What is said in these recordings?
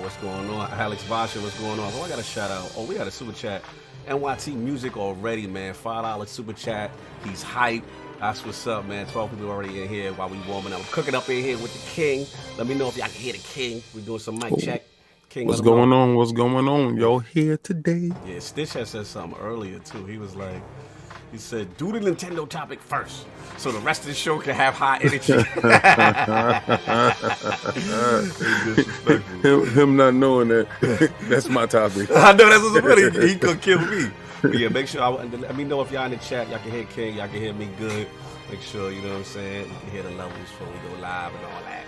what's going on? Alex Basha, what's going on? Oh, I got a shout out. Oh, we got a super chat. NYT Music already, man. $5 super chat. He's hype. That's what's up, man. 12 people already in here while we warming up. I'm cooking up in here with the king. Let me know if y'all can hear the king. We're doing some mic check. King, what's going on? What's going on? Yo, here today. Yeah, Stitch had said something earlier, too. He was like, he said, do the Nintendo topic first so the rest of the show can have high energy. him not knowing that, that's my topic. I know that's what's funny. He could kill me. But yeah, make sure, let me know if y'all in the chat, y'all can hear King, y'all can hear me good. Make sure, you know what I'm saying, you can hear the levels before we go live and all that.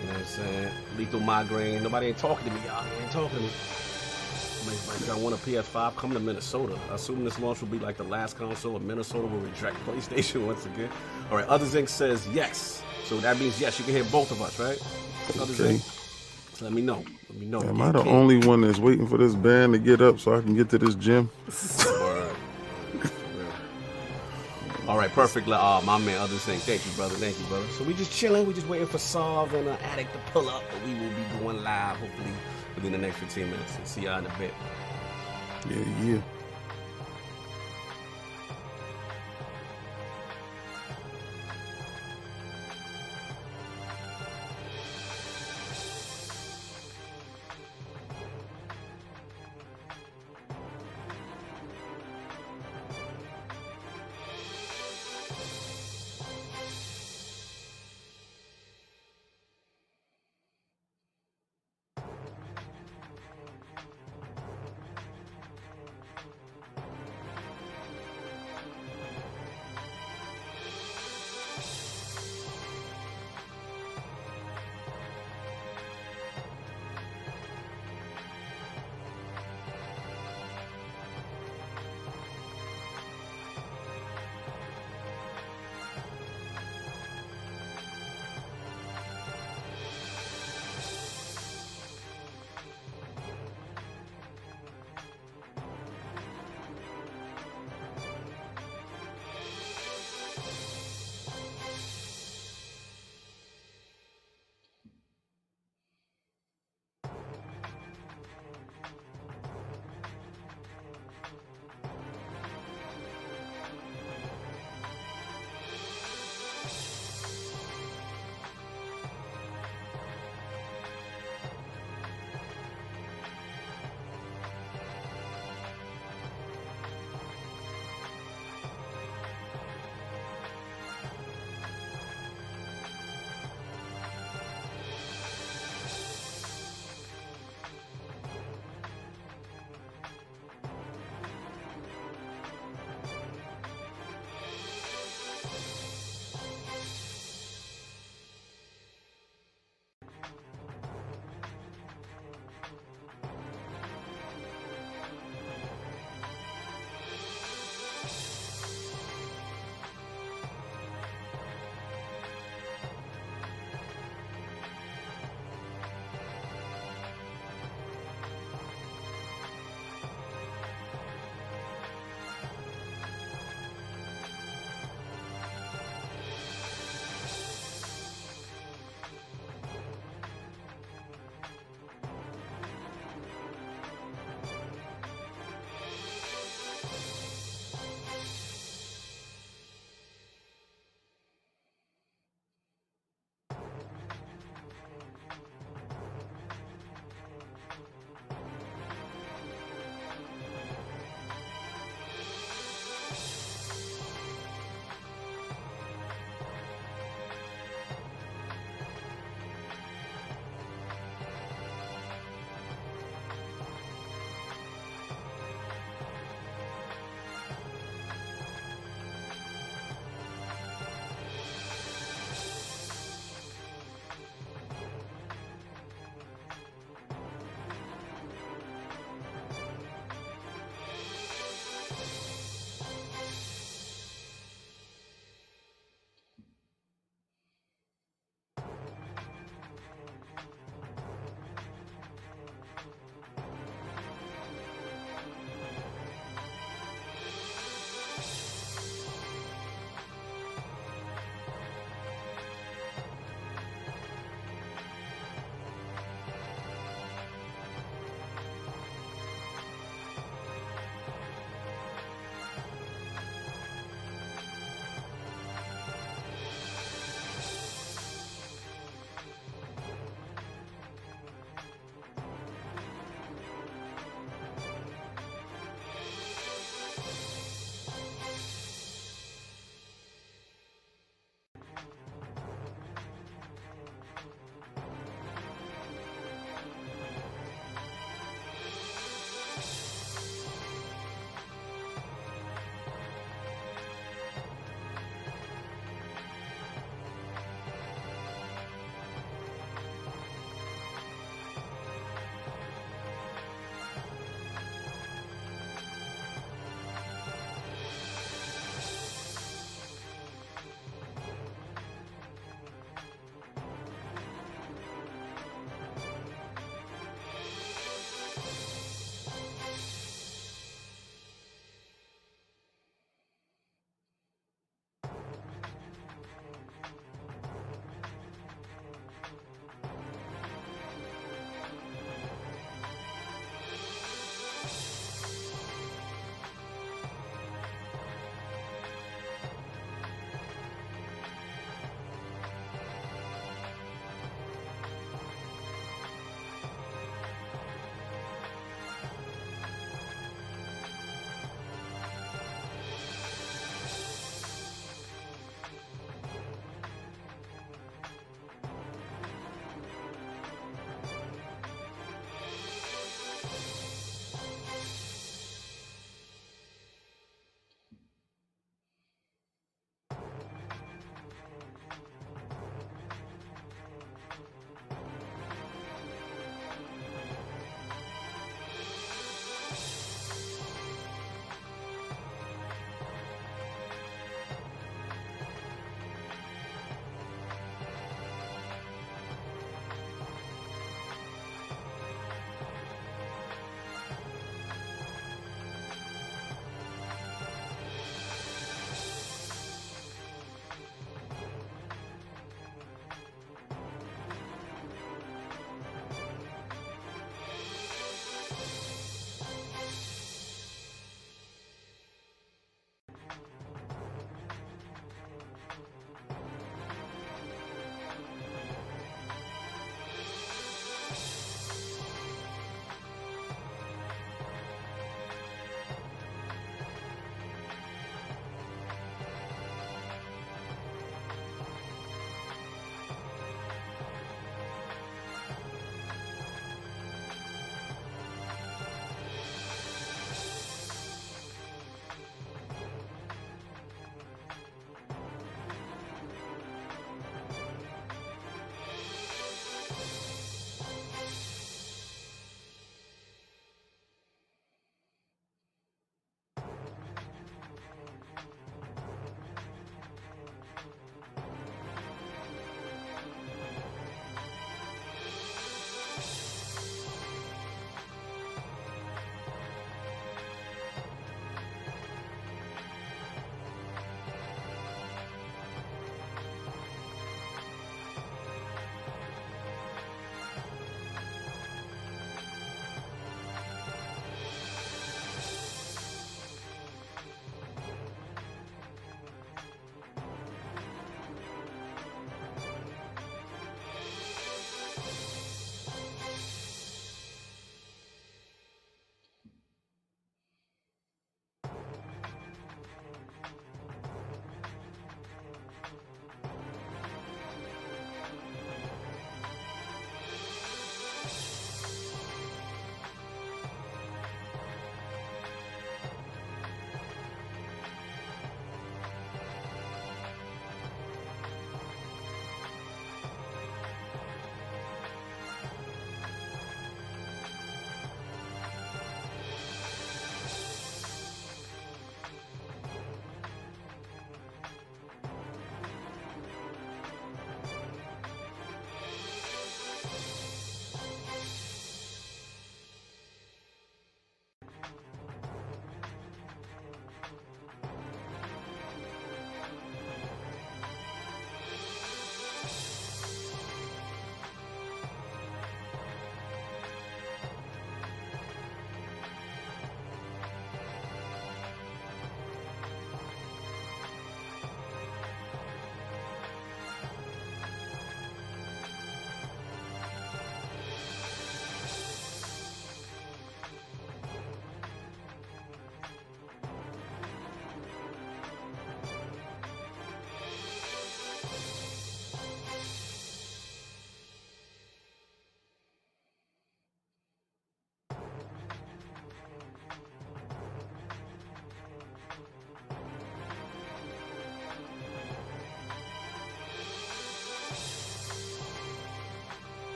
You know what I'm saying? Lethal migraine. Nobody ain't talking to me, y'all. They ain't talking to me. I want a PS5 coming to Minnesota. I assume this launch will be like the last console of Minnesota will reject PlayStation once again. All right, Others Inc. says yes. So that means yes, you can hear both of us, right? Others Okay. Inc. So let me know. Let me know. Am I the only one that's waiting for this band to get up so I can get to this gym? All right, perfect. My man, Others Inc. Thank you, brother. Thank you, brother. So we just chilling. We just waiting for Solve and Addict to pull up. But we will be going live, hopefully, within the next 15 minutes. See y'all in a bit. Yeah.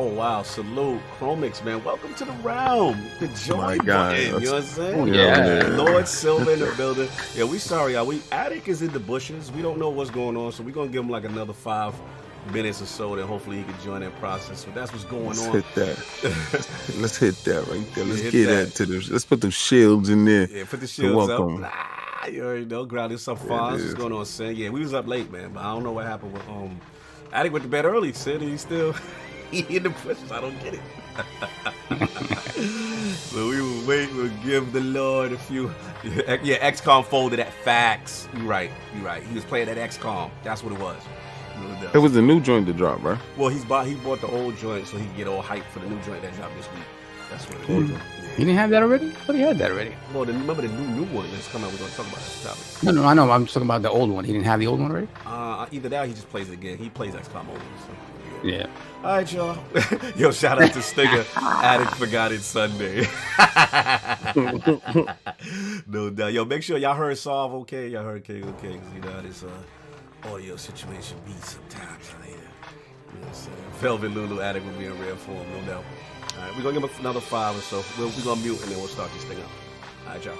Oh wow, salute Chromix, man. Welcome to the realm. The joy button, you know what I'm saying? Yeah. Lord Silver in the building. Yeah, we sorry, y'all. Attic is in the bushes. We don't know what's going on, so we're gonna give him like another 5 minutes or so, then hopefully he can join that process. So that's what's going Let's on. hit that. Let's hit that right there. Let's hit get that. that to them. Let's put them shields in there. Yeah, put the shields up. Welcome. You already know, grounded some fun. What's going on, Sin? Yeah, we was up late, man, but I don't know what happened with Attic went to bed early, Sin, and he still he in the bushes. I don't get it. So we will wait. We'll give the Lord a few. Yeah, XCOM folded at facts. You're right. He was playing that XCOM. That's what it was. It was the new joint to drop, right? Well, he bought the old joint so he can get all hyped for the new joint that dropped this week. That's what it was. He didn't have that already? I thought he had that already. Well, remember the new one that's coming out. We're going to talk about this topic. No, I know. I'm talking about the old one. He didn't have the old one already? Either that or he just plays it again. He plays XCOM only. So, Yeah. All right, y'all. Yo, shout out to Stinger. Attic forgot it Sunday. No doubt. Yo, make sure y'all heard Solve okay. Y'all heard King okay. Because, you know, how this audio situation beats sometimes out here. You know what I'm saying? Velvet Lulu Attic will be in rare form, no doubt. All right, we're going to give him another 5 or so. We're going to mute and then we'll start this thing up. All right, y'all.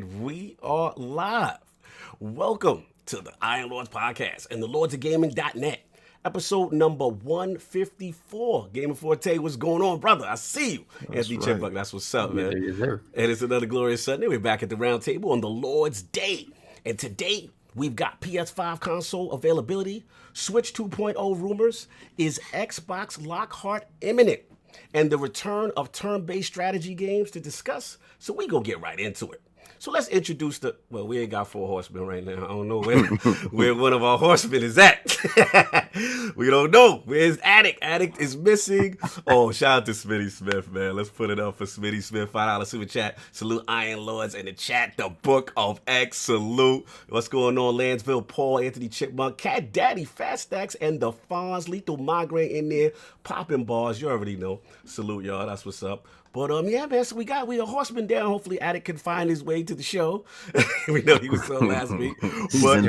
And we are live. Welcome to the Iron Lords Podcast and the lordsofgaming.net. Episode number 154. Gamer Forte, what's going on, brother? I see you. That's Anthony right. Chipbuck, that's what's up, man. Yes, sir. And it's another glorious Sunday. We're back at the round table on the Lord's Day. And today, we've got PS5 console availability, Switch 2.0 rumors, is XboxLockhart imminent, and the return of turn-based strategy games to discuss. So we gonna get right into it. So let's introduce well, we ain't got 4 horsemen right now. I don't know where one of our horsemen is at. We don't know. Where's Addict? Addict is missing. Oh, shout out to Smitty Smith, man. Let's put it up for Smitty Smith. $5 super chat. Salute Iron Lords in the chat. The Book of X. Salute. What's going on? Lansville, Paul, Anthony Chipmunk, Cat Daddy, Fat Stacks, and the Fonz. Lethal Migraine in there. Popping bars. You already know. Salute, y'all. That's what's up. But yeah, man, so we a horseman down. Hopefully Attic can find his way to the show. We know he was on last week. But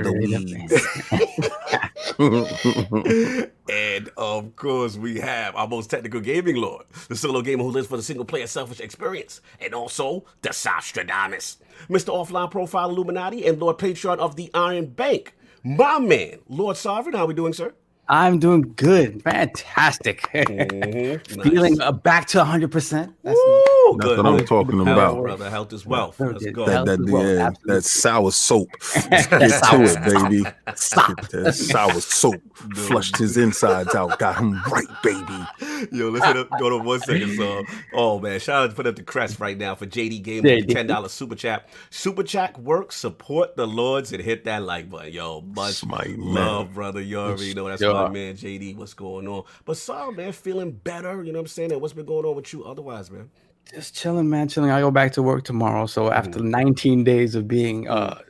and of course we have our most technical gaming lord, the solo gamer who lives for the single player selfish experience, and also the Sostradamus, Mr. Offline Profile Illuminati and Lord Patron of the Iron Bank, my man, Lord Sovereign. How we doing, sir? I'm doing good. Fantastic. Feeling back to 100%. That's good. what I'm talking Health, about. brother. Health is wealth. Let's go. That sour soap. Let's get to it, baby. That sour soap flushed his insides out. Got him right, baby. Yo, let's go to 1 second song. Oh, man. Shout out to put up the crest right now for JD Game with the $10 super chat. Super chat works. Support the Lords and hit that like button. Yo, much love, brother. You already know that's my man, JD. What's going on? But sorry, man, feeling better. You know what I'm saying? And what's been going on with you otherwise, man? Just chilling, man. Chilling. I go back to work tomorrow. So after 19 days of being a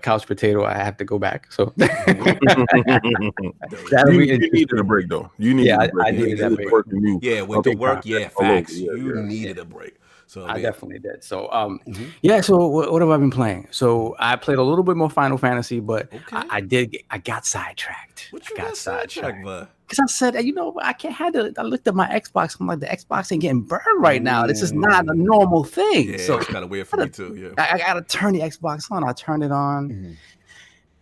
couch potato, I have to go back. So you needed a break, though. You needed a break. I needed that break. With the work, facts. You needed a break. So I definitely did. So so what have I been playing? So I played a little bit more Final Fantasy, but I got sidetracked. What you got sidetracked, bud? Because I said, I can't have to. I looked at my Xbox. I'm like, the Xbox ain't getting burned right now. This is not a normal thing. Yeah, so it's kind of weird for me too. Yeah, I gotta turn the Xbox on. I turned it on.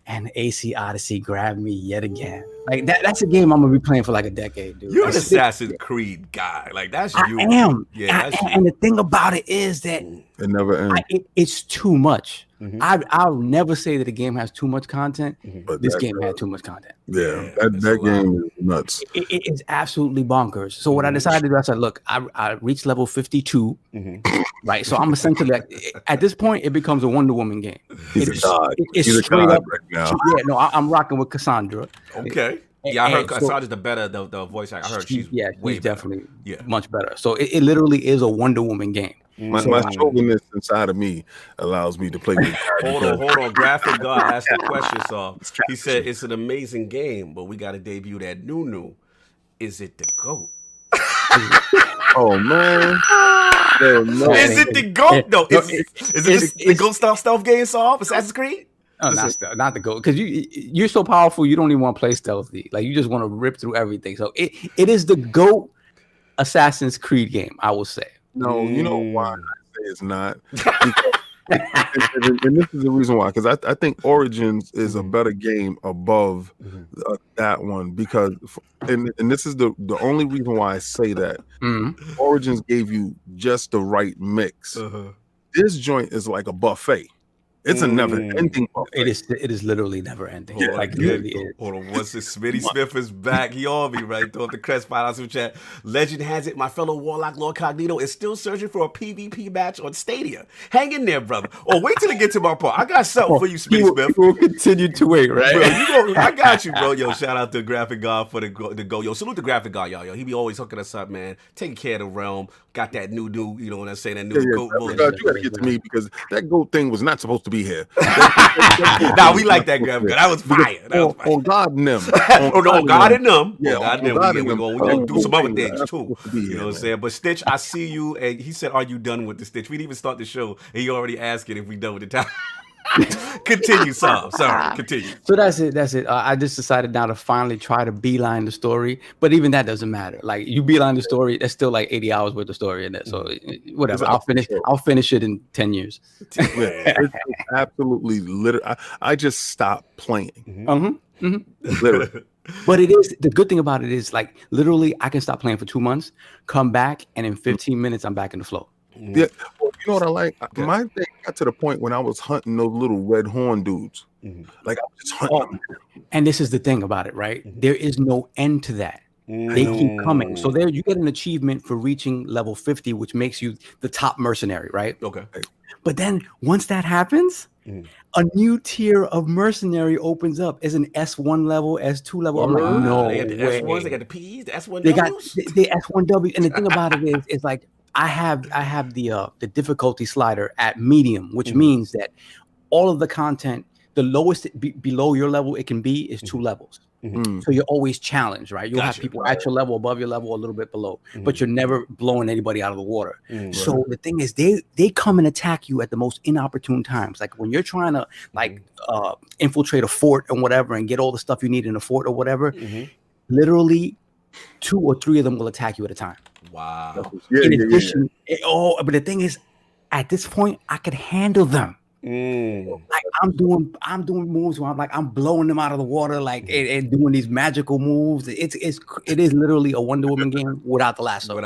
And AC Odyssey grabbed me yet again. Like that's a game I'm gonna be playing for like a decade, dude. You're an Assassin's Creed guy. Like that's you. I am. Yeah, that's you. And the thing about it is that it never ends. It's too much. I'll never say that a game has too much content, but this game had too much content. Yeah, that game is nuts. It is absolutely bonkers. So what I decided to do, I said, look, I reached level 52, right? So I'm essentially at this point, it becomes a Wonder Woman game. He's a god. It's He's straight a god up right now. Yeah, no, I'm rocking with Cassandra. Okay. Yeah, I heard Cassandra's the voice actor. I heard she's definitely much better. So it literally is a Wonder Woman game. My chauvinist inside of me allows me to play with Hold on. Graphic God asked the question, so he said it's an amazing game, but we got to debut that new. Is it the GOAT? Oh man. No. Is it the GOAT? No, is it the GOAT stealth game solve? Assassin's Creed? No, not the GOAT. Because you're so powerful, you don't even want to play stealthy. Like you just want to rip through everything. So it is the GOAT Assassin's Creed game, I will say. No, you know why I say it's not. And this is the reason why, because I think Origins is a better game above that one, because and this is the only reason why I say that. Origins gave you just the right mix. This joint is like a buffet. It's a never-ending buffet. It is literally never-ending. Hold on. Once Smitty Smith is back, he on me, right? Throw up the crest, $5 super chat. Legend has it, my fellow warlock LordCognito is still searching for a PvP match on Stadia. Hang in there, brother. Or wait till I get to my part. I got something for you, Smitty Smith. You will continue to wait, right? Bro, I got you, bro. Yo, shout out to Graphic God for the go. Yo, salute the Graphic God, y'all. Yo, he be always hooking us up, man. Taking care of the realm. Got that new, you know what I'm saying? That new GOAT. You got to get to me, because that GOAT thing was not supposed to be here. Nah, we like that Graphic God. That was fire. On God and them. On God and them. Yeah, on God and them. We're going to do some other things, too. You know what I'm saying? But Stitch, I see you. And he said, are you done with the Stitch? We didn't even start the show. And he already asking if we done with the time. Continue, Sam. Sorry, continue. So that's it. I just decided now to finally try to beeline the story, but even that doesn't matter. Like you beeline the story, that's still like 80 hours worth of story in there. So whatever, I'll finish it in 10 years. It's absolutely literally. I just stopped playing. Literally. But it is the good thing about it is like literally I can stop playing for 2 months, come back, and in 15 minutes I'm back in the flow. Yeah, well, you know what I like? Okay. My thing got to the point when I was hunting those little red horn dudes. Like I was just hunting them. And this is the thing about it, right? There is no end to that. They keep coming. So there you get an achievement for reaching level 50, which makes you the top mercenary, right? Okay. But then once that happens, a new tier of mercenary opens up as an S1 level, S2 level. I'm like, no they got the way. S1s, they got the P's, the S1Ws. They got the S1W. And the thing about it is like I have the difficulty slider at medium, which means that all of the content, the lowest below your level it can be is 2 levels. So you're always challenged, right? You'll have people at your level, above your level, a little bit below, but you're never blowing anybody out of the water. So the thing is, they come and attack you at the most inopportune times. Like when you're trying to infiltrate a fort and whatever and get all the stuff you need in a fort or whatever, literally 2 or 3 of them will attack you at a time. Wow. In addition, but the thing is, at this point, I could handle them. Like I'm doing moves where I'm blowing them out of the water, like and doing these magical moves. It is literally a Wonder Woman game without the lasso.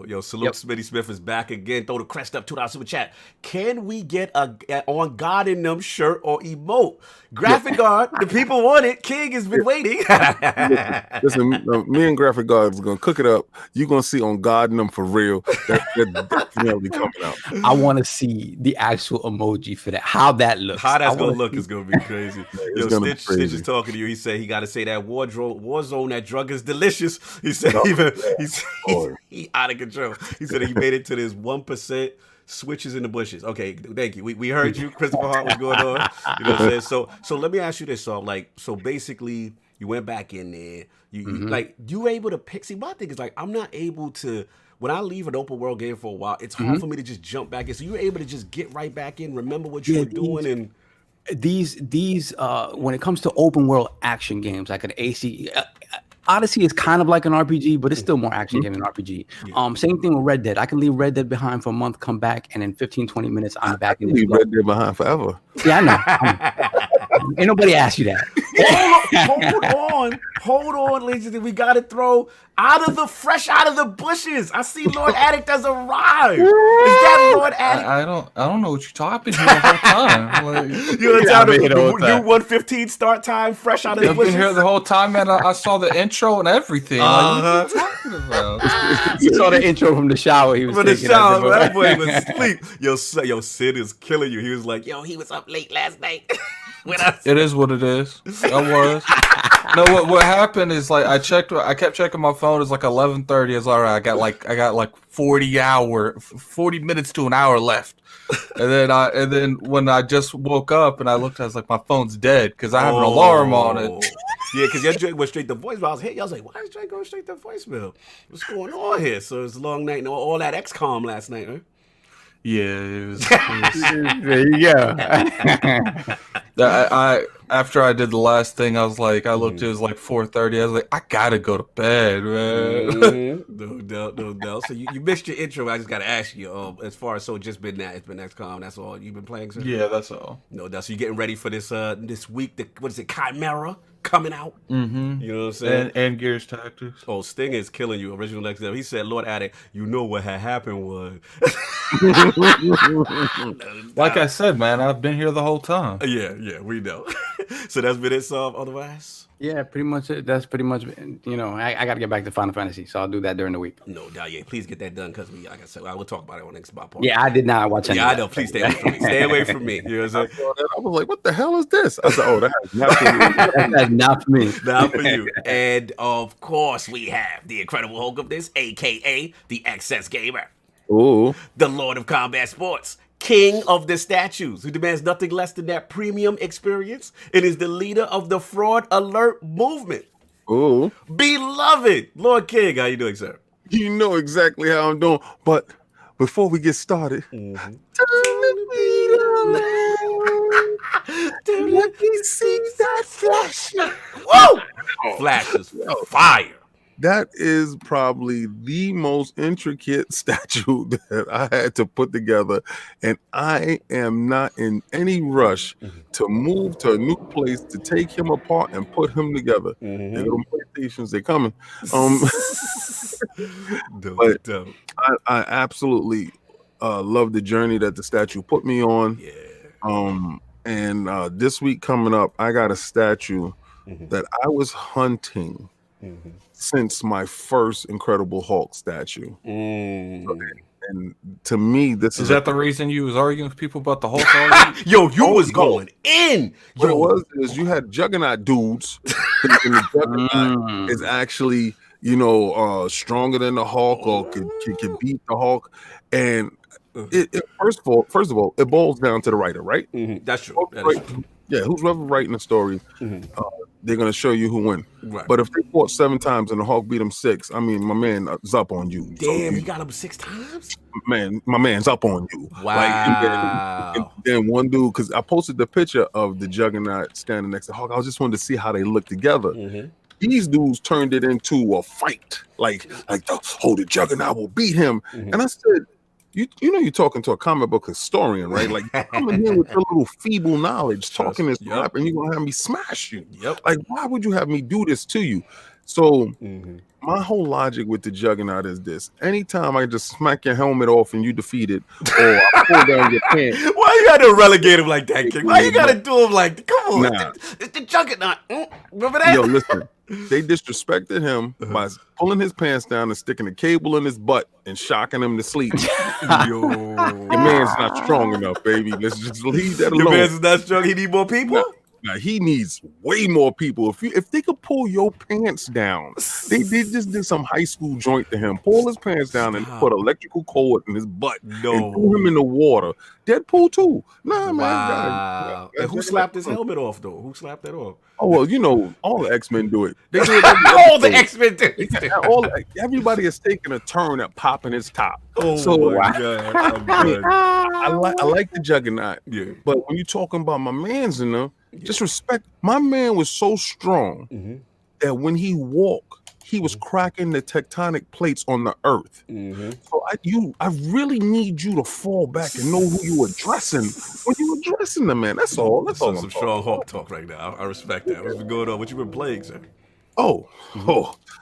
Yo, salute Smitty Smith is back again. Throw the crest up, $2 super chat. Can we get a on God in them shirt or emote? Graphic Guard, the people want it. King has been waiting. Listen, me and Graphic Guard is gonna cook it up. You're gonna see on God in them for real. They're definitely coming out. I want to see the actual emoji for that. How that looks. How that's gonna look is gonna be crazy. Yo, Stitch is talking to you. He said he got to say that Warzone, that drug is delicious. He said he out of control. He said he made it to this 1%. Switches in the bushes. Okay, thank you. We heard you, Christopher Hart. What's going on? You know what I'm saying? So let me ask you this. So basically, you went back in there. You were able to pick. See, my thing is like I'm not able to. When I leave an open world game for a while, it's hard for me to just jump back in. So you were able to just get right back in, remember what you were doing, and these when it comes to open world action games like an AC. Odyssey is kind of like an RPG, but it's still more action game than RPG. Same thing with Red Dead. I can leave Red Dead behind for a month, come back, and in 15, 20 minutes, I'm back in. Leave Red Dead behind forever. Yeah, I know. Ain't nobody asked you that. Hold on, ladies. We got to throw fresh out of the bushes. I see Lord Addict has arrived. Is that Lord Addict? I don't know what you're talking here the whole time. Like, you're telling me you 1:15 start time, fresh out of the bushes. I've been here the whole time, man. I saw the intro and everything. Like, what are you talking about? You saw the intro from the shower. He was from the shower. That boy was asleep. Yo, Sid is killing you. He was like, he was up late last night. It is what it is. I was. No, what happened is like I kept checking my phone. It's like 11:30. It's all right. I got like 40 minutes to an hour left. And then when I just woke up and I looked, I was like, my phone's dead because I have an alarm on it. Yeah, because your Drake went straight to voicemail. I was hit. I was like, why is Drake going straight to voicemail? What's going on here? So it's a long night and all that XCOM last night, huh? Yeah, it was there you go. After I did the last thing, I was like, I looked, it was like 4:30. I was like, I gotta go to bed, man. No doubt. So you missed your intro. I just gotta ask you, as far as it's been XCOM. That's all you've been playing, sir? Yeah, that's all. No doubt. So you're getting ready for this week. What is it? Chimera coming out. Mm-hmm. You know what I'm saying? And GearsTactics. Oh, Sting is killing you. Original Next Level. He said, Lord Addict, you know what had happened was. Like I said, man, I've been here the whole time. Yeah, we know. So that's been it, so otherwise? Yeah, pretty much it. That's pretty much, I got to get back to Final Fantasy, so I'll do that during the week. No doubt, yeah. Please get that done, because like I said, I will talk about it on next part. Yeah, I did not watch any of that. I know. Please stay away from me. Stay away from me. You know what I'm saying? I was like, what the hell is this? I said, oh, that's not for me. That's not for me. Not for you. And, of course, we have the Incredible Hulk of this, a.k.a. the XS Gamer. Ooh. The Lord of Combat Sports. King of the statues, who demands nothing less than that premium experience, and is the leader of the Fraud Alert movement. Ooh. Beloved Lord King, how you doing, sir? You know exactly how I'm doing, but before we get started, flashes fire. That is probably the most intricate statue that I had to put together, and I am not in any rush to move to a new place to take him apart and put him together. They go PlayStations, they're coming. But dope. I absolutely love the journey that the statue put me on. Yeah. And this week coming up, I got a statue that I was hunting since my first Incredible Hulk statue. And to me, this is that the reason you was arguing with people about the Hulk already? Yo, you was going in. What it was is you had Juggernaut dudes, and the Juggernaut is actually, you know, stronger than the Hulk or can beat the Hulk. And it first of all, it boils down to the writer, right? That's true. That is true. Yeah, who's ever writing the story, they're gonna show you who won. Right. But if they fought 7 times and the Hulk beat him 6, I mean, my man is up on you. Damn, he got him 6 times. Man, my man's up on you. Wow. And then one dude, because I posted the picture of the Juggernaut standing next to Hulk. I just wanted to see how they look together. These dudes turned it into a fight, like the Juggernaut will beat him. And I said, you know, you're talking to a comic book historian, right? Like, I'm in here with your little feeble knowledge, talking this crap, and you're gonna have me smash you. Like, why would you have me do this to you? So my whole logic with the Juggernaut is this: anytime I just smack your helmet off and you defeated, or I pull down your pants. Why you gotta relegate him like that, King? Why you gotta do him like that? Come on, it's the Juggernaut. Remember that? Yo, listen. They disrespected him by pulling his pants down and sticking a cable in his butt and shocking him to sleep. Yo, your man's not strong enough, baby. Let's just leave that alone. Your man's not strong. He need more people. Now he needs way more people. If they could pull your pants down, they just did some high school joint to him. Pull his pants down and put electrical cord in his butt and threw him in the water. Deadpool too. Nah, man. Wow. And who slapped his helmet off though? Who slapped that off? Oh well, you know, all the X-Men do it. They do it all the X-Men do it. Everybody is taking a turn at popping his top. Oh so my God. I like the Juggernaut. Yeah. But when you're talking about my man's in there, just respect. My man was so strong that when he walked, he was cracking the tectonic plates on the earth. So I really need you to fall back and know who you were addressing when you were addressing the man. That's all. That's all. Some strong Hulk talk right now. I respect that. What's been going on? What you been playing, sir?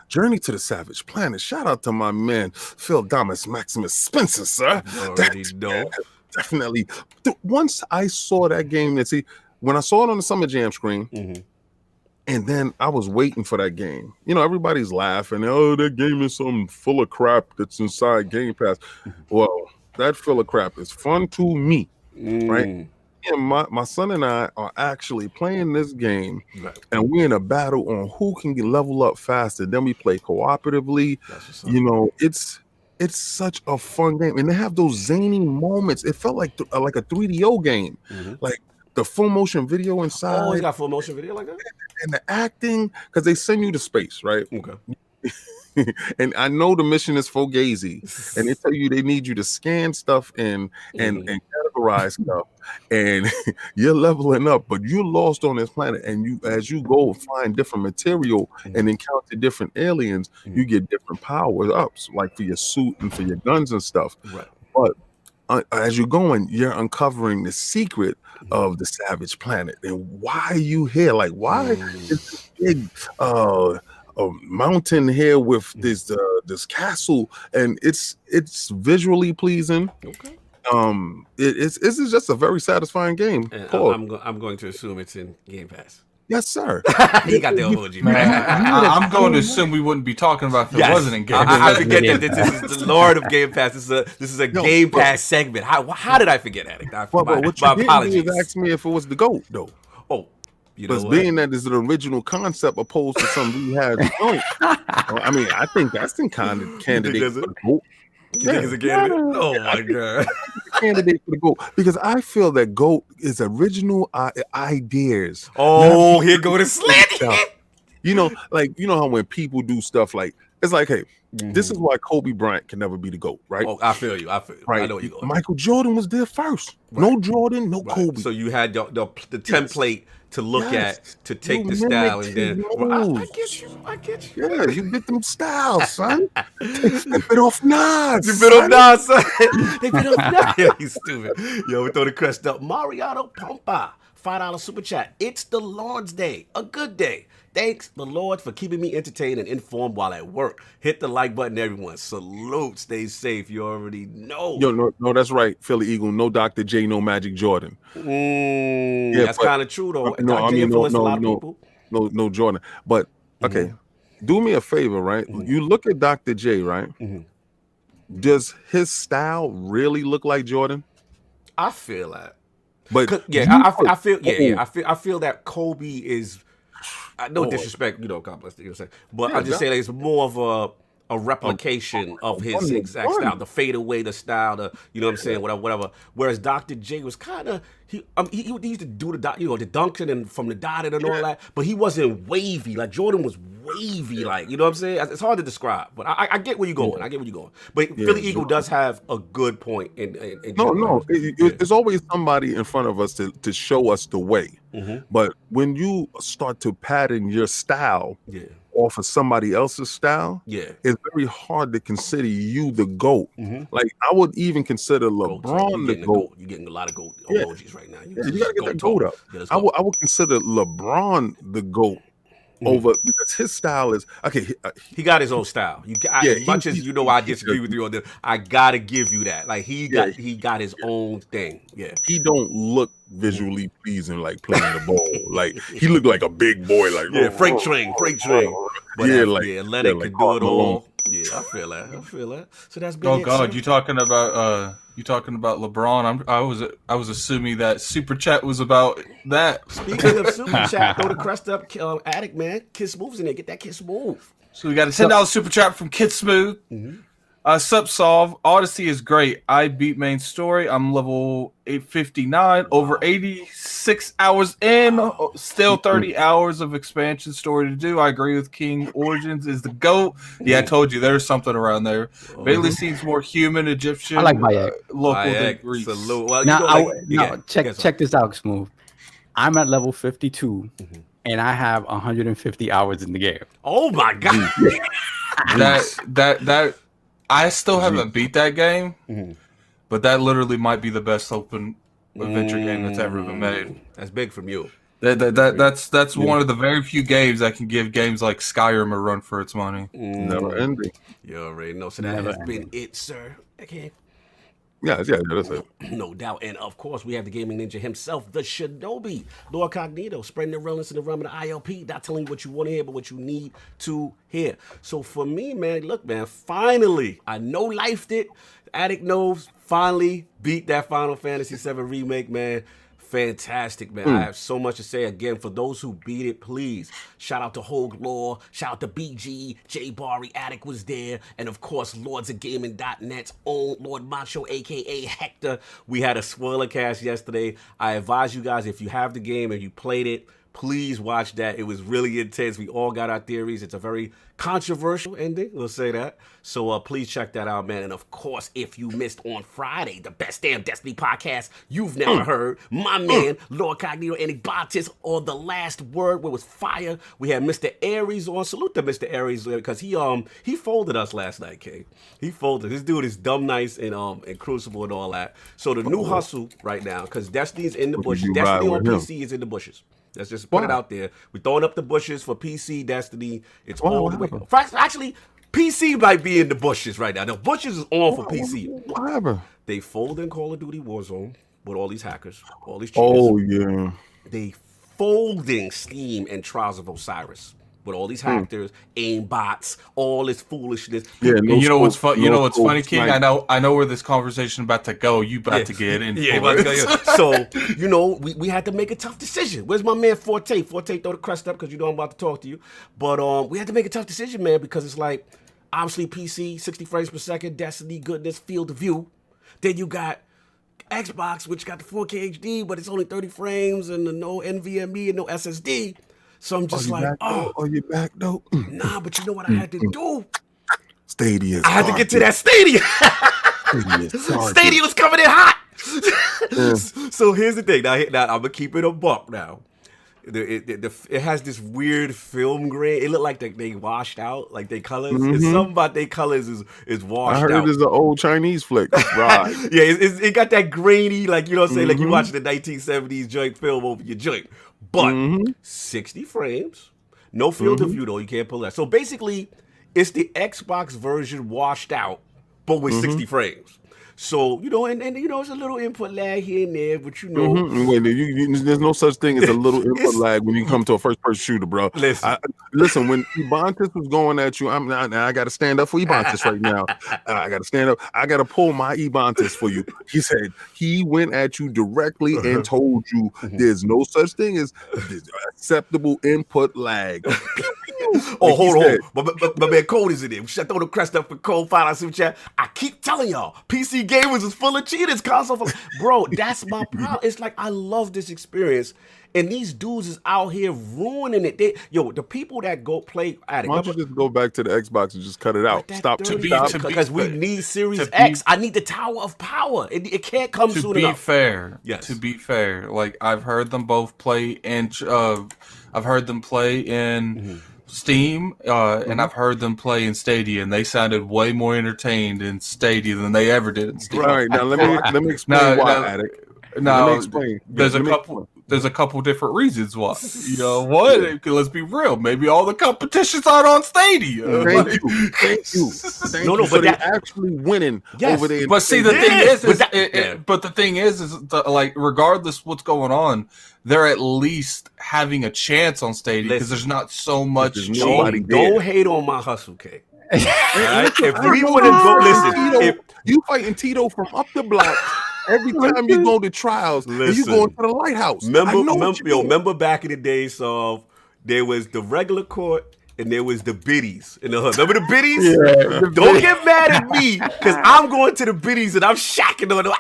Journey to the Savage Planet. Shout out to my man Phil Damas Maximus Spencer, sir. Definitely. Once I saw that game, when I saw it on the Summer Jam screen. And then I was waiting for that game. You know, everybody's laughing. Oh, that game is something full of crap that's inside Game Pass. Well, that full of crap is fun to me, right? And my son and I are actually playing this game, and we're in a battle on who can level up faster. Then we play cooperatively. You know, it's such a fun game, and they have those zany moments. It felt like a 3DO game, like the full motion video inside. Oh, it's got full motion video like that? And the acting, because they send you to space, right? Okay. And I know the mission is fugazi, and they tell you they need you to scan stuff and categorize stuff, and you're leveling up, but you're lost on this planet, and as you go find different material and encounter different aliens, you get different power ups, like for your suit and for your guns and stuff. Right. But as you're going, you're uncovering the secret of the Savage Planet and why are you here? Like, why is this big mountain here with this castle, and it's visually pleasing. Okay. It's just a very satisfying game. I'm going to assume it's in Game Pass. Yes, sir. He got the emoji, man. I'm going to assume we wouldn't be talking about if it wasn't in Game Pass. I forget that this is the Lord of Game Pass. This is a Game Pass segment. How did I forget that? What you didn't do is ask me if it was the GOAT, though. Oh, you know but being that is an original concept opposed to something we had. I mean, I think that's the kind of candidate for the GOAT. You think it's a candidate? Oh my God. Candidate for the GOAT, because I feel that GOAT is original ideas. Oh, here go the slant. You know how when people do stuff like, it's like, hey, this is why Kobe Bryant can never be the GOAT, right? Oh, I feel you. Right. I know you're Michael Jordan was there first. Right. No Jordan, no Kobe. So you had the template to look Yes. at, to take You the style, mimicked and then his I moves. get you. I get you. Yeah, you get them styles, son. They flip it off Nas. You bit off Nas, son. They bit off Nas. Yeah, he's stupid. Yo, we throw the crest up. Mariano Pompa, $5 super chat. It's the Lord's Day, a good day. Thanks the Lord for keeping me entertained and informed while at work. Hit the like button, everyone. Salute. Stay safe. You already know. Yo, no, that's right. Philly Eagle, no Dr. J, no Magic Jordan. Yeah, that's kind of true though. No, Dr. J influenced a lot of people. No Jordan. But okay, do me a favor, right? You look at Dr. J, right? Does his style really look like Jordan? I feel that. But yeah, I feel that Kobe is. No disrespect, God bless you. Know what I'm saying? But I just say that it's more of a replication of his exact style, the fadeaway, the style, you know what I'm saying, whatever. Whereas Dr. J was kind of he used to do the the dunking and from the dotted and all that, but he wasn't wavy like Jordan was wavy, like, you know what I'm saying. It's hard to describe, but I get where you're going. I get where you're going. But Philly Eagle does have a good point. It's always somebody in front of us to show us the way. But when you start to pattern your style off of somebody else's style, it's very hard to consider you the GOAT. Like, I would even consider LeBron the GOAT. You're getting a lot of GOAT emojis right now. You gotta get that GOAT up. I would consider LeBron the GOAT over, because his style is okay. He got his own style. As much as I disagree with you on this, I gotta give you that. Like, he got his own thing. Yeah, he don't look visually pleasing like playing the ball. Like, he looked like a big boy. Like freight train. But Athletic can do it all. Yeah, I feel that. So that's been. Oh God, you talking about LeBron? I was assuming that super chat was about that. Speaking of super chat, throw the crest up, Addict man. Kid Smooth's in there. Get that Kid Smooth. So we got a $10 super chat from Kid Smooth. Sup Solve, Odyssey is great. I beat main story. I'm level 859, over 86 hours in, still 30 hours of expansion story to do. I agree with King. Origins is the GOAT. Yeah, I told you there's something around there. Bailey seems more human, Egyptian. I like Bayek. Local than Greece. Well, check this out, Smooth. I'm at level 52, and I have 150 hours in the game. Oh my God. that I still haven't beat that game, but that literally might be the best open adventure game that's ever been made. That's big from you. That's one of the very few games that can give games like Skyrim a run for its money. Never ending. You already know. So that has been it, sir. Okay. Yeah, that's it. No doubt. And of course, we have the gaming ninja himself, the Shinobi, LordCognito, spreading the realness in the realm of the ILP, not telling you what you want to hear, but what you need to hear. So for me, man, look, man, finally, I know lifed it. Addict knows, finally beat that Final Fantasy VII Remake, man. Fantastic, man. I have so much to say. Again, for those who beat it, please shout out to Hogue Law, shout out to BG, J Barry, Attic was there, and of course, lordsofgaming.net's own Lord Macho, aka Hector. We had a spoiler cast yesterday. I advise you guys, if you have the game and you played it, please watch that. It was really intense. We all got our theories. It's a very controversial ending, we'll say that. So please check that out, man. And of course, if you missed on Friday, the best damn Destiny podcast you've never heard, my man, LordCognito and Ibatis on The Last Word, where it was fire. We had Mr. Aries on. Salute to Mr. Aries, because he folded us last night, King. He folded. This dude is dumb nice and Crucible and all that. So the new hustle right now, because Destiny's in the bushes. Destiny on PC is in the bushes. Let's just put it out there. We're throwing up the bushes for PC Destiny. It's all the way. Actually, PC might be in the bushes right now. The bushes is on for PC. Whatever. They fold in Call of Duty Warzone with all these hackers, all these cheaters. Oh, yeah. They folding Steam and Trials of Osiris with all these hackers, aim bots, all this foolishness. Yeah, and you know what's funny, King? I know where this conversation about to go. You about to get in. So, we had to make a tough decision. Where's my man Forte? Forte, throw the crest up because I'm about to talk to you. But we had to make a tough decision, man, because it's like, obviously PC, 60 frames per second, Destiny, goodness, field of view. Then you got Xbox, which got the 4K HD, but it's only 30 frames and no NVMe and no SSD. So I'm just like, you back though? Nah, but you know what I had to do? Stadia. I had to get to that Stadia. Stadia was coming in hot. So here's the thing. Now I'm gonna keep it a buck now. it has this weird film grain. It looked like they washed out, like they colors. It's something about their colors is washed out. I heard it's an old Chinese flick. Right. Yeah, it got that grainy, like, you know what I'm saying, like you watch the 1970s joint film over your joint. But 60 frames, no field of view though. You can't pull that. So basically, it's the Xbox version washed out, but with 60 frames. So, you know, and you know, it's a little input lag here and there, but you know. Wait, there's no such thing as a little input lag when you come to a first-person shooter, bro. Listen, when Ebontis was going at you, I got to stand up for Ebontis right now. I got to stand up. I got to pull my Ebontis for you. He said he went at you directly and told you there's no such thing as acceptable input lag. Hold on. But man, Code is in there. Should I throw the crest up for Code? Find out some chat. I keep telling y'all, PC gamers is full of cheaters. Console full bro, that's my problem. It's like I love this experience. And these dudes is out here ruining it. The people that go play at it. Why don't you just go back to the Xbox and just cut it out? Stop. Because we need Series X. I need the Tower of Power. It can't come soon enough. To be fair, like I've heard them both play, and I've heard them play in Steam, and I've heard them play in Stadia, and they sounded way more entertained in Stadia than they ever did in Steam. Right, now let me explain why, Attic. No, there's a couple different reasons why. You know what? Let's be real. Maybe all the competitions aren't on Stadia. Thank you. But they're actually winning over there. But see, the thing is, like, regardless what's going on, they're at least having a chance on Stadia because there's not so much. Don't hate on my hustle, K. Right? If we want to go, listen, you fighting Tito from up the block. Every time you go to trials, you going to the lighthouse. Remember back in the days of there was the regular court and there was the biddies in the hood. Remember the biddies? Yeah, Don't get mad at me because I'm going to the biddies and I'm shacking on them.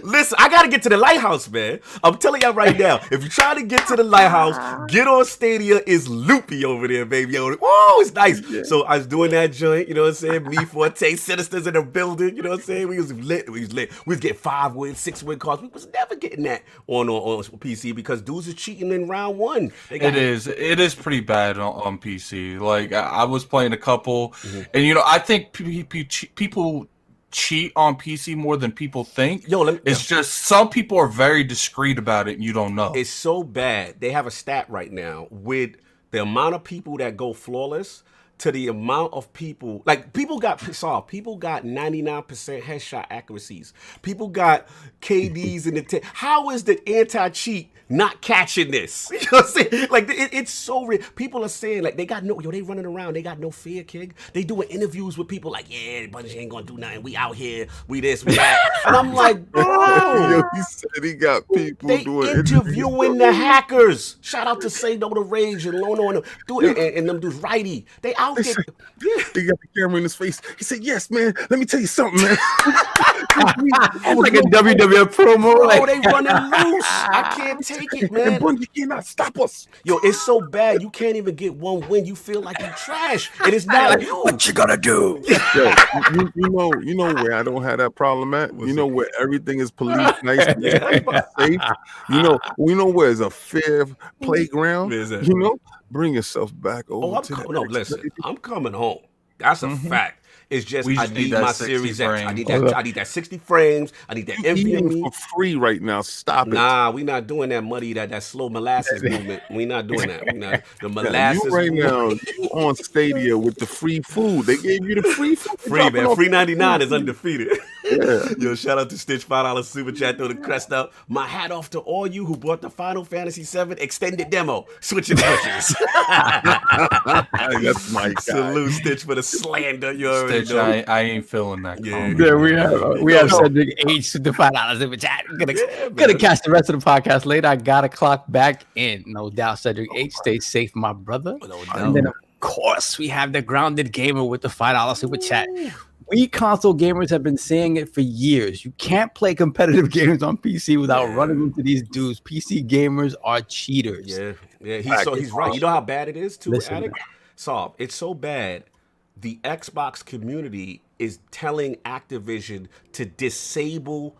Listen, I got to get to the lighthouse, man. I'm telling y'all right now, if you try to get to the lighthouse, get on Stadia. Is loopy over there, baby. Oh, it's nice. Yeah. So I was doing that joint, you know what I'm saying? Me, Forte, Sinisters in the building, you know what I'm saying? We was lit. We was getting 5-win, 6-win cards. We was never getting that on PC because dudes are cheating in round one. It is pretty bad on PC. Like, I was playing a couple, and, you know, I think people cheat on PC more than people think. It's just some people are very discreet about it and you don't know. It's so bad. They have a stat right now with the amount of people that go flawless to the amount of people, like people got 99% headshot accuracies. People got KDs in the 10. How is the anti-cheat not catching this? You know what I'm saying? Like, it's so real. People are saying, like, they running around. They got no fear, kid. They doing interviews with people like, yeah, Bunny ain't gonna do nothing. We out here. We this, we that. And I'm like, bro. He said he got people doing interviewing the hackers. Shout out to Say No to Rage and Lono and them dudes, Righty. They out there. He got the camera in his face. He said, yes, man. Let me tell you something, man. It's like a WWF promo. Oh, they running loose. I can't take it, man. And Bungie cannot stop us. Yo, it's so bad. You can't even get one win. You feel like you trash. And it's not like, what you gonna do? Yo, you know where I don't have that problem at? You know where everything is police, nice, safe. You know where it's a fair playground. You know, bring yourself back over to that. No, listen, I'm coming home. That's a fact. It's just I need my Series X. I need that 60 frames. I need that NVMe for free right now. Stop it. Nah, we not doing that muddy, that slow molasses movement. We not doing that. We not the molasses. You right now, you on Stadia with the free food. They gave you the free food. Free, man. Free 99 is undefeated. Yeah. Yo, shout out to Stitch, $5 super chat, throw the crest up. My hat off to all you who bought the Final Fantasy VII extended demo. Switching switches. That's my guy. Salute Stitch for the slander. You already Stitch, I ain't feeling that. Yeah, we have Cedric H to the $5 super chat. Gonna catch the rest of the podcast later. I gotta clock back in. No doubt, Cedric H. Stay safe, my brother. And then of course we have the grounded gamer with the $5 super chat. We console gamers have been saying it for years. You can't play competitive games on PC without running into these dudes. PC gamers are cheaters. Yeah. He's right. You know how bad it is too, Attic? Saab, it's so bad. The Xbox community is telling Activision to disable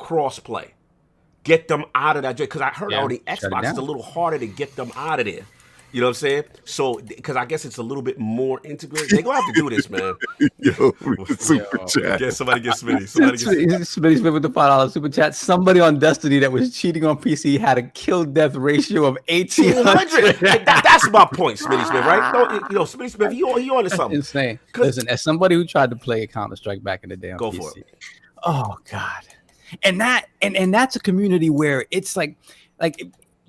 crossplay. get them out of that joint. Because I heard Yeah, on the shut it Xbox, it's a down. little harder to get them out of there. You know what I'm saying? So, because I guess it's a little bit more integrated. They're going to have to do this, man. Yo, super chat. Get somebody get Smitty. Somebody get Smitty Smith with the $5 super chat. Somebody on Destiny that was cheating on PC had a kill death ratio of 1800. 200. That's my point, Smitty Smith, right? Smitty Smith, he on to something. Insane. Listen, as somebody who tried to play Counter-Strike back in the day on Go PC, for it. oh God, and that's a community where it's like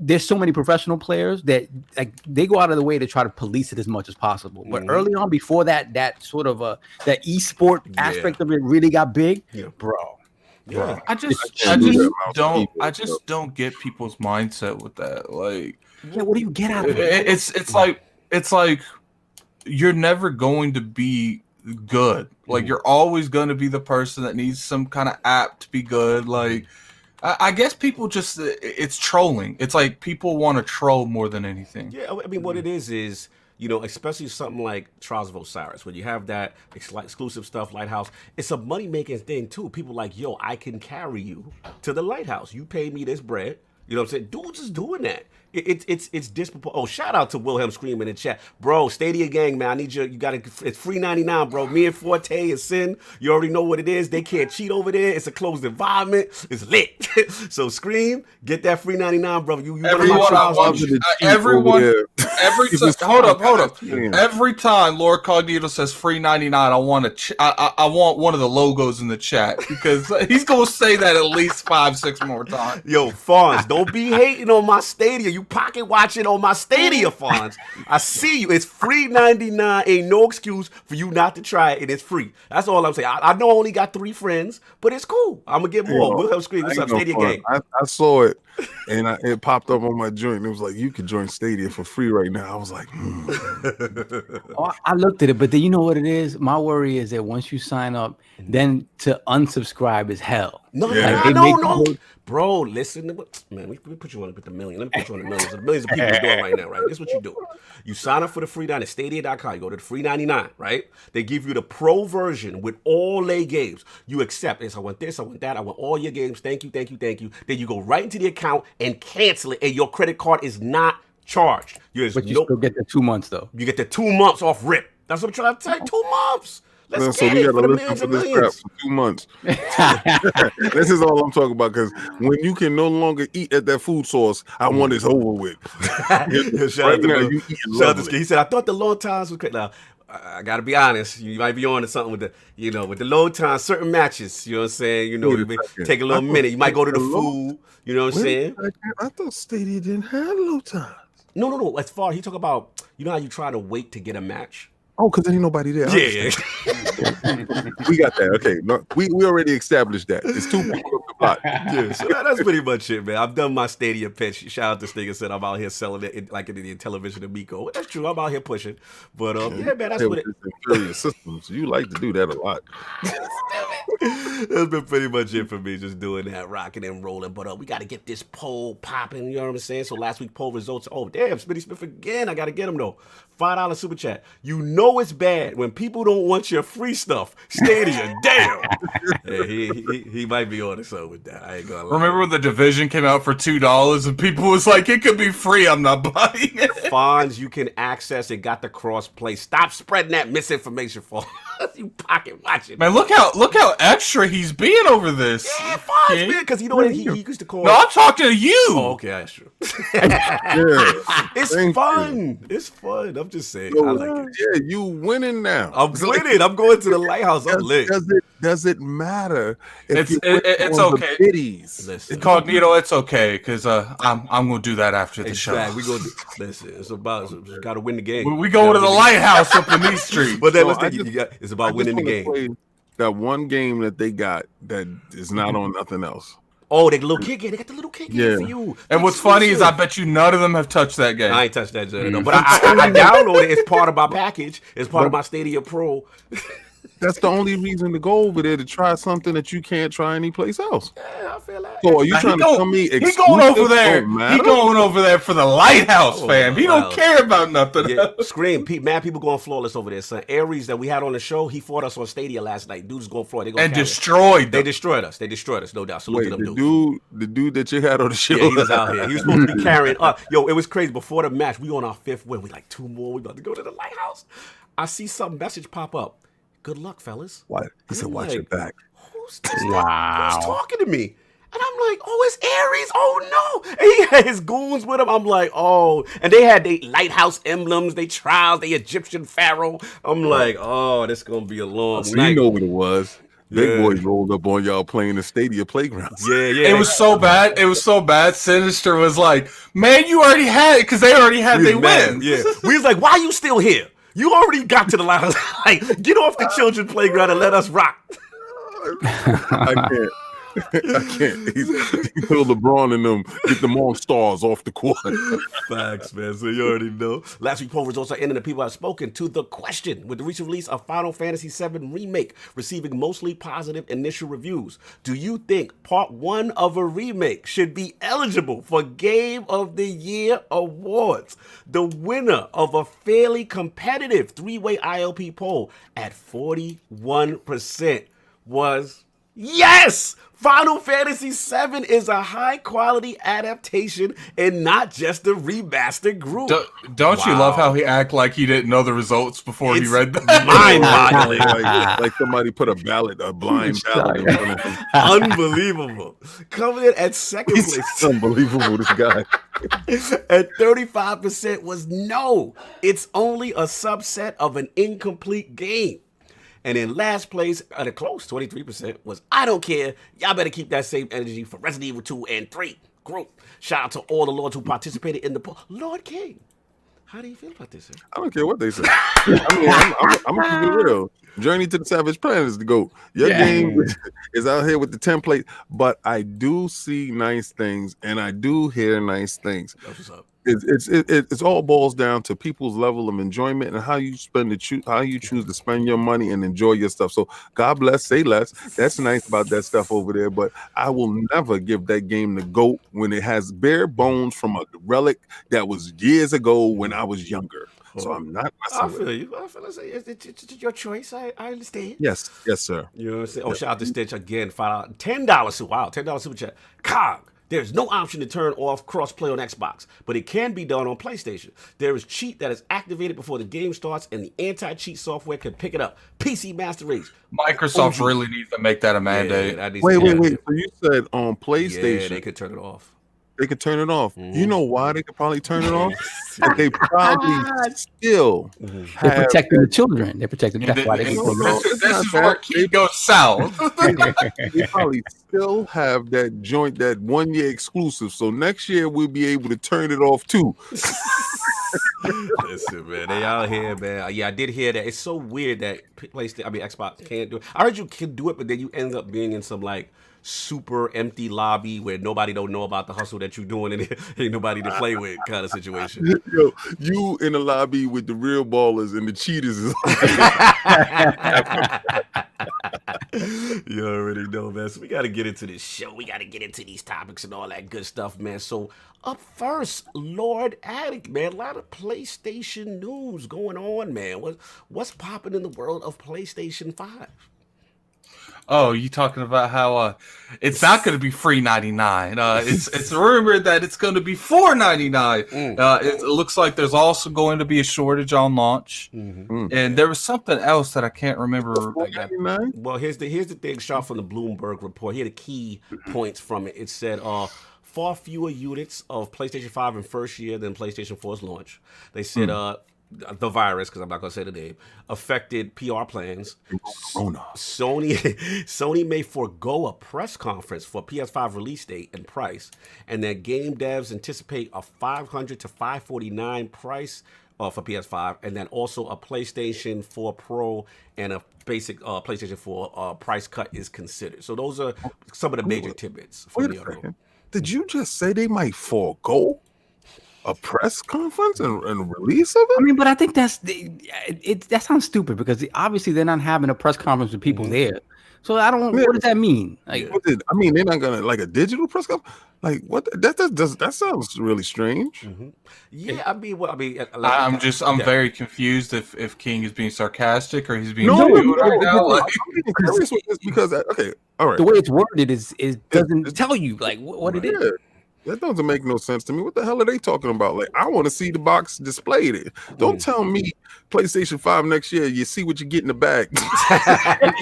there's so many professional players that like they go out of the way to try to police it as much as possible. But early on, before that sort of that esport aspect of it really got big, bro. Yeah. I just don't get people's mindset with that. Like, yeah, what do you get out of it? It's like you're never going to be good. Like, you're always going to be the person that needs some kind of app to be good. Like, I guess people just, it's trolling. It's like people want to troll more than anything. Yeah, I mean, what it is, especially something like Trials of Osiris, when you have that exclusive stuff, Lighthouse, it's a money-making thing, too. People like, yo, I can carry you to the Lighthouse. You pay me this bread. You know what I'm saying? Dudes is doing that. It's disproportionate. Oh, shout out to Wilhelm Scream in the chat. Bro, Stadia gang, man. I need you. You got it. It's free 99, bro. Me and Forte and Sin. You already know what it is. They can't cheat over there. It's a closed environment. It's lit. So Scream, get that free 99, bro. Everyone, hold up. Every time LordCognito says free 99, I want one of the logos in the chat because he's gonna say that at least 5-6 more times. Yo, Fonz, don't be hating on my Stadia. You pocket watching on my Stadia, Fonz. I see you. It's free 99. Ain't no excuse for you not to try it, and it's free. That's all I'm saying. I know I only got 3 friends, but it's cool. I'm gonna get more. We'll help Scream. What's up, Stadia gang? I saw it, and it popped up on my joint. It was like, you can join Stadia for free right now. I was like, I looked at it, but then you know what it is? My worry is that once you sign up, then to unsubscribe is hell. No. Bro, listen to what, man, we put you on with the million. Let me put you on the millions. There's millions of people doing right now, right? This is what you do. You sign up for the free 99 at Stadia.com. You go to the free 99, right? They give you the pro version with all their games. You accept this. I want this. I want that. I want all your games. Thank you. Then you go right into the account and cancel it, and your credit card is not charged. But you still get the 2 months, though. You get the 2 months off rip. That's what I'm trying to tell you. 2 months. Let's so we got to listen for this crap for 2 months. This is all I'm talking about, because when you can no longer eat at that food source, I want this over with. Shout out to he said, I thought the load times was great. Now, I gotta be honest, you might be on to something with the load time, certain matches, you know what I'm saying? Take a little minute. You might go to the food, you know what I'm saying? I thought Stadia didn't have load times. No. As far he talk about, you know how you try to wait to get a match? Oh, because there ain't nobody there. Yeah. We got that. Okay. No, we already established that. It's 2 people up the block. Yeah, so that's pretty much it, man. I've done my Stadia pitch. Shout out to Sting and said I'm out here selling it in the television to Miko. That's true. I'm out here pushing. But yeah, man, that's what it is. Systems. You like to do that a lot. That's been pretty much it for me, just doing that, rocking and rolling. But we got to get this poll popping, you know what I'm saying? So last week poll results, damn, Smitty Smith again. I got to get him, though. $5 super chat. You know it's bad when people don't want your free stuff. Stadia, damn. Yeah, he might be on it so with that. I ain't gonna lie. Remember when the Division came out for $2 and people was like, it could be free, I'm not buying it. Fonz, you can access it, got the cross play. Stop spreading that misinformation, Fonz. You pocket watching. Man, look how extra he's being over this. Yeah, Fonz, man, because you know what he used to call. No, I'm talking to you. Oh, okay, that's true. It's fun. It's fun. I'm just saying. I like it. Yeah, you winning now. I'm winning. I'm going to the Lighthouse. I'm lit. Does it matter? If it's okay. Cognito, it's okay because I'm gonna do that after the show. We go. Listen, it's got to win the game. We go to the Lighthouse up in these streets. But then it's about winning the game. That one game that they got that is not on nothing else. Oh, they little kid game. They got the little kid game for you. And what's funny is I bet you none of them have touched that game. I ain't touched that game, no. But I downloaded it as part of my package. It's part of my Stadia Pro. That's the only reason to go over there, to try something that you can't try anyplace else. Yeah, I feel that. So are you Now, trying to tell me he going over there? He going over there for the lighthouse, fam. He don't care about nothing else. Scream, mad people going flawless over there, son. Aries that we had on the show, he fought us on Stadia last night. Dudes going flawless. And destroyed They destroyed us. They destroyed us, no doubt. Salute to them the dude that you had on the show. Yeah, he was out here. He was supposed to be carrying up. Yo, it was crazy. Before the match, we on our 5th win. We like 2 more. We about to go to the lighthouse. I see some message pop up. Good luck, fellas. What? He said, watch your back. Who's this? Wow. Who's talking to me? And I'm like, oh, it's Aries. Oh, no. And he had his goons with him. I'm like, oh. And they had their lighthouse emblems, they trials, they Egyptian pharaoh. I'm like, oh, this going to be a long night. You know what it was. Big boys rolled up on y'all playing the Stadia playgrounds. Yeah. It was so bad. It was so bad. Sinister was like, man, you already had it, because they already had their wins. Yeah. We was like, why are you still here? You already got to the lighthouse. Like, get off the children's playground and let us rock. I can't. He's Phil LeBron and them get them all stars off the court. Facts, man. So you already know. Last week, poll results are in, and the people have spoken to the question. With the recent release of Final Fantasy VII Remake receiving mostly positive initial reviews, do you think Part 1 of a remake should be eligible for Game of the Year awards? The winner of a fairly competitive 3-way ILP poll at 41% was yes! Final Fantasy VII is a high-quality adaptation and not just a remastered group. Don't you love how he act like he didn't know the results before he read that? Mind-boggling. like somebody put a blind ballot in front of him. Unbelievable. Coming in at second place. It's unbelievable, this guy. At 35% was no. It's only a subset of an incomplete game. And in last place, at a close 23%, was I don't care. Y'all better keep that same energy for Resident Evil 2 and 3 group. Shout out to all the lords who participated in the poll. Lord King, how do you feel about this, sir? I don't care what they say. I mean, I'm gonna keep it real. Journey to the Savage Planet is the GOAT. Your game is out here with the template, but I do see nice things and I do hear nice things. That's what's up. It's all boils down to people's level of enjoyment and how you choose to spend your money and enjoy your stuff. So God bless, say less. That's nice about that stuff over there. But I will never give that game the GOAT when it has bare bones from a relic that was years ago when I was younger. So I'm not. I feel you. I feel like it's your choice. I understand. Yes, sir. You know what I'm saying? Oh, shout out to Stitch again. $10 super. Wow, $10 super chat. Cog. There's no option to turn off crossplay on Xbox, but it can be done on PlayStation. There is cheat that is activated before the game starts, and the anti-cheat software can pick it up. PC Master Race. Microsoft really needs to make that a mandate. Wait. So you said on PlayStation, yeah, they could turn it off. They could turn it off. You know why they could probably turn it off? They probably still they're protecting the children. They're protecting. That's why they can turn it off. This is where it goes south. They probably still have that joint, that 1-year exclusive. So next year we'll be able to turn it off too. Listen, man, they out here, man. Yeah, I did hear that. It's so weird that Xbox can't do it. I heard you can do it, but then you end up being in some like super empty lobby where nobody don't know about the hustle that you're doing and ain't nobody to play with kind of situation. Yo, you in the lobby with the real ballers and the cheaters. You already know, man. So we got to get into this show. We got to get into these topics and all that good stuff, man. So up first, Lord Addict, man. A lot of PlayStation news going on, man. What's popping in the world of PlayStation 5? Oh, you talking about how it's not going to be free $99? It's rumored that it's going to be $4.99. It looks like there's also going to be a shortage on launch, and there was something else that I can't remember. Well, here's the thing. Shot from the Bloomberg report. Here are the key points from it. It said far fewer units of PlayStation 5 in first year than PlayStation 4's launch. They said the virus, because I'm not going to say the name, affected PR plans. Sony may forego a press conference for PS5 release date and price, and that game devs anticipate a $500 to $549 price for PS5, and then also a PlayStation 4 Pro and a basic PlayStation 4 price cut is considered. So those are some of the major tidbits from the other. Did you just say they might forego a press conference and release of it? I mean, but I think that sounds stupid because obviously they're not having a press conference with people there. So I don't. What does that mean? Like, I mean, they're not gonna like a digital press conference. Like what? That sounds really strange. Yeah, I mean, I'm very confused if King is being sarcastic or he's being No, right now. I'm being curious with this because okay, all right. The way it's worded is doesn't tell you like what it is. That doesn't make no sense to me. What the hell are they talking about? Like, I want to see the box displayed. Don't tell me PlayStation 5 next year. You see what you get in the bag.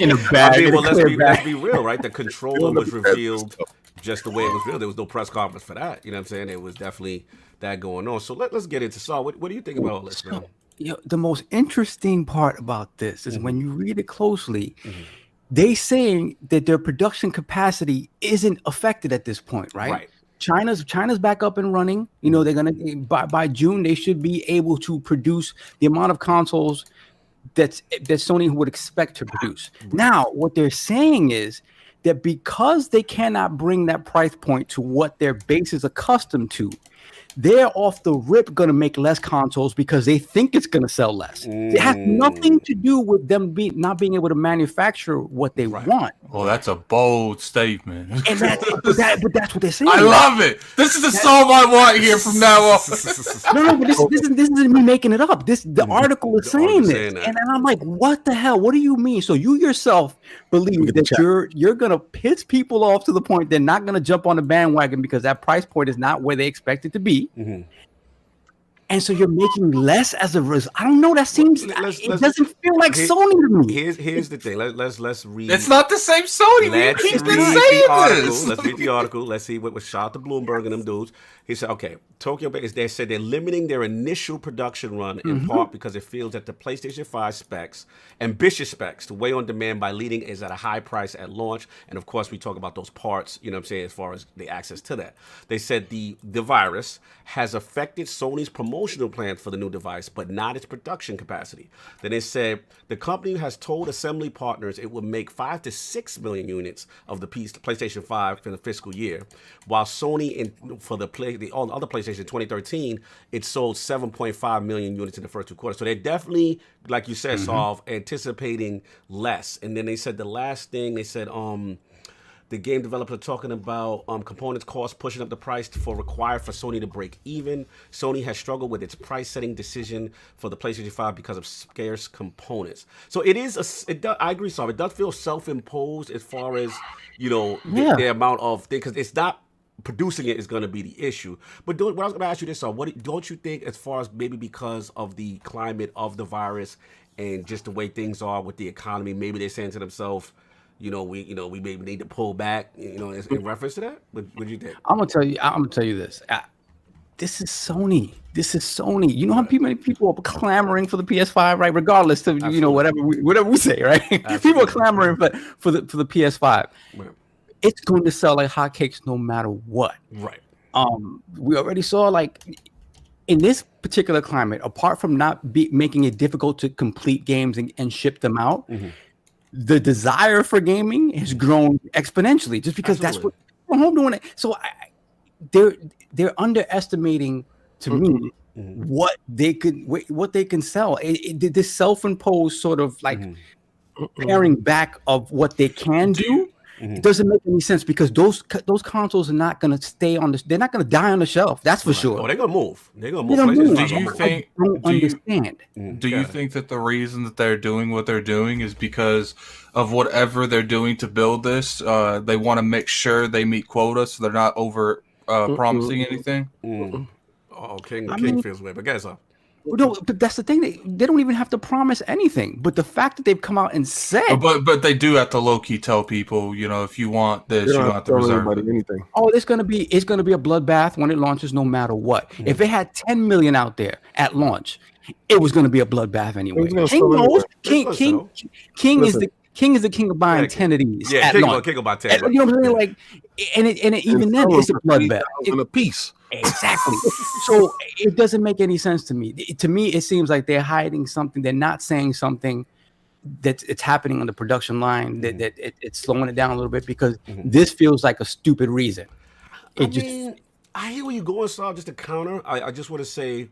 In a bag. I mean, well, let's be real, right? The controller was revealed just the way it was revealed. There was no press conference for that. You know what I'm saying? It was definitely that going on. So let's get into Saul. What do you think about all this, man? The most interesting part about this is when you read it closely, they saying that their production capacity isn't affected at this point, right? Right. China's back up and running. You know, they're gonna by June they should be able to produce the amount of consoles that Sony would expect to produce. Now, what they're saying is that because they cannot bring that price point to what their base is accustomed to, they're off the rip going to make less consoles because they think it's going to sell less. It has nothing to do with them not being able to manufacture what they want. Well, that's a bold statement. And but that's what they're saying. I love it. This is the song I want here from now on. No, but this isn't me making it up. The article is saying this, and I'm like, what the hell? What do you mean? So you yourself believe that you're gonna piss people off to the point they're not gonna jump on the bandwagon because that price point is not where they expect it to be. And so you're making less as a result. I don't know. That seems it doesn't feel like Sony to me. Here's the thing. Let's read. It's not the same Sony. He's been saying this. Let's read the article. Let's see what was shot to Bloomberg and them dudes. He said, okay, Tokyo Bay they said they're limiting their initial production run in part because it feels that the PlayStation 5 specs, ambitious specs, to weigh on demand by leading is at a high price at launch. And of course, we talk about those parts, you know what I'm saying, as far as the access to that. They said the virus has affected Sony's promotional plans for the new device, but not its production capacity. Then they said the company has told assembly partners it will make 5 to 6 million units of the PlayStation 5 for the fiscal year, while Sony for the other PlayStation 2013, it sold 7.5 million units in the first 2 quarters. So they're definitely, like you said, Saul, anticipating less. And then they said the last thing, they said the game developer talking about components cost pushing up the price required for Sony to break even. Sony has struggled with its price setting decision for the PlayStation 5 because of scarce components. So it is I agree, Saul. It does feel self-imposed as far as, you know, the amount of things, because it's not producing it is going to be the issue. But what I was going to ask you this, don't you think, as far as maybe because of the climate of the virus and just the way things are with the economy, maybe they're saying to themselves, we maybe need to pull back, in reference to that? What do you think? I'm gonna tell you this. This is Sony. You know how many people are clamoring for the PS5, right? Regardless of whatever we say, right? People are clamoring for the PS5. Right. It's going to sell like hotcakes no matter what. Right. We already saw, like, in this particular climate, apart from not making it difficult to complete games and ship them out, the desire for gaming has grown exponentially just because that's what people are home doing it. So they're underestimating, to me, what they can sell. This self-imposed sort of like paring back of what they can do. It doesn't make any sense because those consoles are not going to stay on the. They're not going to die on the shelf. That's for sure. Oh, they're going to move. Do you think that the reason that they're doing what they're doing is because of whatever they're doing to build this? They want to make sure they meet quotas, so they're not over promising anything. Oh, King feels weird, but guys, no, but that's the thing. They don't even have to promise anything. But the fact that they've come out and said, but they do have to low key tell people, if you want this, you don't have to reserve anything. Oh, it's gonna be a bloodbath when it launches, no matter what. If it had 10 million out there at launch, it was gonna be a bloodbath anyway. King knows. King is the king of buying 10 of these. Yeah, King will buy 10. You know what I'm saying? Like, and even then, it's a bloodbath. In a piece. Exactly. So it doesn't make any sense to me. To me, it seems like they're hiding something. They're not saying something that it's happening on the production line. That it's slowing it down a little bit because this feels like a stupid reason. I hear where you're going, Saul. Just to counter, I just want to say,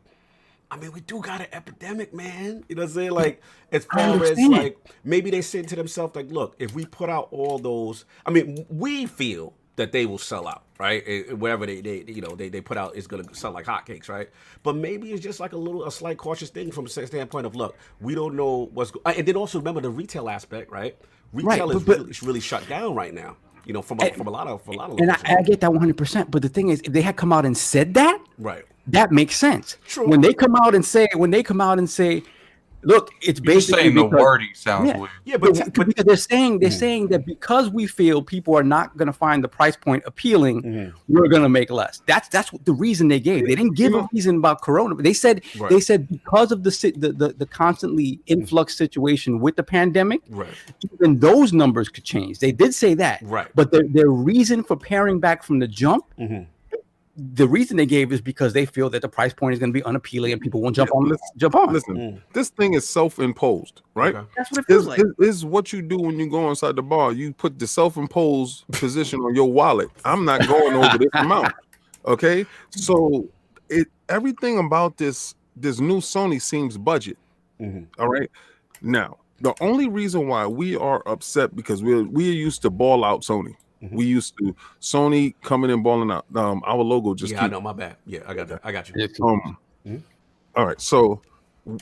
I mean, we do got an epidemic, man. You know what I'm saying? Like, as far as like, maybe they said to themselves, like, look, if we put out all those, I mean, we feel that they will sell out, right? Wherever they put out is going to sell like hotcakes, right? But maybe it's just like a slight cautious thing from a standpoint of, look, we don't know and then also remember the retail aspect, right? Retail is really shut down right now. You know, from a lot of. And I get that 100%. But the thing is, if they had come out and said that, right, that makes sense. True. When they come out and say, look, it's basically saying the wording sounds weird. Yeah, but because they're saying that because we feel people are not going to find the price point appealing, we're going to make less. That's what the reason they gave. They didn't give a reason about Corona. They said because of the constantly influx situation with the pandemic, even those numbers could change. They did say that, but their reason for paring back from the jump. The reason they gave is because they feel that the price point is going to be unappealing and people won't jump on. Listen, this thing is self-imposed, right? Okay. That's what it feels like. This is what you do when you go inside the bar. You put the self-imposed position on your wallet. I'm not going over this amount. Okay, so everything about this new Sony seems budget. All right, now the only reason why we are upset because we're used to ball out Sony. We used to Sony coming in balling out. Our logo just I know, my bad. Yeah, I got you. All right. So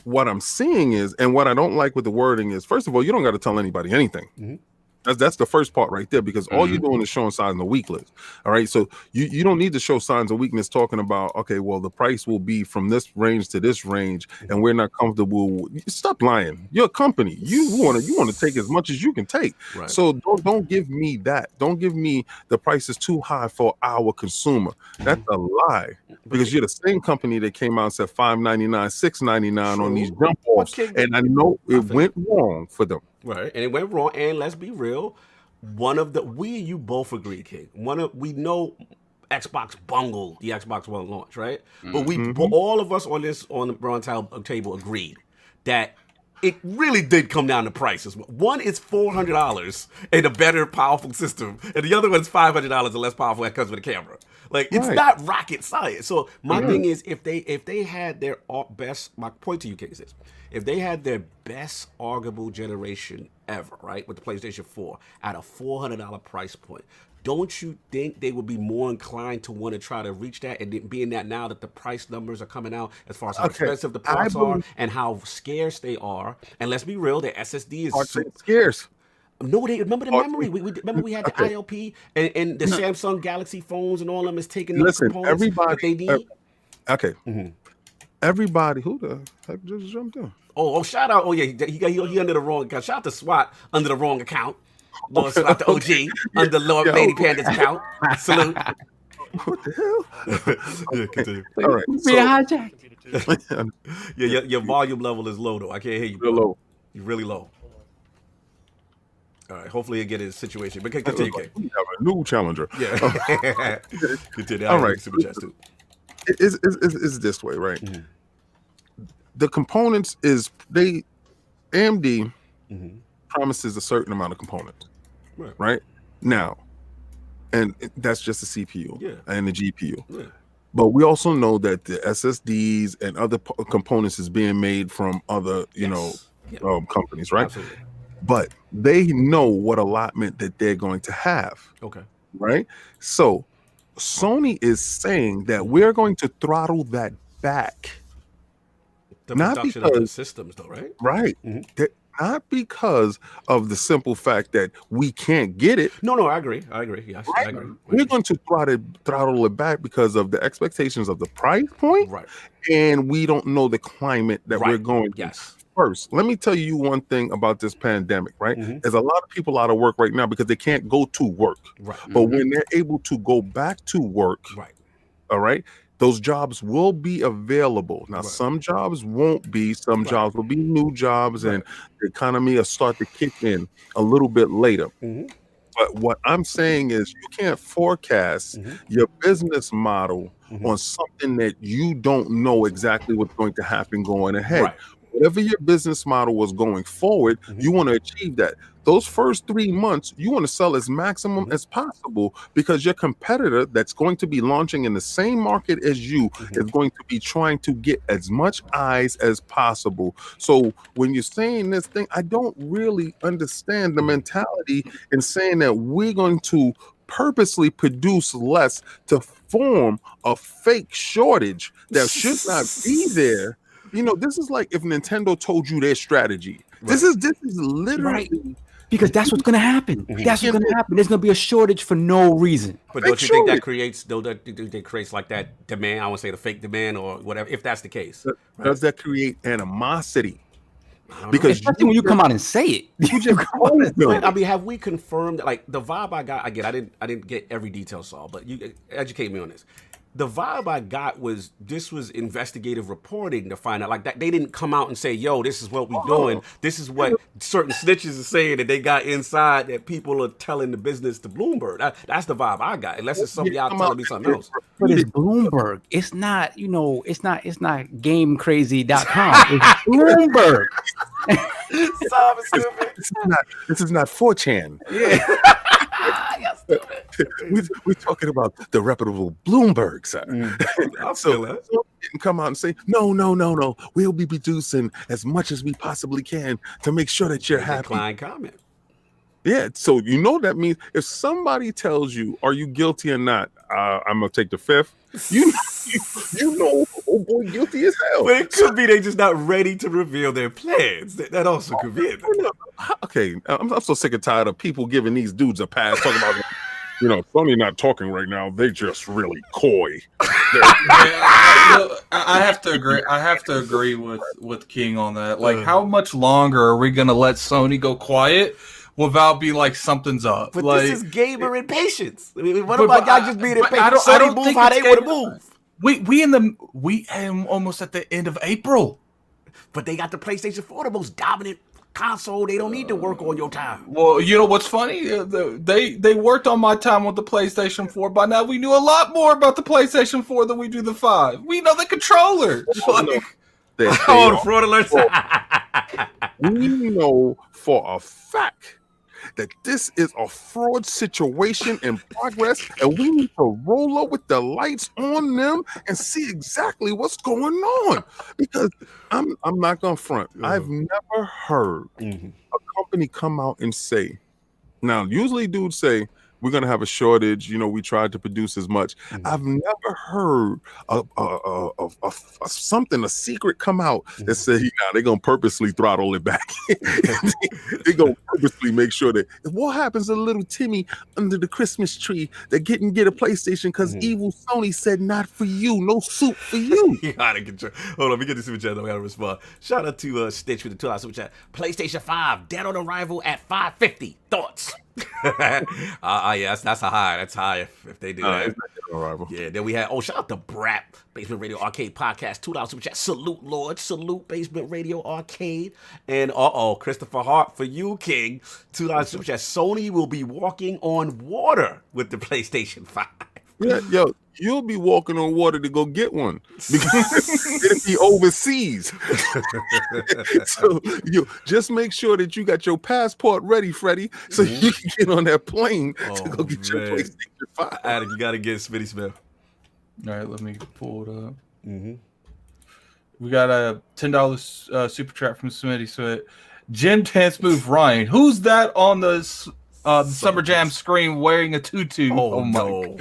what I'm seeing is, and what I don't like with the wording is, first of all, you don't got to tell anybody anything. That's the first part right there, because all you're doing is showing signs of weakness. All right. So you don't need to show signs of weakness talking about, okay, well, the price will be from this range to this range, and we're not comfortable. Stop lying. You're a company. You want to take as much as you can take. Right. So don't give me that. Don't give me the price is too high for our consumer. That's a lie, because you're the same company that came out and said $5.99, $6.99 on these jump offs, and I know it went wrong for them. Right, and it went wrong. And let's be real, we and you both agree, King. We know Xbox bungled the Xbox One launch, right? But all of us on the round table agreed that it really did come down to prices. One is $400 and a better, powerful system, and the other one is $500 and less powerful that comes with a camera. Like, it's not rocket science. So my thing is, if they had their best, my point to you, King, is this: if they had their best arguable generation ever, right, with the PlayStation 4 at a $400 price point, don't you think they would be more inclined to want to try to reach that? And being that now that the price numbers are coming out as far as how expensive the parts are and how scarce they are, and let's be real, their SSD is scarce. No, remember the memory. Remember we had the ILP and the Samsung Galaxy phones and all of them is taking the components that they need. Everybody, who the heck just jumped in? Oh, shout out! Oh yeah, he under the wrong account. Shout out to Swat under the wrong account. Lord Swat the OG under Lord Lady Panda's account. Salute. What the hell? Yeah, continue. All right. Hijacked. Yeah, your volume level is low though. I can't hear you. Real low. You're really low. All right. Hopefully, you get his situation. But continue. We have a new challenger. Yeah. Continue. All right. Super chat too. It's this way, right? The components is AMD promises a certain amount of components, right? Now, and that's just the CPU and the GPU. Yeah. But we also know that the SSDs and other components is being made from other, companies, right? Absolutely. But they know what allotment that they're going to have. Okay. Right? So Sony is saying that we're going to throttle that back. The production of the systems, though, right? Right. Not because of the simple fact that we can't get it. No, I agree. Yes, right? I agree. We're going to throttle it back because of the expectations of the price point. Right. And we don't know the climate that we're going to. Yes. First, let me tell you one thing about this pandemic, right? There's a lot of people out of work right now because they can't go to work. Right. But when they're able to go back to work, all right, those jobs will be available. Now, some jobs won't be. Some jobs will be new jobs, and the economy will start to kick in a little bit later. But what I'm saying is you can't forecast your business model on something that you don't know exactly what's going to happen going ahead. whatever your business model was going forward, you want to achieve that. Those first 3 months, you want to sell as maximum as possible, because your competitor that's going to be launching in the same market as you is going to be trying to get as much eyes as possible. So when you're saying this thing, I don't really understand the mentality in saying that we're going to purposely produce less to form a fake shortage that should not be there. You know, this is like if Nintendo told you their strategy. This is literally because that's what's gonna happen. That's what's gonna happen. There's gonna be a shortage for no reason. But don't you think that creates like that demand? I won't say the fake demand or whatever. If that's the case, does that create animosity? Because especially when you come out and say it, I mean, have we confirmed? Like the vibe I got, again, I didn't get every detail, Saul, but you educate me on this. The vibe I got was this was investigative reporting to find out like that. They didn't come out and say, yo, this is what we're doing. This is what certain snitches are saying that they got inside that people are telling the business to Bloomberg. That's the vibe I got. Unless it's something y'all telling me something else. But it's Bloomberg. It's not, you know, it's not gamecrazy.com. It's Bloomberg. This is not 4chan. Yeah. We're talking about the reputable Bloomberg, sir. So didn't come out and say, no. We'll be producing as much as we possibly can to make sure that you're happy. Client comment. Yeah, so you know that means if somebody tells you, are you guilty or not? I'm gonna take the fifth. You know, oh boy, guilty as hell. But it could be they just not ready to reveal their plans. That also could be it. Okay, I'm so sick and tired of people giving these dudes a pass talking about, you know, Sony not talking right now. They just really coy. I have to agree. I have to agree with King on that. Like, how much longer are we gonna let Sony go quiet without being like something's up? But like, this is gamer impatience. I mean, what about y'all just being impatient? I don't move think how they want to move. We am almost at the end of April. But they got the PlayStation 4, the most dominant console. They don't need to work on your time. Well, you know what's funny? They worked on my time with the PlayStation 4. By now, we knew a lot more about the PlayStation 4 than we do the 5. We know the controller. The fraud alerts. We know for a fact that this is a fraud situation in progress, and we need to roll up with the lights on them and see exactly what's going on. Because I'm not gonna front. I've never heard a company come out and say, now usually dudes say, we're gonna have a shortage. You know, we tried to produce as much. I've never heard of a secret come out that said, they're gonna purposely throttle it back. They're gonna purposely make sure that what happens to little Timmy under the Christmas tree that get a PlayStation because evil Sony said not for you, no soup for you. Out of control. Hold on, let me get this super chat. I gotta respond. Shout out to Stitch with the $2 super chat. PlayStation 5 dead on arrival at 550. Thoughts? Yeah, that's a high. That's high if they do that. Yeah, then we had shout out to Brap, Basement Radio Arcade Podcast, $2 super chat. Salute, Lord. Salute, Basement Radio Arcade. And Christopher Hart for you, King. $2 super chat. Sony will be walking on water with the PlayStation 5. Yeah, yo, you'll be walking on water to go get one because it'll be overseas. So you just make sure that you got your passport ready, Freddie, so you can get on that plane to go get your PlayStation 5. Adam, you gotta get Smitty Smith. All right, let me pull it up. We got a $10 super chat from Smitty Smith. Jim Dance Move Ryan. Who's that on the Summer Jam screen wearing a tutu? Oh my God.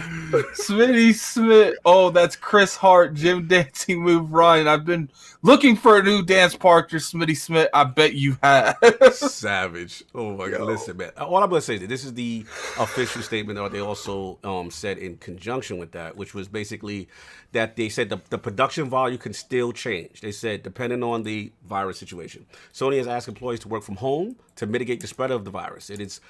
Smitty Smith. Oh, that's Chris Hart, Jim Dancing Move Ryan. I've been looking for a new dance partner, Smitty Smith. I bet you have. Savage. Oh my God. Listen, man. All I'm gonna say is this is the official statement that they also said in conjunction with that, which was basically that they said the production volume can still change. They said depending on the virus situation. Sony has asked employees to work from home to mitigate the spread of the virus. Its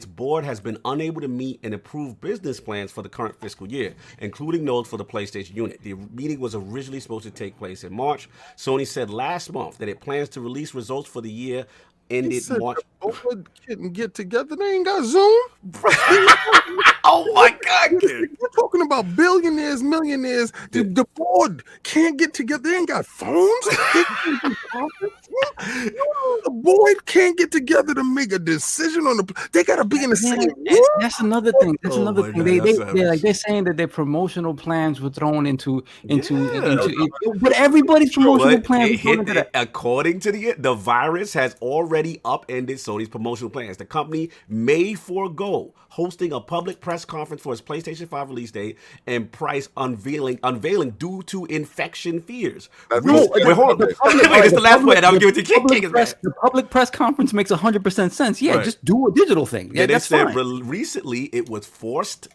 board has been unable to meet and approve business plans for the current fiscal year, including those for the PlayStation unit. The meeting was originally supposed to take place in March. Sony said last month that it plans to release results for the year ended March. Board couldn't get together. They ain't got Zoom. Oh my God! We're talking about billionaires, millionaires. The board can't get together. They ain't got phones. The board can't get together to make a decision on the. They gotta be in the same room. That's another thing. That's another thing. They're saying that their promotional plans were thrown into but everybody's promotional plans were thrown into that. According to the virus has already upended Sony's promotional plans. The company may forego hosting a public press conference for its PlayStation 5 release date and price unveiling due to infection fears. It's the last one. I'll give it to King. The public press conference makes 100% sense. Yeah, just do a digital thing. Yeah, that's fine. Recently, it was forced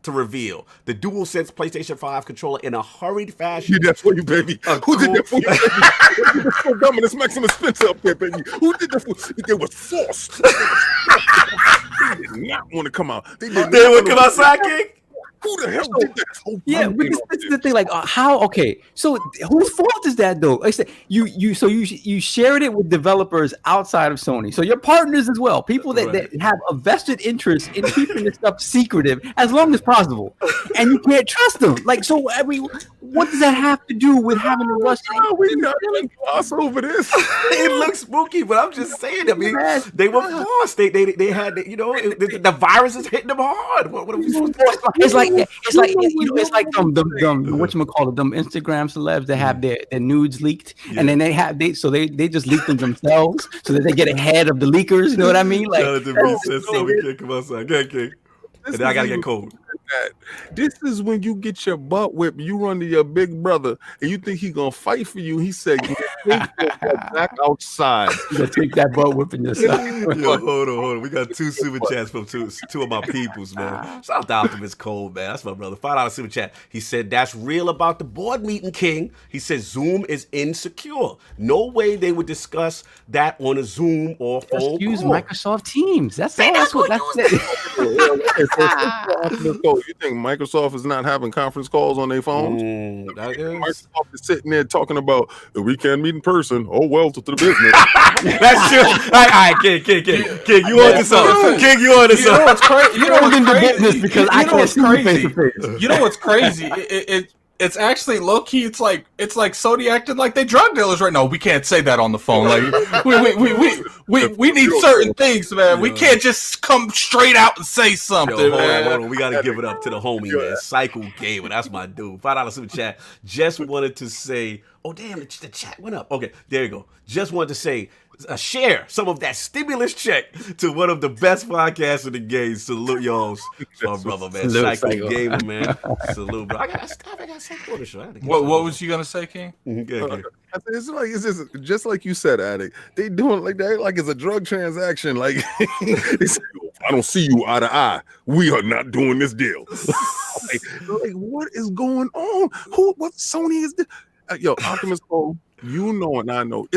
to reveal the DualSense PlayStation 5 controller in a hurried fashion. Who did that for you, baby? Who did that for you, baby? So Dominus Maximus Spencer up there, baby. Who did that for you? It was forced. They did not want to come out. They would come outside, King? Who the hell did that? But this is the thing. Like, how? Okay, so whose fault is that, though? Like I said, you shared it with developers outside of Sony, so your partners as well, people that have a vested interest in keeping this stuff secretive as long as possible, and you can't trust them. Like, so what does that have to do with having to rush? We not gonna gloss over this. It looks spooky, but I'm just saying. I mean, they were forced. They had the virus is hitting them hard. What are we supposed to do? It's like them whatchamacallit, them Instagram celebs that have their nudes leaked, and then they just leak them themselves so that they get ahead of the leakers. You know what I mean? Like, so we can't come outside. Okay. And then I gotta get cold. This is when you get your butt whipped. You run to your big brother, and you think he gonna fight for you. He said, "Back outside." You gotta take that butt whipping yourself. Yo, hold on. We got 2 super chats from two of my peoples, man. Shout out to Optimus Cole, man. That's my brother. $5 super chat. He said, "That's real about the board meeting, King." He said, "Zoom is insecure. No way they would discuss that on a Zoom or phone call. Use Microsoft Teams. That's all. That's it. You think Microsoft is not having conference calls on their phones? Microsoft is sitting there talking about we can't meet in person. Oh well, to the business. That's true. All right, King, you on to something. King, you on to something. You know what's crazy? You know what's crazy? Because I can't see you face to face. You know what's crazy? It's actually low key. It's like Sony acting like they drug dealers right now. We can't say that on the phone. Like we need certain things, man. We can't just come straight out and say something. Hold on. We gotta give it up to the homie, man. Cycle Gamer, that's my dude. $5 super chat. Just wanted to say, oh damn, the chat went up. Okay, there you go. Just wanted to say, share some of that stimulus check to one of the best podcasts in the game. Salute y'all, my brother, man. Cycle Gamer, man. Salute, bro. I got Cycle on the show. What was you gonna say, King? It's just like you said, Addict. They doing like that, like it's a drug transaction. Like they say, I don't see you eye to eye. We are not doing this deal. like what is going on? What Sony is this? Yo, Optimus Cole, you know and I know.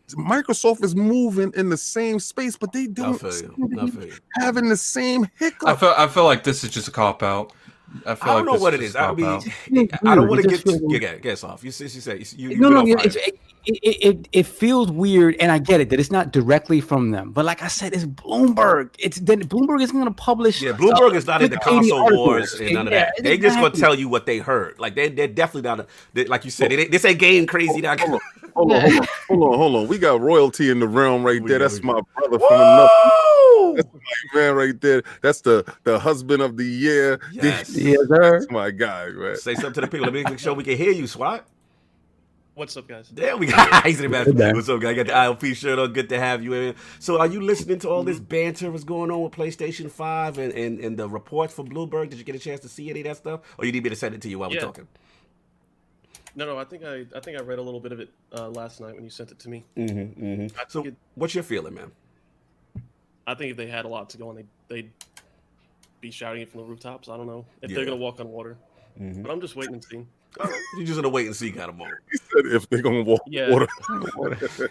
Microsoft is moving in the same space, but they don't having the same hiccup. I feel like this is just a cop out. I don't know what it is. I mean, I don't want to get off. You say it feels weird, and I get it that it's not directly from them. But like I said, it's Bloomberg. Bloomberg is going to publish. Yeah, Bloomberg is not in the console wars and none of that. They just going to tell you what they heard. Like they're definitely not. Like you said, this ain't game crazy. Hold on. We got royalty in the realm right there. That's my brother from another. That's my man right there. That's the husband of the year. Yes, sir. That's my guy, man. Say something to the people. Let me make sure we can hear you, Swat. What's up, guys? There we go. He's in the back. What's up, guy? I got the ILP shirt on. Good to have you in. So, are you listening to all this banter that's going on with PlayStation 5 and the reports from Bloomberg? Did you get a chance to see any of that stuff, or you need me to send it to you while we're talking? No. I think I read a little bit of it last night when you sent it to me. So, what's your feeling, man? I think if they had a lot to go on, they'd be shouting it from the rooftops. I don't know if they're gonna walk on water, but I'm just waiting and seeing. You're just gonna wait and see kind of moment. He said if they're gonna walk water.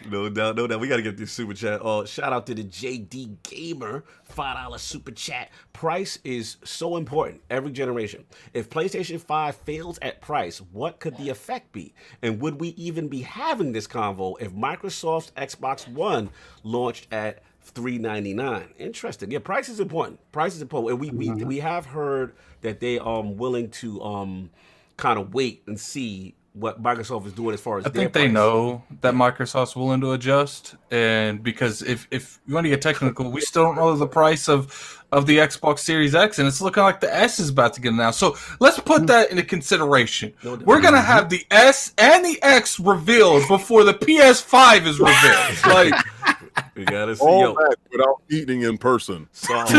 No doubt. We gotta get this super chat. Shout out to the JD Gamer, $5 super chat. Price is so important every generation. If PlayStation 5 fails at price, what could the effect be? And would we even be having this convo if Microsoft's Xbox One launched at $399? Interesting. Yeah, price is important. And we have heard that they are willing to kind of wait and see what Microsoft is doing as far as I think they know that Microsoft's willing to adjust, and because if you want to get technical, we still don't know the price of the Xbox Series X, and it's looking like the S is about to get announced. So let's put that into consideration. We're gonna have the S and the X revealed before the PS5 is revealed. Like, we gotta see all that without eating in person. Solve.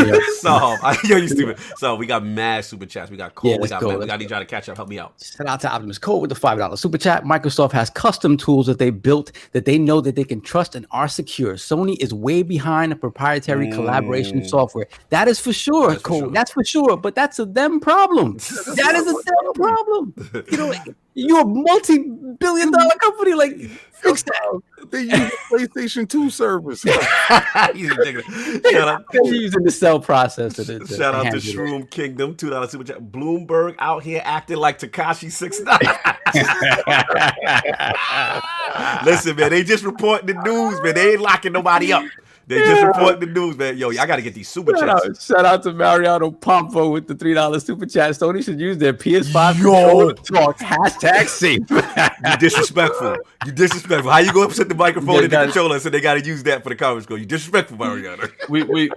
Yo, you stupid. So we got mad super chats. We got Cole. Yeah, we got go. Ben. I need y'all to catch up. Help me out. Shout out to Optimus Cole with the $5 super chat. Microsoft has custom tools that they built that they know that they can trust and are secure. Sony is way behind the proprietary collaboration software. That is for sure, Cole. That's for sure. But that's a them problem. That is a them problem. You know, you're a multi-billion-dollar company. Like, fix that. They use the PlayStation 2 service. He's ridiculous. Shout out. They're using the cell processor. Shout out to Shroom Kingdom, $2 super chat. Bloomberg out here acting like Tekashi 6ix9ine. Listen, man, they just reporting the news, man. They ain't locking nobody up. They just reporting the news, man. Yo, y'all got to get these super chats. Shout out to Mariano Pompo with the $3 super chat. Sony should use their PS5 controller to talk #safe. You disrespectful. You disrespectful. How you going to set the microphone in the controller and say they got to use that for the conference call? You disrespectful, Mariano. we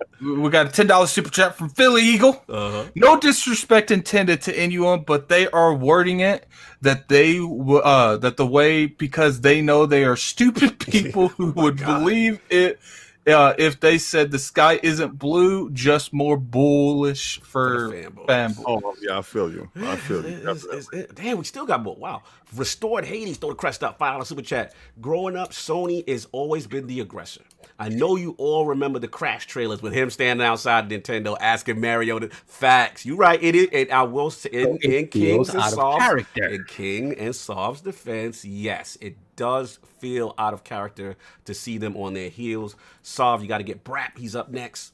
got a $10 super chat from Philly Eagle. No disrespect intended to anyone, but they are wording it that that the way, because they know they are stupid people who would believe it. If they said the sky isn't blue, just more bullish for fanboys. Oh, yeah, I feel you. Damn, we still got more. Wow. Restored Hades, throw the crest up, $5 super chat. Growing up, Sony has always been the aggressor. I know you all remember the Crash trailers with him standing outside Nintendo asking Mario the facts. You're right. It is. And I will say, in King's and Sov's defense, yes, it does feel out of character to see them on their heels. Sov, you got to get Brap. He's up next.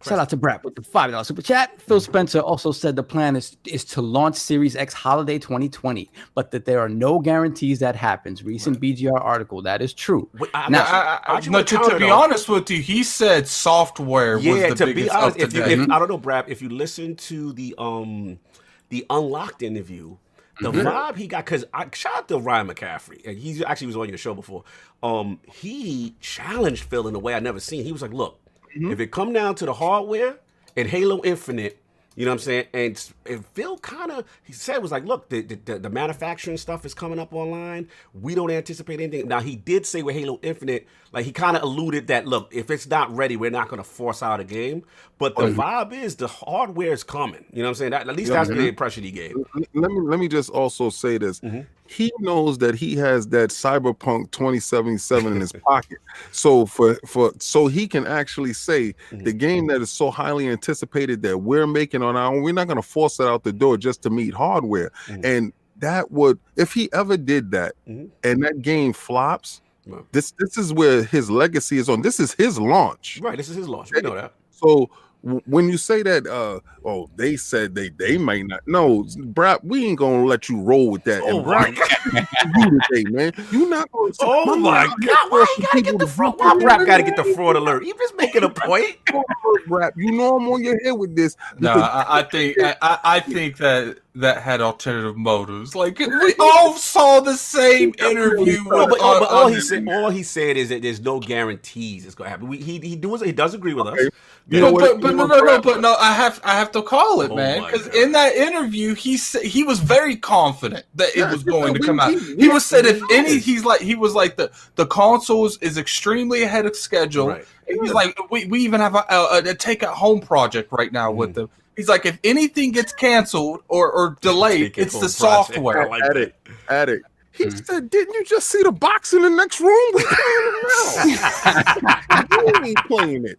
Shout out to Brap with the $5 super chat. Phil Spencer also said the plan is to launch Series X holiday 2020, but that there are no guarantees that happens. Recent BGR article, that is true. To be honest with you, he said software was the biggest. Be honest, if I don't know, Brap, if you listen to the Unlocked interview, the vibe he got, because I shout out to Ryan McCaffrey, and he actually was on your show before. He challenged Phil in a way I never seen. He was like, look, if it come down to the hardware and Halo Infinite, you know what I'm saying? And Phil he said was like, look, the manufacturing stuff is coming up online. We don't anticipate anything. Now, he did say with Halo Infinite, like he kind of alluded that, look, if it's not ready, we're not going to force out a game. But the vibe is the hardware is coming. You know what I'm saying? At least that's the impression he gave. Let me just also say this. He knows that he has that Cyberpunk 2077 in his pocket. So so he can actually say the game that is so highly anticipated that we're making on our own, we're not going to force it out the door just to meet hardware. And that would, if he ever did that and that game flops, this is where his legacy is on. This is his launch. Right, this is his launch. We know that. So when you say that, they said they might not. No, Brap, we ain't gonna let you roll with that. Oh my God, today, man, you not gonna. Oh my God, why you gotta get the fraud? Why Brap gotta get the fraud alert? You just making a point, Brap. You know I'm on your head with this. No, I think that had alternative motives. Like we all saw the same interview. But all he said is that there's no guarantees it's gonna happen. He does agree with us. But no, I have to call it, man, because in that interview he was very confident that it was going to come out. He was said he was like the consoles is extremely ahead of schedule. Right. He's like we even have a take at home project right now with them. He's like, if anything gets canceled or delayed, it's the software. Addict. He said, didn't you just see the box in the next room? We ain't playing it.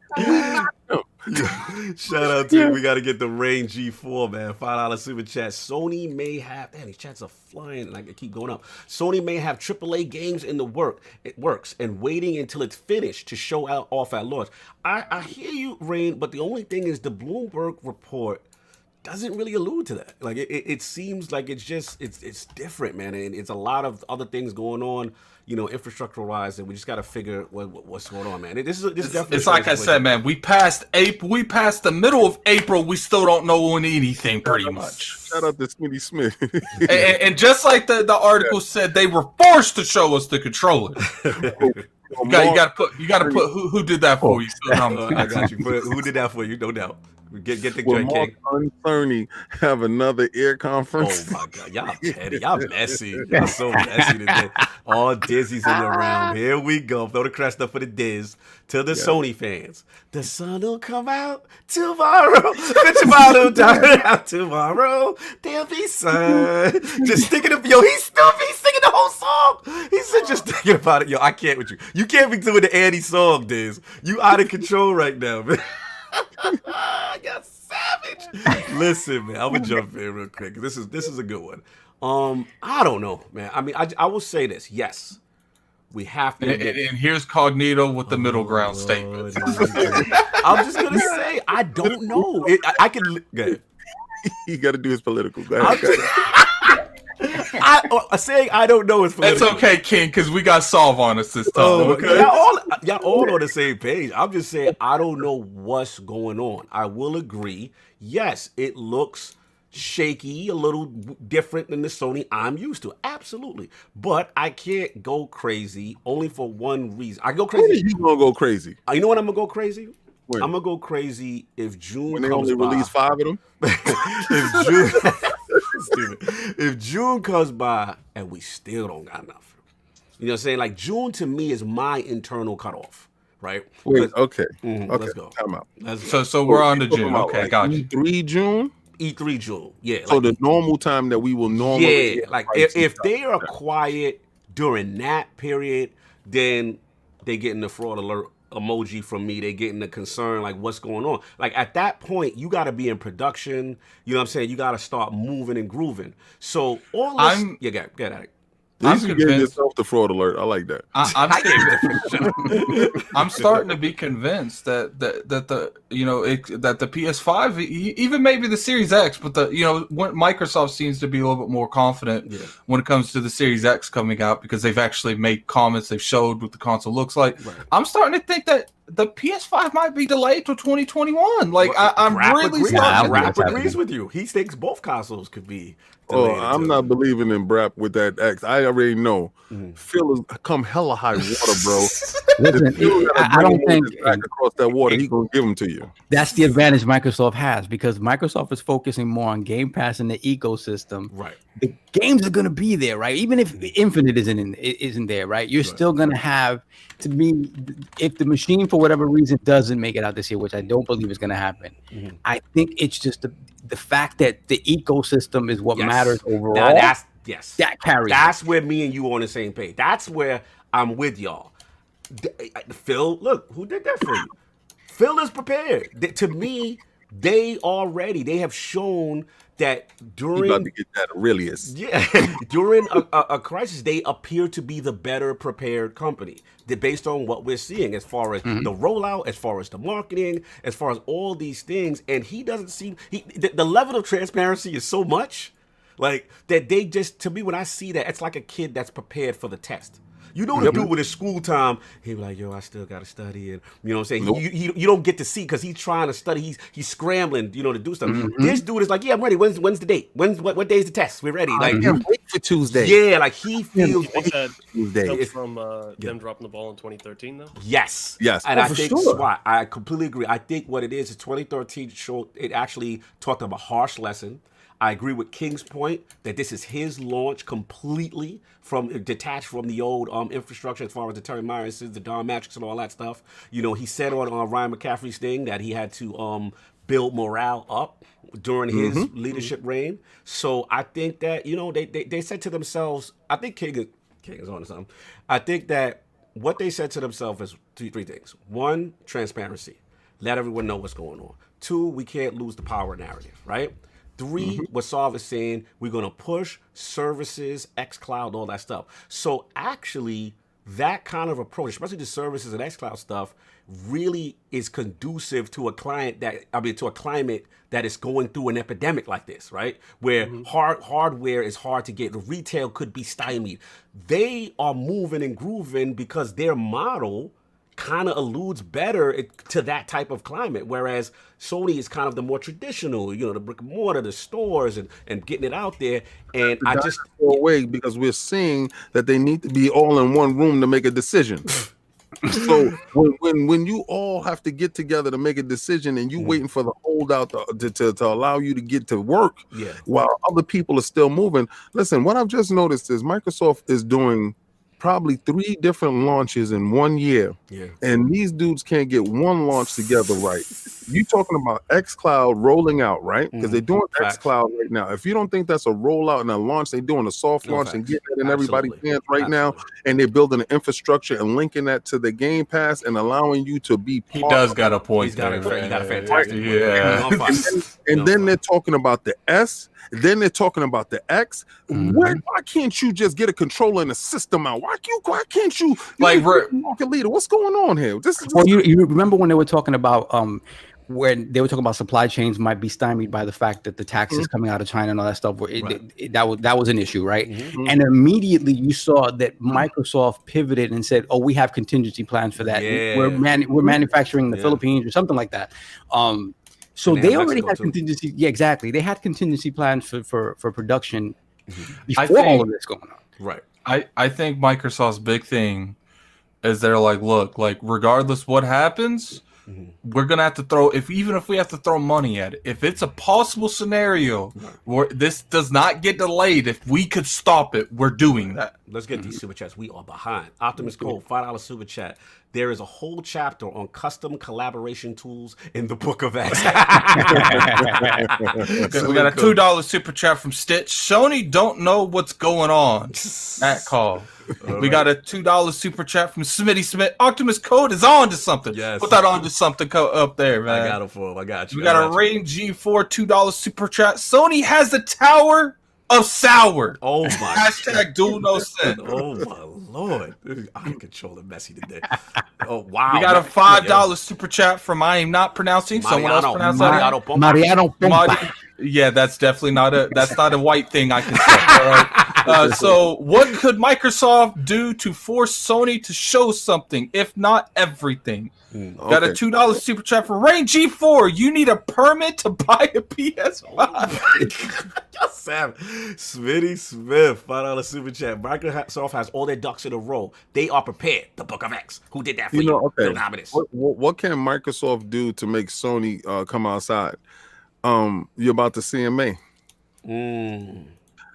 Shout out to you. We got to get the Rain G4, man. $5 super chat. Sony may have, these chats are flying, like they keep going up. Sony may have AAA games in the works and waiting until it's finished to show off at launch. I hear you, Rain, but the only thing is the Bloomberg report doesn't really allude to that. Like it seems like it's different, man, and it's a lot of other things going on, you know, infrastructure wise, and we just got to figure what's going on, man. This is definitely. It's like I said, man. We passed April. We passed the middle of April. We still don't know anything, pretty much. Shout out to Smitty Smith. and just like the article said, they were forced to show us the controller. You got to put who did that for you. So I got you. But who did that for you? No doubt. Get the joint, King. Uncerny have another ear conference. Oh my God, y'all petty, y'all messy, y'all so messy today. All Dizzy's in the round. Here we go. Throw the crest up for the Diz. To the Sony fans, the sun will come out tomorrow. Tomorrow there'll be sun. Just thinking of he's singing the whole song. He said just thinking about it. Yo, I can't with you. You can't be doing the Andy song, Diz. You out of control right now, man. You're savage. Listen, man, I'm gonna jump in real quick. This is a good one. I don't know, man. I mean, I will say this. Yes, we have to. And here's Cognito with the middle ground statement. I'm just gonna say I don't know. I can. Go ahead. He got to do his political. Go ahead. Saying I don't know is political. It's okay, King, because we got Solve on us this time. Okay? Y'all all on the same page. I'm just saying I don't know what's going on. I will agree. Yes, it looks shaky, a little different than the Sony I'm used to. Absolutely. But I can't go crazy only for one reason. I go crazy. When are you going to go crazy? You know when I'm going to go crazy? When? I'm going to go crazy if June when they comes only by. release 5 of them? If June comes by and we still don't got enough. You know what I'm saying? Like June to me is my internal cutoff, right? Wait, okay. Okay. Let's go. Time out. So we're on to June. Okay, like got you. E3 June? E3 June, yeah. So the normal time that we will normally like if they are quiet during that period, then they getting the fraud alert emoji from me. They getting the concern, like what's going on. Like at that point, you got to be in production. You know what I'm saying? You got to start moving and grooving. So all this, get at it. You gave yourself the fraud alert. I like that. I'm starting to be convinced that the PS5, even maybe the Series X, but when Microsoft seems to be a little bit more confident when it comes to the Series X coming out because they've actually made comments, they've showed what the console looks like. Right. I'm starting to think that the PS5 might be delayed till 2021. Like I'm really starting. Rap agrees with you. He thinks both consoles could be. Oh, I'm not believing in Brap with that X. I already know. Phil has come hella high water, bro. Listen, I don't think across that water, he's gonna give them to you. That's the advantage Microsoft has because Microsoft is focusing more on Game Pass and the ecosystem. Right. The games are gonna be there, right? Even if Infinite isn't there, right? You're still gonna have to be. If the machine for whatever reason doesn't make it out this year, which I don't believe is gonna happen, I think it's just the fact that the ecosystem is what matters overall. Now that carries. That's where me and you on the same page. That's where I'm with y'all. Phil, look, who did that for you? Phil is prepared. To me, they have shown that during about to get that Aurelius. Yeah, during a crisis, they appear to be the better prepared company. Based on what we're seeing as far as the rollout, as far as the marketing, as far as all these things. And he doesn't seem the level of transparency is so much like that they just, to me, when I see that, it's like a kid that's prepared for the test. You know the dude with his school time, he be like, yo, I still got to study. And you know what I'm saying? Nope. You don't get to see because he's trying to study. He's scrambling, to do stuff. This dude is like, yeah, I'm ready. When's the date? What day is the test? We're ready. Like, wait for Tuesday. Yeah, like he feels Tuesday. Comes from them dropping the ball in 2013, though? Yes. And I think Swat, I completely agree. I think what it is 2013 showed, it actually taught them a harsh lesson. I agree with King's point that this is his launch completely detached from the old infrastructure as far as the Terry Myerses, the Don Matrix, and all that stuff. He said on Ryan McCaffrey's thing that he had to build morale up during his leadership reign. So I think that they said to themselves, I think King is on to something. I think that what they said to themselves is three things. One, transparency. Let everyone know what's going on. Two, we can't lose the power narrative, right? Three, what Solve is saying, we're going to push services, xCloud, all that stuff. So actually, that kind of approach, especially the services and xCloud stuff, really is conducive to a climate that is going through an epidemic like this, right? Where hardware is hard to get. The retail could be stymied. They are moving and grooving because their model kind of alludes better to that type of climate, whereas Sony is kind of the more traditional, the brick and mortar, the stores, and getting it out there. And I just go away because we're seeing that they need to be all in one room to make a decision. So when you all have to get together to make a decision and you waiting for the holdout to allow you to get to work while other people are still moving. Listen, what I've just noticed is Microsoft is doing probably 3 different launches in 1 year. Yeah. And these dudes can't get one launch together right. You talking about xCloud rolling out, right? Because they're doing xCloud right now. If you don't think that's a rollout and a launch, they're doing a soft launch and getting it in everybody's hands right now. And they're building an infrastructure and linking that to the Game Pass and allowing you to be part. He does got a point. He's got a fantastic point. And then they're talking about the S. Then they're talking about the X. Why can't you just get a controller and a system out? Why can't you like market leader? What's going on here? Well, you remember when they were talking about when they were talking about supply chains might be stymied by the fact that the taxes coming out of China and all that stuff. That was an issue, right? And immediately you saw that Microsoft pivoted and said, "Oh, we have contingency plans for that. We're manufacturing in the Philippines or something like that." So they already had contingency. Yeah, exactly. They had contingency plans for production before all of this going on. Right. I think Microsoft's big thing is they're like, look, like regardless what happens, we're gonna have to throw even if we have to throw money at it. If it's a possible scenario where this does not get delayed, if we could stop it, we're doing that. Let's get these super chats. We are behind. Optimus Cole, $5 super chat. There is a whole chapter on custom collaboration tools in the Book of X. We got a $2 super chat from Stitch. Sony don't know what's going on. That call. We got a $2 super chat from Smitty Smith. Optimus Code is on to something. Yes. Put that on to something up there, man. I got it for him. I got you. We got a Rain G4 $2 super chat. Sony has the Tower of Sour. Oh my. Hashtag dual no sin. Oh my Lord. I'm controlling messy today. Oh wow. We got a $5 super chat from I am not pronouncing. Someone else pronounce that. Mariano. Yeah, that's definitely not a white thing I can say. All right. So what could Microsoft do to force Sony to show something, if not everything? Got a $2 super chat from Rain G4. You need a permit to buy a PS5. Sam, Smitty Smith, $5 super chat. Microsoft has all their ducks in a row. They are prepared. The Book of X. Who did that for you? Okay. What can Microsoft do to make Sony come outside? You're about to see CMA.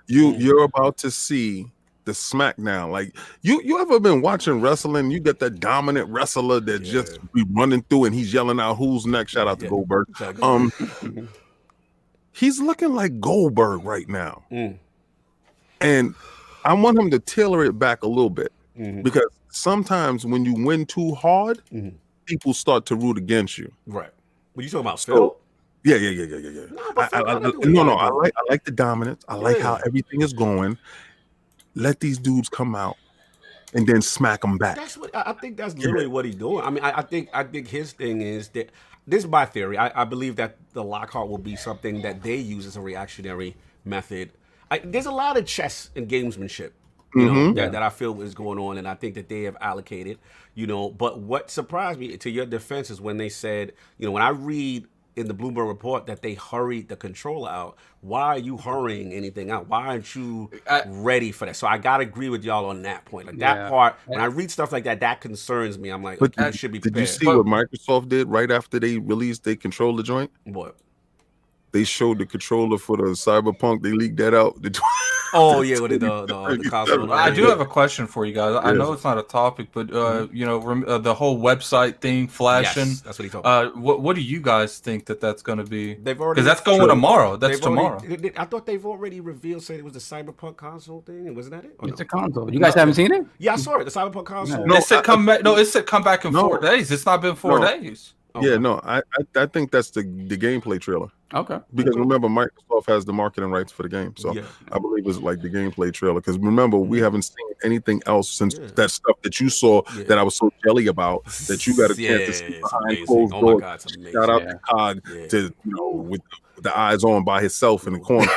You're about to see the SmackDown. Like you ever been watching wrestling? You get that dominant wrestler that just be running through and he's yelling out who's next. Shout out to Goldberg. He's looking like Goldberg right now. And I want him to tailor it back a little bit because sometimes when you win too hard, people start to root against you. Right. What are you talking about, Phil? Yeah. I like the dominance. I like how everything is going. Let these dudes come out and then smack them back. That's what I think. That's literally what he's doing. I mean, I think his thing is that this is my theory. I believe that the Lockhart will be something that they use as a reactionary method. There's a lot of chess and gamesmanship, that I feel is going on, and I think that they have allocated. But what surprised me, to your defense, is when they said, when I read in the Bloomberg report that they hurried the controller out. Why are you hurrying anything out? Why aren't you ready for that? So I gotta agree with y'all on that point. Like that part, when I read stuff like that, that concerns me. I'm like, you should be prepared. Did you see what Microsoft did right after they released their controller joint? What? They showed the controller for the Cyberpunk. They leaked that out. Oh yeah, with the console. I do have a question for you guys. I know it's not a topic, but the whole website thing flashing. Yes, that's what he talking about. What do you guys think that's going to be? They've already, because that's going tomorrow. That's tomorrow. I thought they've already revealed, saying it was the Cyberpunk console thing. Wasn't that it? It's a console. You guys haven't seen it? Yeah, I saw it. The Cyberpunk console. No, it said come back. No, it said come back in 4 days. It's not been 4 days. Okay. Yeah, no, I think that's the gameplay trailer. Okay. Because remember, Microsoft has the marketing rights for the game, so Yeah. I believe it's like the gameplay trailer. Because remember, we haven't seen anything else since that stuff that you saw that I was so jelly about that you got a chance to see behind closed doors. Oh my God, it's amazing. Shout out to Cog to with the eyes on by himself in the corner.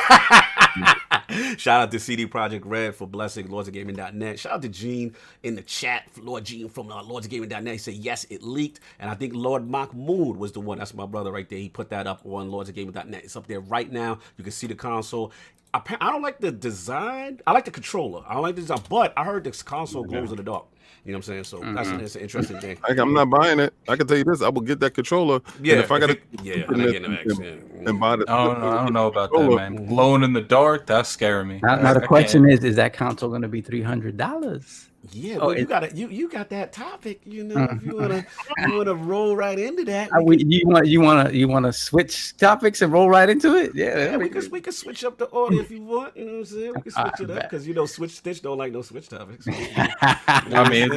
Shout out to CD Projekt Red for blessing LordsOfGaming.net. Shout out to Gene in the chat, Lord Gene from LordsOfGaming.net. He said, yes, it leaked. And I think Lord Mahmoud was the one. That's my brother right there. He put that up on LordsOfGaming.net. It's up there right now. You can see the console. I don't like the design. I like the controller. I don't like the design. But I heard this console glows in the dark. You know what I'm saying? So that's an interesting thing. I'm not buying it. I can tell you this: I will get that controller. Yeah, and if I got and buy it. I don't know about that, man. Glowing in the dark, that's scaring me. Now the question is that console going to be $300? Yeah, well, you got that topic. You know, if you wanna roll right into that, you wanna switch topics and roll right into it? Yeah, we can switch up the order if you want. You know what I'm saying? We can switch it up because Switch Stitch don't like no switch topics. So, I mean,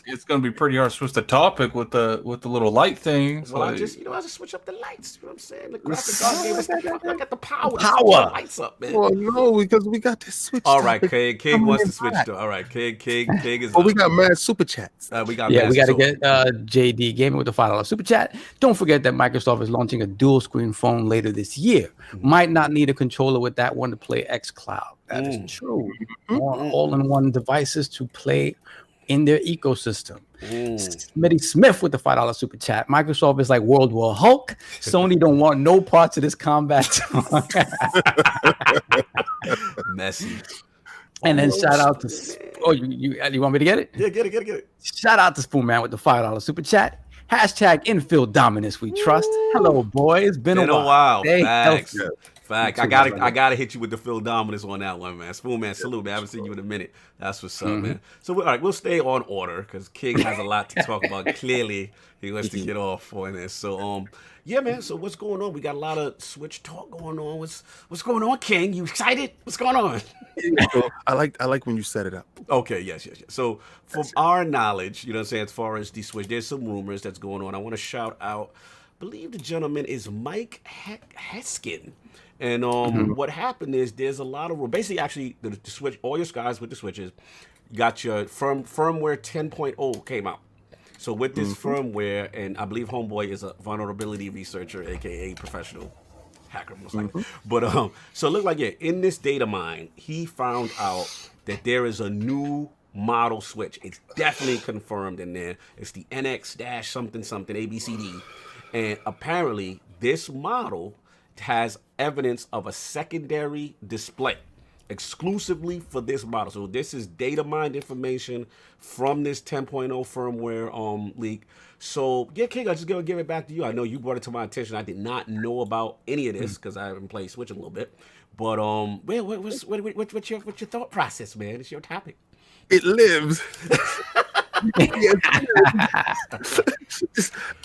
it's gonna be pretty hard to switch the topic with the little light things. Well, I just switch up the lights. You know what I'm saying? The graphic card gave us I got the power. Power lights up, man. Well, no, because we got this switch. All right, King wants to switch though. All right, King is. Oh, we got mad super chats. We got to get JD Gaming with the $5 super chat. Don't forget that Microsoft is launching a dual screen phone later this year. Might not need a controller with that one to play xCloud. That is true. More all-in-one devices to play in their ecosystem. Smitty Smith with the $5 super chat. Microsoft is like World War Hulk. Sony don't want no parts of this combat. Messy. And then shout out to you want me to get it? Yeah, get it. Shout out to Spoon Man with the $5 super chat. Hashtag infield dominance we trust. Hello, boy. It's been a while. Facts. Fact. I gotta hit you with the Phil Dominance on that one, man. Spoon Man, salute, man. I haven't seen you in a minute. That's what's up, man. So all right, we'll stay on order because King has a lot to talk about. Clearly, he wants to get off on this. So yeah, man. So what's going on? We got a lot of Switch talk going on. What's going on, King? You excited? What's going on? So I like when you set it up. Okay, yes. So from our knowledge, you know what I'm saying, as far as the Switch, there's some rumors that's going on. I want to shout out, I believe the gentleman is Mike Heskin. And what happened is there's a lot of basically actually the Switch, all your guys with the Switches, you got your firmware 10.0 came out. So with this firmware, and I believe Homeboy is a vulnerability researcher, aka professional hacker, most likely. But so it looked like in this data mine, he found out that there is a new model Switch. It's definitely confirmed in there. It's the NX something ABCD, and apparently this model has evidence of a secondary display exclusively for this model. So this is data mined information from this 10.0 firmware leak. So yeah, King, I'm just gonna give it back to you. I know you brought it to my attention. I did not know about any of this because I haven't played Switch a little bit. But what's your thought process, man? It's your topic. It lives.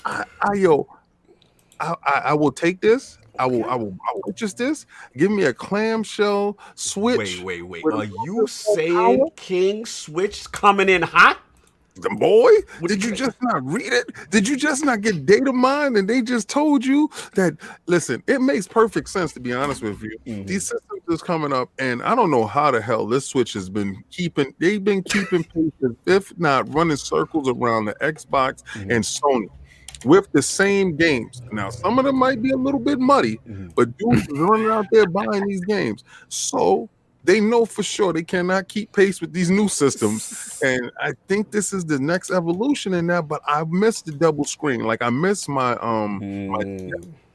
I will take this. I will purchase this. Give me a clamshell Switch. Wait. Are you saying power? King Switch coming in hot? Boy, did you just not read it? Did you just not get data mined and they just told you that? Listen, it makes perfect sense, to be honest with you. These systems is coming up, and I don't know how the hell this Switch has been keeping. They've been keeping pace, if not running circles around the Xbox and Sony with the same games. Now, some of them might be a little bit muddy, but dudes is running out there buying these games. So they know for sure they cannot keep pace with these new systems. And I think this is the next evolution in that, but I missed the double screen. Like I missed my my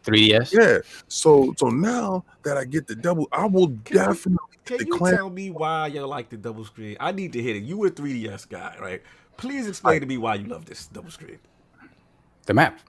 3DS. Yeah. So now that I get the double, I will definitely Can you tell me why you like the double screen? I need to hit it. You a 3DS guy, right? Please explain to me why you love this double screen. The map.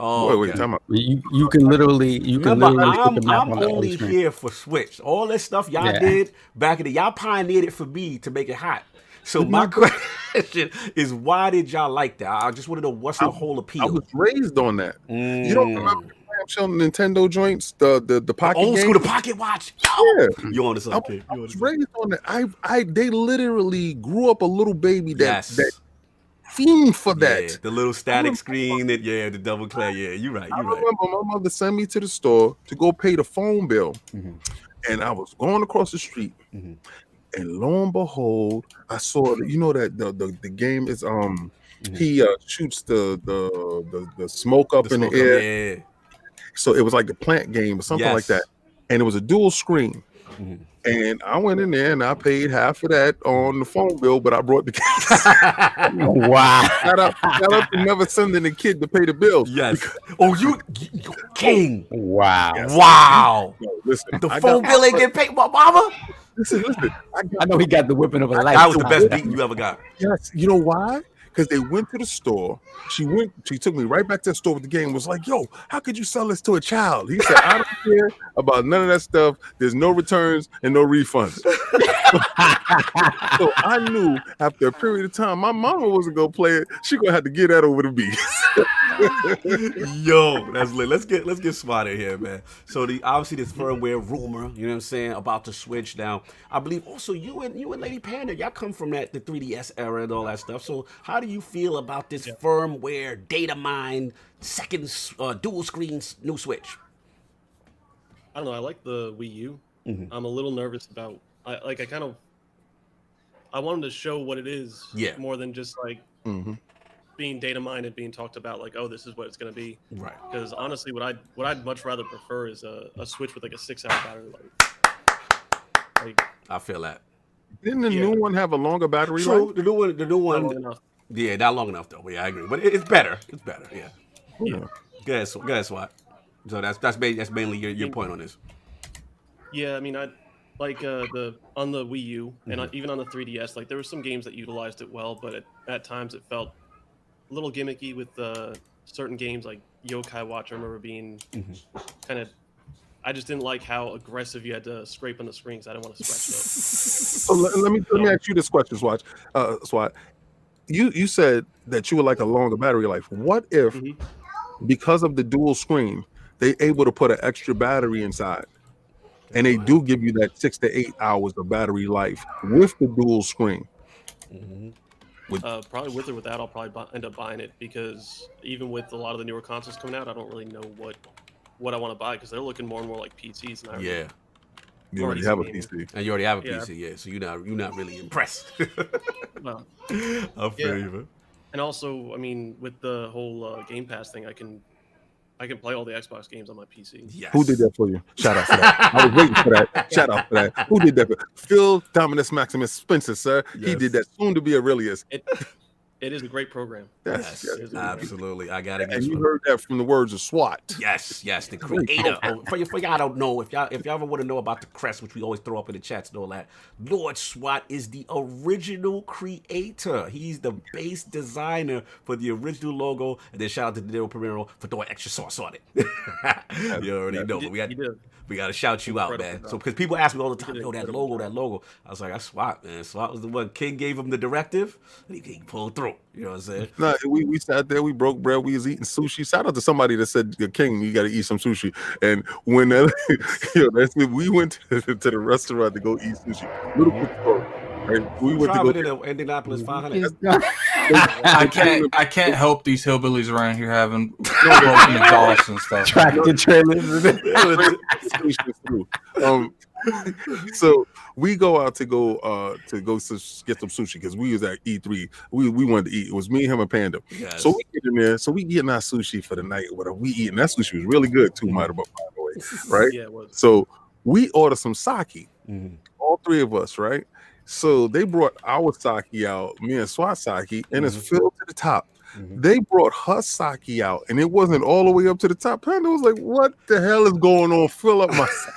Oh, wait, time out. You can literally put the map I'm on the only screen. here for Switch. All this stuff y'all did back in the y'all pioneered it for me to make it hot. So my question is, why did y'all like that? I just want to know what's the whole appeal. I was raised on that. You don't remember the clamshell Nintendo joints, the pocket old school, game? the pocket watch. Yo! Yeah. You on this? I was raised on that. They literally grew up a little baby that fiend for that. Yeah, the little static screen and the double glare. Yeah, you're right. I remember my mother sent me to the store to go pay the phone bill, and I was going across the street, and lo and behold, I saw that the game is he shoots the smoke up in the air. Yeah. So it was like the plant game or something like that, and it was a dual screen. And I went in there and I paid half of that on the phone bill, but I brought the case. Wow. Shout out to never sending the kid to pay the bills. Yes. Oh, you king. Wow. Yes. Wow. No, listen, The phone bill ain't get paid, mama. Listen. I know he got the whipping of a life. That was the best beating you ever got. Yes. You know why? Because they went to the store. She took me right back to the store with the game. Was like, yo, how could you sell this to a child? He said, I don't care about none of that stuff. There's no returns and no refunds. So I knew after a period of time, my mama wasn't gonna play it. She gonna have to get that over the beast. Yo, that's lit. Let's get Swat in here, man. So obviously this firmware rumor, you know what I'm saying, about the Switch. Now, I believe also you and Lady Panda, y'all come from the 3DS era and all that stuff. So how do you feel about this firmware datamine second dual screen new Switch? I don't know. I like the Wii U. I'm a little nervous about. I wanted to show what it is. Yeah. More than just like being data mined and being talked about like, oh, this is what it's going to be. Right. Because honestly, what I'd much rather prefer is a Switch with like a 6-hour battery life. Like, I feel that. Didn't the new one have a longer battery True. life? The new one. not long enough. Yeah, not long enough though. Yeah, I agree. But it's better. It's better. Yeah. Yeah. Go ahead, Swat. So that's mainly your point on this. Yeah, I mean, I like on the Wii U and even on the 3DS. Like there were some games that utilized it well, but at times it felt a little gimmicky with certain games like Yokai Watch. I remember being kind of. I just didn't like how aggressive you had to scrape on the screen because I didn't want to scratch it up. So let me ask you this question, Swat. You said that you would like a longer battery life. What if, because of the dual screen, they able to put an extra battery inside, and they do give you that 6 to 8 hours of battery life with the dual screen? Probably with or without, I'll probably end up buying it because even with a lot of the newer consoles coming out, I don't really know what I want to buy because they're looking more and more like PCs now. Yeah. You already have a PC, and you already have a PC, yeah. So you're not really impressed. Well, I feel you, man. And also, I mean, with the whole Game Pass thing, I can play all the Xbox games on my PC. Yes. Who did that for you? Shout out for that. I was waiting for that. Shout out for that. Who did that? Phil Dominus Maximus Spencer, sir. Yes. He did that. Soon to be Aurelius. It is a great program. Yes, absolutely. I gotta get. And you heard that from the words of Swat. Yes, the creator. For y'all don't know, if y'all ever want to know about the crest, which we always throw up in the chats and all that, Lord Swat is the original creator. He's the base designer for the original logo, and then shout out to Nero Primero for throwing extra sauce on it. You already know, but we got to shout you out, man. So because people ask me all the time, yo, that logo. I was like, that's Swat, man. Swat was the one. King gave him the directive, and he pulled through. You know what I'm saying? No, we sat there, we broke bread, we was eating sushi. Shout out to somebody that said, King, you got to eat some sushi. And when we went to the restaurant to go eat sushi. Little quick story. Right? We went to go in Indianapolis 500. I can't help these hillbillies around here having broken jaws and stuff. Tractor trailers. So we go out to go get some sushi because we was at E3. We wanted to eat. It was me, him, and Panda. Yes. So we get in there. So we getting our sushi for the night. Whatever we eating, that sushi was really good too, by the way, right? Yeah, it was. So we ordered some sake, all three of us, right? So they brought our sake out, me and Swat sake, and it's filled to the top. They brought her sake out, and it wasn't all the way up to the top. Panda was like, "What the hell is going on? Fill up my sake."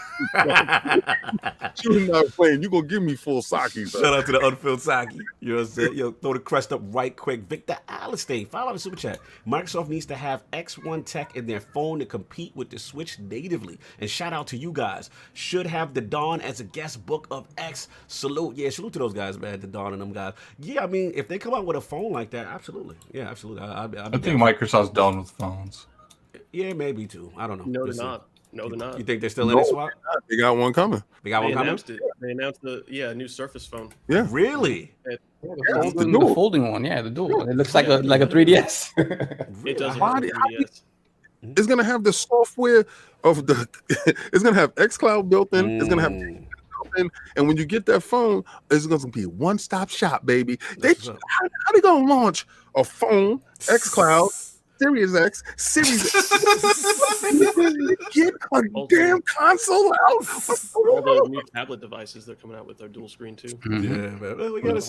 You're not playing. You're gonna give me full sake. Shout out to the unfilled sake. You know what I'm saying? Yo, throw the crest up right quick. Victor Alistair, follow the super chat. Microsoft needs to have X1 tech in their phone to compete with the Switch natively. And shout out to you guys. Should have the Dawn as a guest book of X. Salute. Yeah, salute to those guys, man. The Dawn and them guys. Yeah, I mean, if they come out with a phone like that, absolutely. Yeah, absolutely. I think Microsoft's done with phones. Yeah, maybe too. I don't know. No, they're not. No, they're not. You think they're still in it, Swat? They got one coming. They got one coming? Announced it. They announced the new Surface phone. Yeah. Really? The folding one, yeah, the dual one. It looks like a 3DS. It does look like a 3DS. It's gonna have the software of the. It's gonna have xCloud built in. It's gonna have built in, and when you get that phone, it's gonna be a one-stop shop, baby. How they gonna launch a phone, xCloud, Series X, Series get a damn console out. All the new tablet devices they're coming out with are dual screen too. Yeah, man. We gotta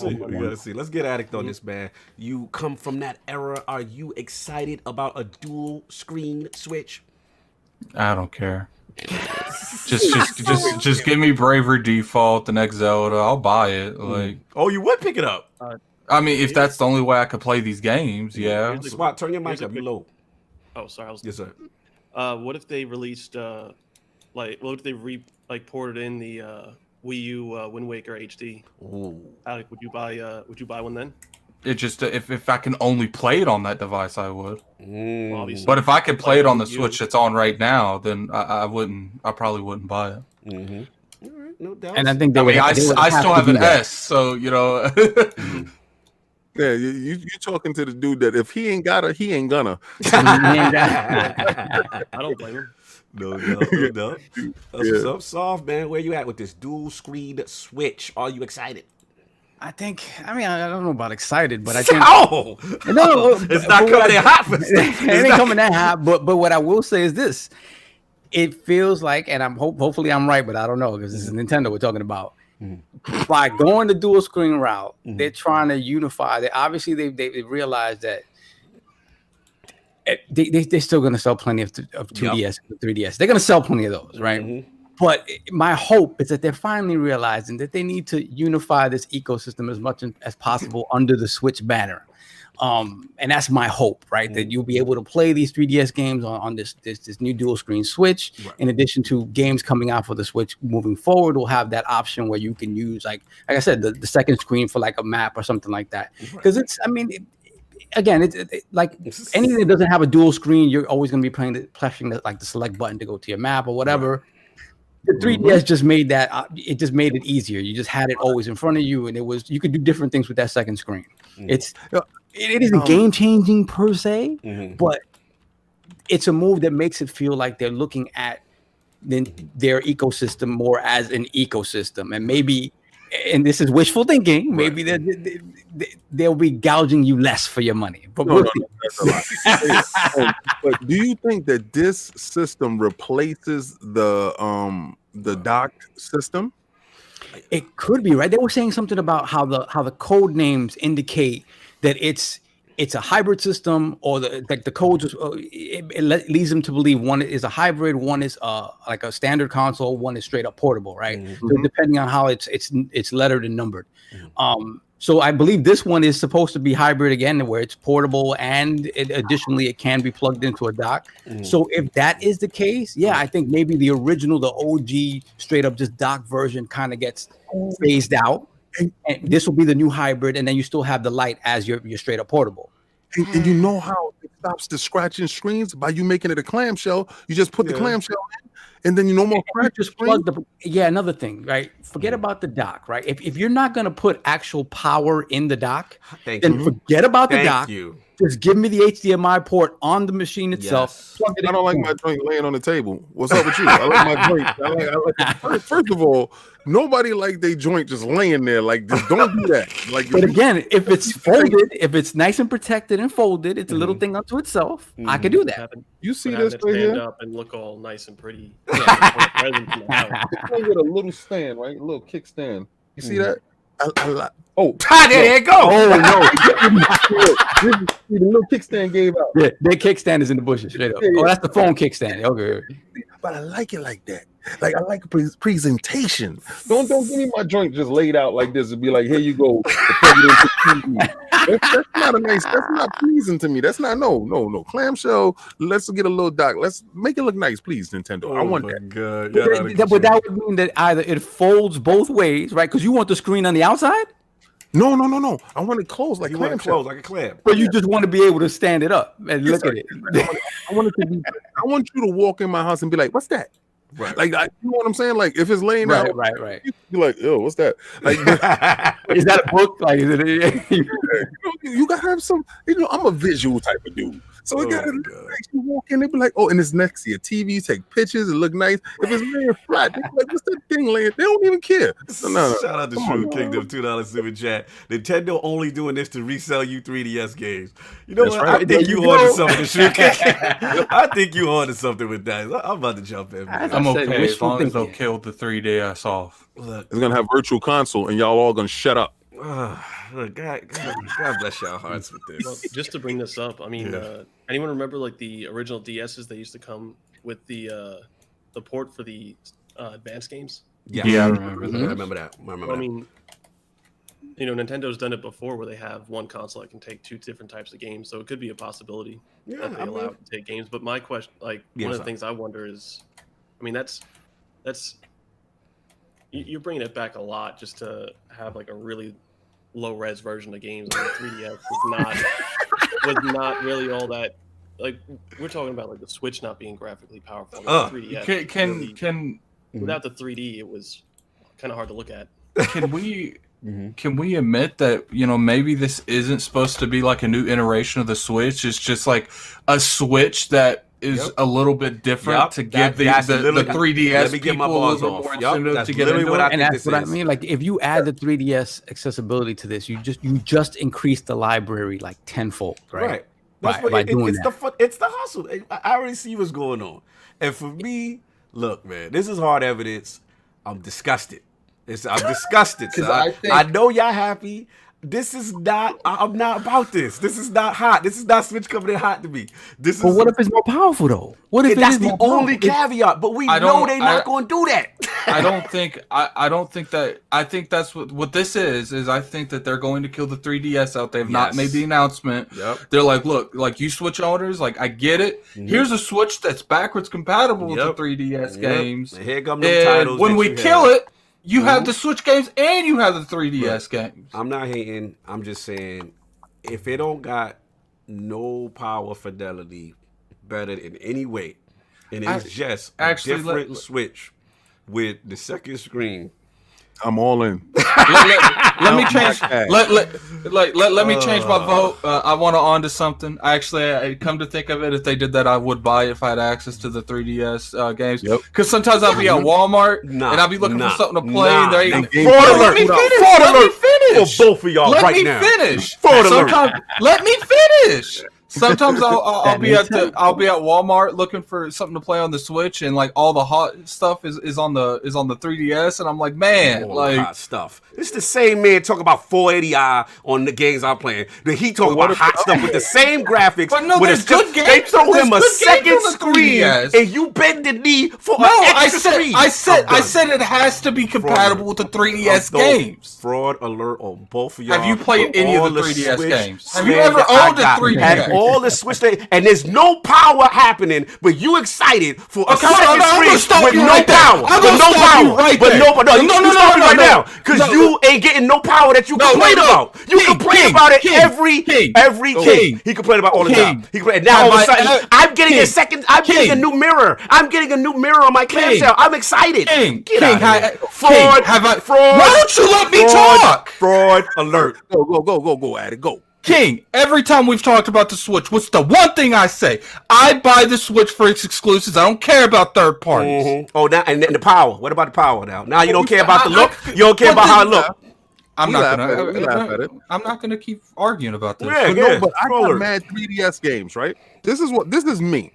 see. Let's get Addict on this, man. You come from that era. Are you excited about a dual screen Switch? I don't care. just give me Bravery Default, the next Zelda. I'll buy it. Like, oh, you would pick it up. I mean, if that's the only way I could play these games, yeah. Swat, turn your mic up. You low. Oh, sorry. Yes, sir. What if they released what if they ported in the Wii U Wind Waker HD? Ooh. Alec, would you buy one then? It just if I can only play it on that device, I would. Well, But if I could play it on the Switch that's on right now, then I wouldn't. I probably wouldn't buy it. Mm-hmm. All right, no doubt. And I think I still have an S, so you know. Yeah, you talking to the dude that if he ain't got her, he ain't gonna. I don't blame him. No. That's what's up, Soft, man. Where you at with this dual screen Switch? Are you excited? I don't know about excited, but I think no, it's not coming in hot. It ain't coming that hot. But what I will say is this: it feels like, and hopefully I'm right, but I don't know because this is Nintendo we're talking about. By going the dual screen route, they're trying to unify. They realized that they're still going to sell plenty of 2DS and 3DS. They're going to sell plenty of those, right? But my hope is that they're finally realizing that they need to unify this ecosystem as much as possible under the Switch banner. And that's my hope, right? That you'll be able to play these 3DS games on this new dual screen Switch. Right. In addition to games coming out for the Switch moving forward, we'll have that option where you can use, like I said, the second screen for like a map or something like that. Because it's like anything that doesn't have a dual screen, you're always going to be pressing the select button to go to your map or whatever. Right. The 3DS just made that. It just made it easier. You just had it always in front of you, and you could do different things with that second screen. It isn't game changing per se, but it's a move that makes it feel like they're looking at their ecosystem more as an ecosystem, and maybe. And this is wishful thinking. Maybe they'll be gouging you less for your money. But that's a lot. But do you think that this system replaces the dock system? It could be, right? They were saying something about how the code names indicate that it's a hybrid system, or the codes. It leads them to believe one is a hybrid, one is like a standard console, one is straight up portable, right? So depending on how it's lettered and numbered. So I believe this one is supposed to be hybrid again, where it's portable and additionally it can be plugged into a dock. So if that is the case, I think maybe the original, the OG straight up just dock version kind of gets phased out. And this will be the new hybrid, and then you still have the light as your straight up portable. And you know how it stops the scratching screens by you making it a clamshell. You just put the clamshell in, and then you no more scratches. Another thing, right? Forget about the dock, right? If you're not going to put actual power in the dock, then forget about the dock. Just give me the HDMI port on the machine itself. Plug it in. I don't like my joint laying on the table. What's up with you? I like my joint. I like first of all, nobody like their joint just laying there. Like, just don't do that. Like, but again, if it's folded, if it's nice and protected and folded, it's a little thing unto itself. I can do that. You see this right here? Stand up and look all nice and pretty. Get a little stand, right? A little kickstand. You see that? There you go. The little kickstand gave out. Yeah, their kickstand is in the bushes. Straight up. Oh, that's the phone kickstand. Okay. But I like it like that. Like, I like presentation. Don't give me my joint just laid out like this and be like, here you go. That's not nice. That's not pleasing to me. That's not no clamshell. Let's get a little dock. Let's make it look nice, please, Nintendo. I want that. God. But that would mean that either it folds both ways, right? Because you want the screen on the outside. No. I want it closed like clamshell, like a clam. But you just want to be able to stand it up and look at it. I want you to walk in my house and be like, "What's that?" Right. Like, you know what I'm saying? Like, if it's laying out, Right. you're like, oh, what's that? Like, Is that a book? Like, is it? you gotta have some. I'm a visual type of dude, so it gotta look nice. You walk in, they be like, oh, and it's next to your TV. You take pictures, it look nice. If it's laying flat, they be like, what's that thing laying? They don't even care. No. Shout out to True Kingdom, $2 super chat. Nintendo only doing this to resell you 3DS games. You know what? Right. I think you on to something, True Kingdom. I think you on to something with that. I'm about to jump in. Man. I'm okay as long as they'll kill the 3DS off. Look, It's gonna have virtual console, and y'all all gonna shut up. look, God bless y'all hearts with this. Well, just to bring this up, I mean, anyone remember like the original DSs? They used to come with the port for the advanced games. Yeah, I remember that. I remember that. I mean, Nintendo's done it before where they have one console that can take two different types of games, so it could be a possibility that they allow it to take games. But my question, like, one of the things I wonder is, I mean, that's you're bringing it back a lot just to have like a really low res version of games. Like, the 3DS was not really all that. Like, we're talking about like the Switch not being graphically powerful. The 3DS Can without the 3D, it was kind of hard to look at. Can we admit that maybe this isn't supposed to be like a new iteration of the Switch? It's just like a Switch that is a little bit different to give the 3DS people a little bit more incentive to get into it. And that's what I mean. Like, if you add the 3DS accessibility to this, you just increase the library like tenfold, right? By doing that. It's the hustle. I already see what's going on. And for me, look, man, this is hard evidence. I'm disgusted. I'm disgusted. I know y'all happy. This is not. I'm not about this. This is not hot. This is not Switch coming in hot to me. But what if it's more powerful though? What if that's the only caveat? But we know they're not going to do that. I don't think that. I think that's what this is. I think that they're going to kill the 3DS out. They've not made the announcement. Yep. They're like, look, like you Switch owners, like I get it. Mm-hmm. Here's a Switch that's backwards compatible with the 3DS games. And here come the titles. When we kill it. You have the Switch games and you have the 3DS games. I'm not hating. I'm just saying, if it don't got no power fidelity better in any way, and it's just a different Switch with the second screen, I'm all in. Let me change. Let me change my vote. I want to on to something. Actually, I come to think of it, if they did that, I would buy it if I had access to the 3DS games. Because sometimes I'll be at Walmart and I'll be looking for something to play. And they're fraud alert for both of y'all right now. Let me finish. Fraud Let me finish. Sometimes I'll be at Walmart looking for something to play on the Switch, and like all the hot stuff is on the 3DS, and I'm like, man, like hot stuff. It's the same man talking about 480i on the games I'm playing. He talking about hot stuff with the same graphics. But no, there's good games. They throw him a second screen, and you bend the knee for an extra screen. I said it has to be compatible with the 3DS games. Fraud alert on both of y'all. Have you played any of the 3DS games? Have you ever owned a 3DS? All the Switch and there's no power happening, but you excited for a second screen with no power. No, right now, because you ain't getting no power that you complain about. You complain about it every game. He complained about all the time. And now all of a sudden, I'm getting a second. I'm getting a new mirror. I'm getting a new mirror on my clamshell. I'm excited. Get out of here. Fraud. Why don't you let me talk? Fraud alert. Go at it. Go. King, every time we've talked about the Switch, what's the one thing I say? I buy the Switch for its exclusives. I don't care about third parties. Mm-hmm. Oh, now and the power. What about the power now? Now you don't care about the look? You don't care about how it looks? I'm not gonna keep arguing about this. But I got mad 3DS games, right? This is me.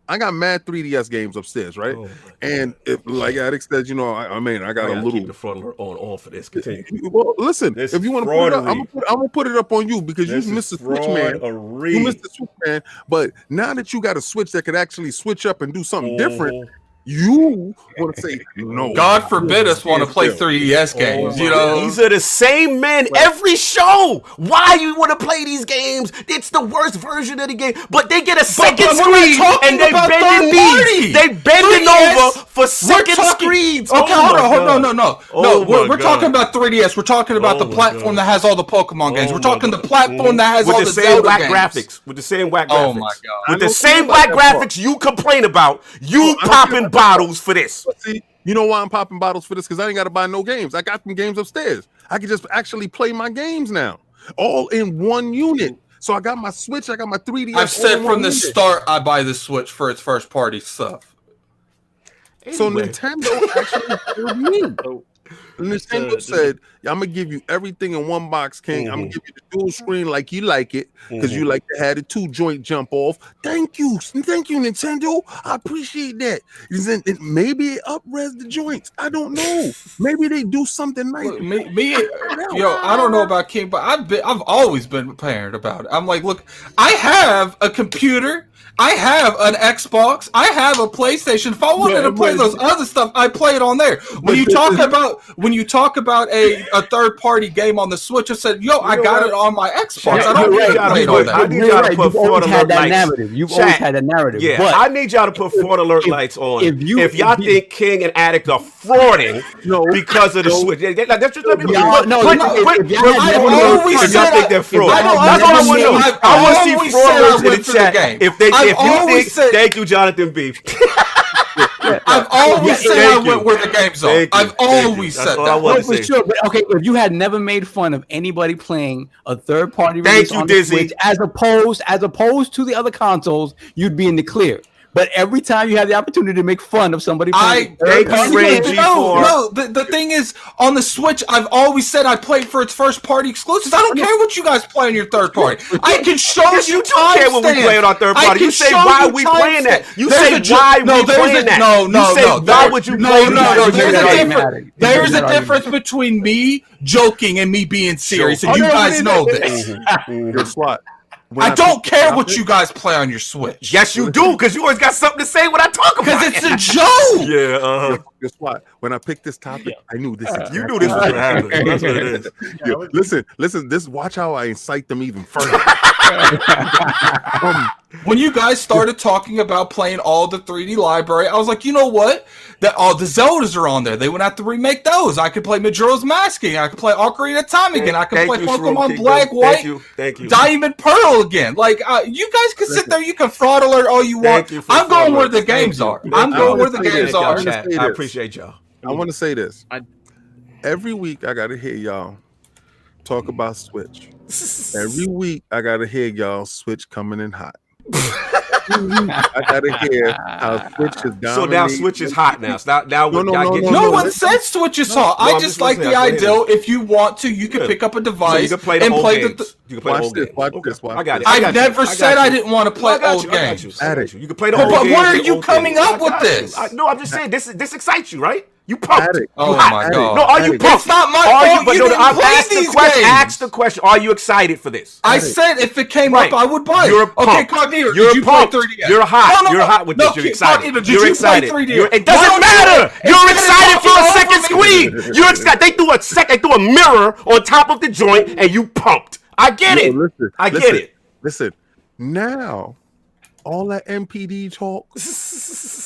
I got mad 3DS games upstairs, right? And if, like Addict said, I got a little. Keep the front alert on for this. Continue. Well, listen, if you want to put it up, I'm gonna put it up on you because you missed the Switch, man. You missed the Switch, man. But now that you got a Switch that could actually switch up and do something different, you want to say no. God forbid us want to play 3DS games. These are the same men every show. Why you want to play these games? It's the worst version of the game, but they get a second screen and they bending knees. They bending over for second screens. Okay, hold on. No. We're talking about 3DS. We're talking about the platform that has all the Pokemon games. We're talking the platform that has all the Zelda games. Graphics. With the same whack graphics. Oh my God. With the same whack graphics you complain about. You popping bottles for this. See, you know why I'm popping bottles for this? Because I ain't got to buy no games. I got some games upstairs. I can just actually play my games now, all in one unit. So I got my Switch, I got my 3DS. I've said from the start I buy the Switch for its first party stuff. So Nintendo actually told me. Nintendo said, I'm gonna give you everything in one box, King. I'm gonna give you the dual screen like you like it, because you like to have the 2-joint jump off. Thank you, Nintendo. I appreciate that. Maybe it up-res the joints. I don't know. Maybe they do something nice. Look, I don't know about King, but I've always been paranoid about it. I'm like, look, I have a computer. I have an Xbox. I have a PlayStation. If I wanted to play those other stuff, I play it on there. When you talk about a third party game on the Switch, I said, "Yo, I got it on my Xbox." I don't need to play on that. I need y'all to put forward alert lights. You've always had that narrative. Yeah, but I need y'all to put forward alert lights on. If y'all think King and Addict are frauding because of the Switch, that's just let me if y'all think they're fraud. That's all I want to know. I want to see fraud alerts in the chat. If you think, thank you, Jonathan B. I've always said I went where the games are. I've always said that. No, for sure. But okay, if you had never made fun of anybody playing a third-party release on the Switch, as opposed to the other consoles, you'd be in the clear. But every time you have the opportunity to make fun of somebody playing the thing is, on the Switch, I've always said I played for its first party exclusives. I don't care what you guys play on your third party. I can show you time care what we play on our third party. You say why we playing that. You say why we playing that. No. Why would you play that? There's a difference between me joking and me being serious, and you guys know this. Swat. I don't care what you guys play on your Switch. Yes, you do, because you always got something to say when I talk about it. Because it's a joke. Yeah, Guess what? When I picked this topic, I knew this. You knew this was going to happen. That's what it is. Listen. This. Watch how I incite them even further. When you guys started talking about playing all the 3D library, I was like, you know what? That all the Zeldas are on there. They wouldn't have to remake those. I could play Majora's Mask again. I could play Ocarina of Time again. I could play Pokemon Black, White, Diamond, Pearl again. Like, you guys can sit there. You can fraud alert all you want. I'm going where the games are. I'm going where the games are. I appreciate y'all. I want to say this. Every week, I got to hear y'all talk about Switch. Every week, I got to hear y'all Switch coming in hot. I gotta hear how Switch is dominating. So now Switch is hot now. No one said Switch is hot. I just like the idea. If you want to, you can pick up a device and play the. You can play old games. Watch this. I got it. I've never said I didn't want to play old games. You can play the old games. But where are you coming up with this? No, I'm just saying this excites you, right? You pumped. Oh my god! No, are you pumped? It's not my fault. You didn't play these games. Ask the question. Are you excited for this? I said if it came up, I would buy it. You're okay, Cognito. You're did you play 3DS? You're hot. You're hot with this. You're excited. Cognito, you're excited. It doesn't matter. You're excited for a second screen. You're excited. They threw a mirror on top of the joint, and you pumped. I get it. I get it. Listen. Now, all that MPD talk,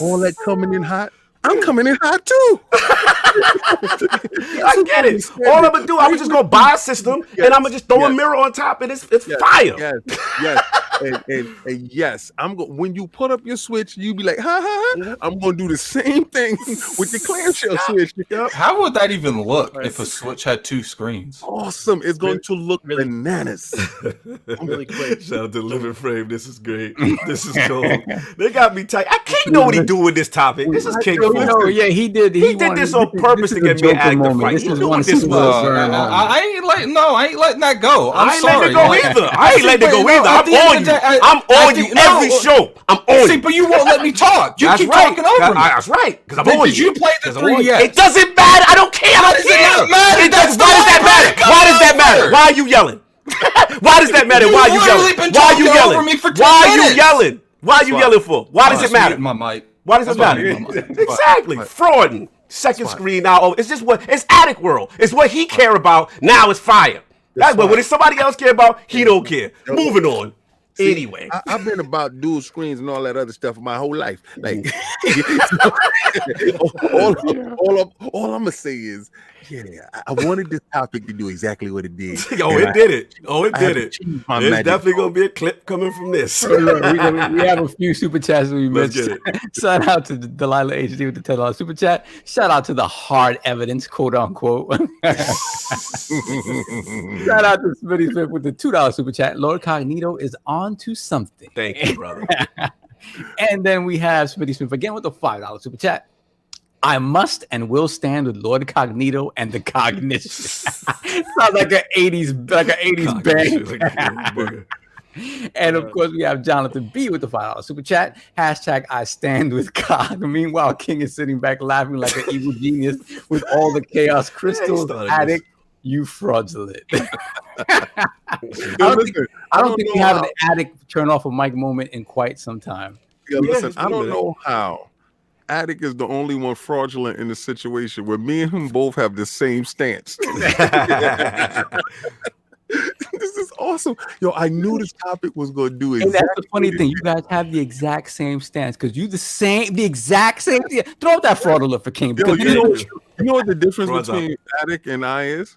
all that coming in hot. I'm coming in hot too. I get it. All I'm gonna do, I'm just gonna buy a system and I'm gonna just throw a mirror on top and it's fire. Yes. And yes, when you put up your Switch, you be like, I'm gonna do the same thing with the clamshell Switch. How would that even look if a Switch had two screens? Awesome. It's going to look bananas. Really quick. Shout out to Living Frame. This is great. This is cool. They got me tight. I can't know what he do with this topic. This is King. He did this on purpose to get me an active fight. He knew what this was. I ain't letting that go. I ain't letting it go either. I ain't letting it go either. I'm on you. I'm on you every show. I'm on you. See, but you won't let me talk. You keep talking over me. That's right. Because I'm on you. Did you play the 3DS? It doesn't matter. I don't care. Why does it not matter? Why does that matter? Why does that matter? Why are you yelling? Why does that matter? Why are you yelling? Why are you yelling? Why are you yelling? Why are you yelling for? Why does it matter? My mic. Why does it matter? Exactly. Frauding. Second screen now. It's just it's Addict World. It's what he care about. Now it's fire. That's what it's somebody else care about. He don't care. Moving on. Anyway, I've been about dual screens and all that other stuff my whole life. Like, all I'm gonna say is, I wanted this topic to do exactly what it did. it did it. It did it. There's definitely goal. gonna be a clip coming from this. Hey, look, we have a few super chats we Let's missed. get it. Shout out to Delilah HD with the $10 super chat. Shout out to the hard evidence, quote unquote. Shout out to Smitty Smith with the $2 super chat. LordCognito is on to something. Thank you, brother. And then we have Smitty Smith again with the $5 super chat. I must and will stand with LordCognito and the cognition. Sounds like an 80s band. And of course, we have Jonathan B with the $5 super chat. Hashtag I stand with Cog. Meanwhile, King is sitting back laughing like an evil genius with all the chaos crystals. Addict, you fraudulent. I don't think we have an addict turn off a mic moment in quite some time. Yeah, listen, I don't know how Addict is the only one fraudulent in the situation where me and him both have the same stance. This is awesome. Yo, I knew this topic was going to do it. And that's the funny thing. You guys have the exact same stance because you the exact same. Throw up that fraudulent for King. Yo, you know what the difference between Addict and I is?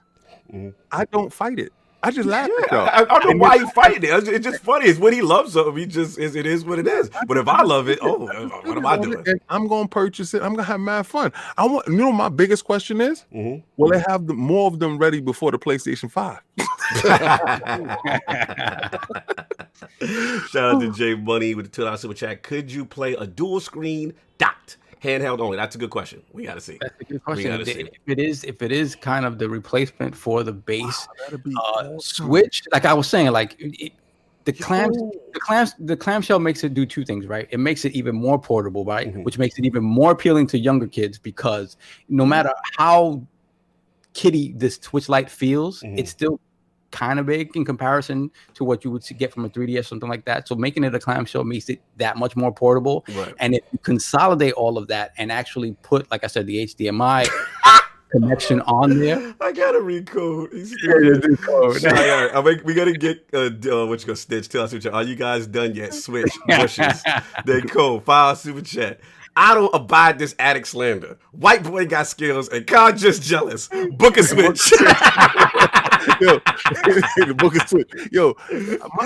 I don't fight it. I just laugh at y'all. I don't know why he fighting it. It's just funny. It's what he loves of. It is what it is. But if I love it, what am I doing? I'm gonna purchase it. I'm gonna have mad fun. My biggest question is, will they have more of them ready before the PlayStation 5? Shout out to Jay Money with the $2 super chat. Could you play a dual screen dot? Handheld only. That's a good question. We got to see. That's a good question. If it is kind of the replacement for the base awesome. Switch, like I was saying, like the clamshell makes it do two things, right? It makes it even more portable, right? Which makes it even more appealing to younger kids because no matter how kiddie this Switch Lite feels, it's still kind of big in comparison to what you would get from a 3DS or something like that. So making it a clamshell makes it that much more portable. Right. And if you consolidate all of that and actually put, like I said, the HDMI connection on there. I gotta recode. We gotta get what you gonna stitch. Tell us what are you guys done yet? Switch bushes. They cool. File super chat. I don't abide this addict slander. White boy got skills and God just jealous. Book a Switch. Yo, the book is Switch. Yo,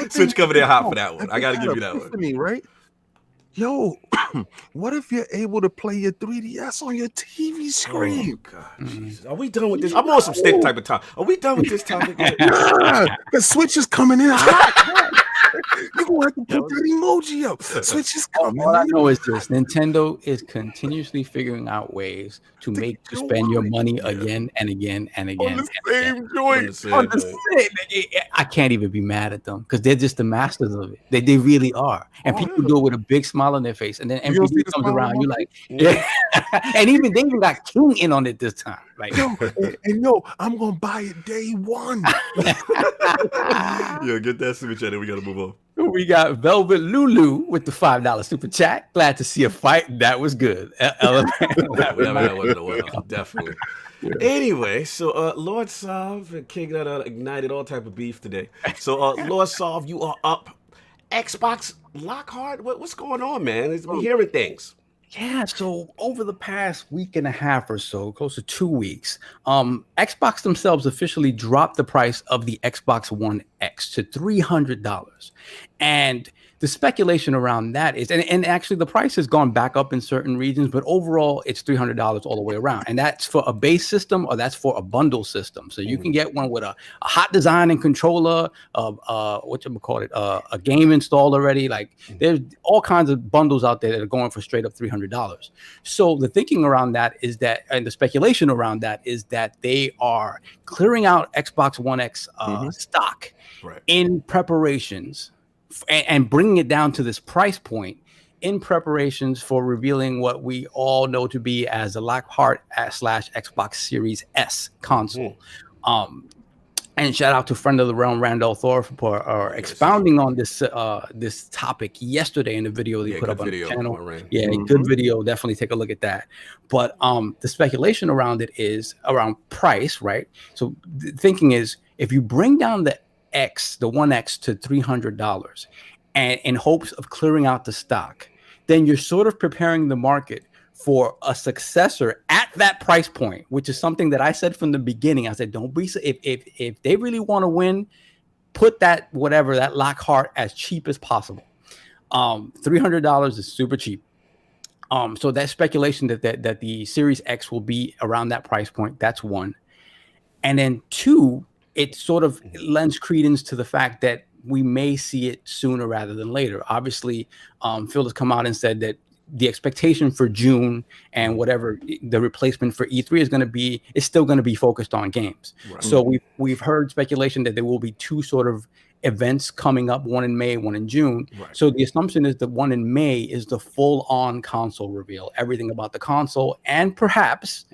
Switch coming in hot for that one. I gotta give you that one. Right? Yo, what if you're able to play your 3DS on your TV screen? Oh, God, Jesus. Are we done with this? I'm on some stick type of time. Are we done with this topic? The Switch is coming in hot. You're going to have to put that emoji up. Switch is coming. All I know is this: Nintendo is continuously figuring out ways to make you spend your money again and again and again. On the same joint. I can't even be mad at them because they're just the masters of it. They really are. And people do it with a big smile on their face. And then MPD comes around, you're like, yeah. And they even got King in on it this time. Like, yo, I'm gonna buy it day one. Yo, get that super chat and we gotta move on. We got Velvet Lulu with the $5 super chat. Glad to see a fight. That was good. Definitely. Yeah. Anyway, so Lord Sov and King ignited all type of beef today. So Lord Sov, you are up. Xbox Lockhart, what's going on, man? We're hearing things. Yeah, so over the past week and a half or so, close to 2 weeks, Xbox themselves officially dropped the price of the Xbox One X to $300. And the speculation around that is, and actually the price has gone back up in certain regions, but overall it's $300 all the way around. And that's for a base system or that's for a bundle system. So you can get one with a hot design and controller, a game installed already. Like there's all kinds of bundles out there that are going for straight up $300. So the thinking around that is that, and the speculation around that is that they are clearing out Xbox One X stock in preparations and bringing it down to this price point in preparations for revealing what we all know to be as a Lockhart / Xbox Series S console. And shout out to friend of the realm, Randall Thor, for expounding on this this topic yesterday in the video they put up on the channel. Good video. Definitely take a look at that. But the speculation around it is around price, right? So the thinking is if you bring down the One X to $300, and in hopes of clearing out the stock, then you're sort of preparing the market for a successor at that price point, which is something that I said from the beginning. I said, don't be, if they really want to win, put that Lockhart as cheap as possible. $300 is super cheap. So that speculation that the Series X will be around that price point, that's one. And then two, it sort of lends credence to the fact that we may see it sooner rather than later. Obviously, Phil has come out and said that the expectation for June and whatever the replacement for E3 is going to be is still going to be focused on games. Right. So we've heard speculation that there will be two sort of events coming up, one in May, one in June. Right. So the assumption is that one in May is the full-on console reveal, everything about the console, and perhaps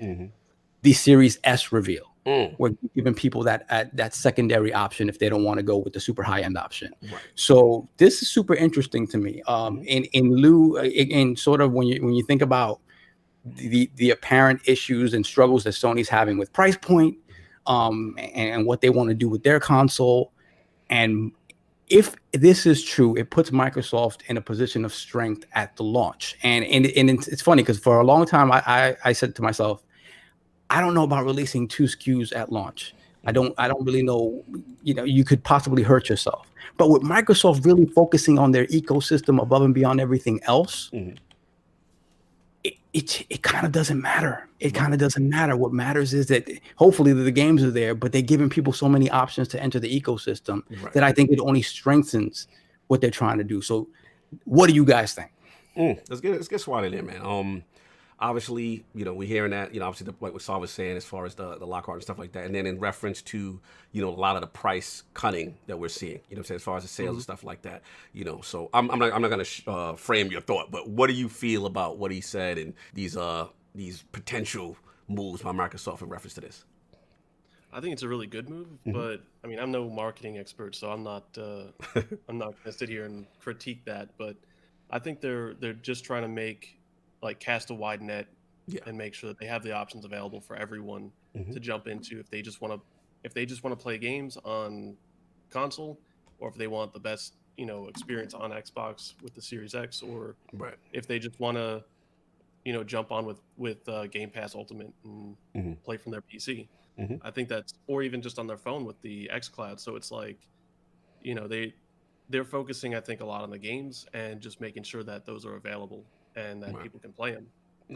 the Series S reveal. We're giving people that secondary option if they don't want to go with the super high-end option. Right. So this is super interesting to me. In sort of when you think about the apparent issues and struggles that Sony's having with price point, and what they want to do with their console, and if this is true, it puts Microsoft in a position of strength at the launch. And it's funny because for a long time I said to myself, I don't know about releasing 2 SKUs at launch. I don't really know, you could possibly hurt yourself. But with Microsoft really focusing on their ecosystem above and beyond everything else, it kind of doesn't matter. It kind of doesn't matter. What matters is that hopefully the games are there, but they're giving people so many options to enter the ecosystem that I think it only strengthens what they're trying to do. So what do you guys think? Let's get Swat in there, man. Obviously, we're hearing that, obviously like what Saul was saying as far as the Lockhart and stuff like that. And then in reference to, a lot of the price cutting that we're seeing, as far as the sales and stuff like that, so I'm not going to frame your thought, but what do you feel about what he said and these potential moves by Microsoft in reference to this? I think it's a really good move, but I mean, I'm no marketing expert, so I'm not going to sit here and critique that, but I think they're just trying to cast a wide net and make sure that they have the options available for everyone to jump into if they just want to play games on console, or if they want the best experience on Xbox with the Series X, or if they just want to jump on with Game Pass Ultimate and play from their PC. I think that's, or even just on their phone with the xCloud. So it's like they're focusing, I think, a lot on the games and just making sure that those are available and that people can play them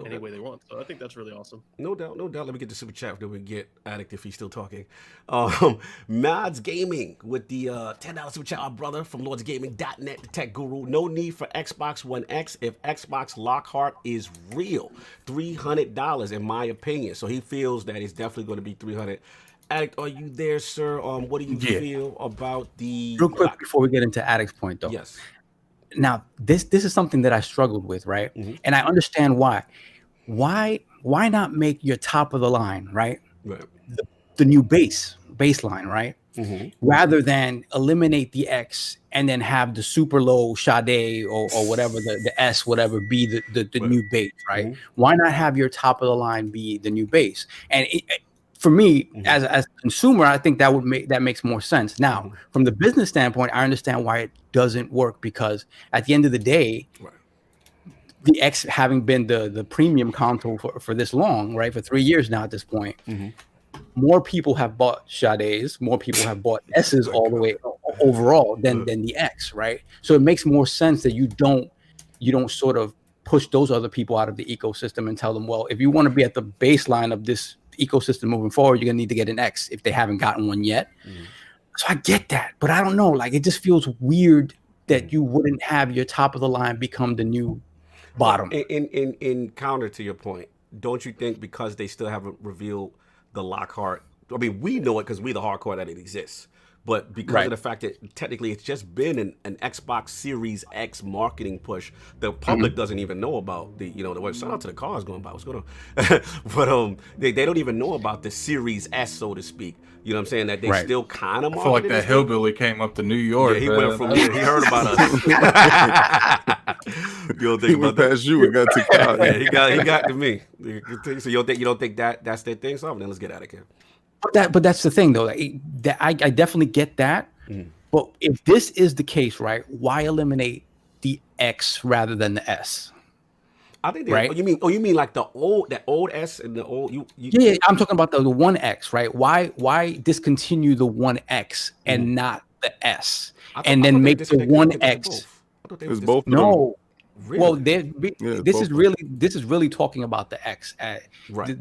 any way they want. So I think that's really awesome. No doubt. Let me get the super chat then we get Addict if he's still talking. Mods Gaming with the $10 super chat, our brother from LordsGaming.net, the tech guru. No need for XboxOneX if XboxLockhart is real. $300 in my opinion. So he feels that it's definitely going to be $300. Addict, are you there, sir? What do you feel about the... Real quick before we get into Addict's point, though. Yes. Now, this is something that I struggled with, right? And I understand why. Why not make your top of the line, right? The new baseline, right? Rather than eliminate the X and then have the super low Sade or whatever, the S, whatever, be the new base, right? Why not have your top of the line be the new base? And for me, as a consumer, I think that makes more sense. Now, from the business standpoint, I understand why it doesn't work, because at the end of the day, the X having been the premium console for this long, right, for 3 years now at this point, more people have bought Sades, more people have bought S's all the way overall than the X, right? So it makes more sense that you don't sort of push those other people out of the ecosystem and tell them, well, if you want to be at the baseline of this ecosystem moving forward, you're gonna need to get an X if they haven't gotten one yet. So I get that, but I don't know, like, it just feels weird that you wouldn't have your top of the line become the new bottom. In counter to your point, don't you think because they still haven't revealed the Lockhart, I mean, we know it because we're the hardcore that it exists, but because of the fact that technically it's just been an Xbox Series X marketing push, the public doesn't even know about the web. Shout out to the cars going by. What's going on? But they don't even know about the Series S, so to speak. You know what I'm saying? That they still kind of. I feel like that hillbilly came up to New York. Yeah, he went from here. He heard about us. You don't think about that? You and got to out. Yeah, he got to me. So you don't think that's their thing? So then let's get out of here. But that's the thing, though. I definitely get that. But if this is the case, right, why eliminate the X rather than the S? I think right. You mean like that old S and the old you Yeah, I'm talking about the One X, right? Why discontinue the One X and not the S, and then make the One X? It's both. No. Really? Well, this is really talking about the X, right?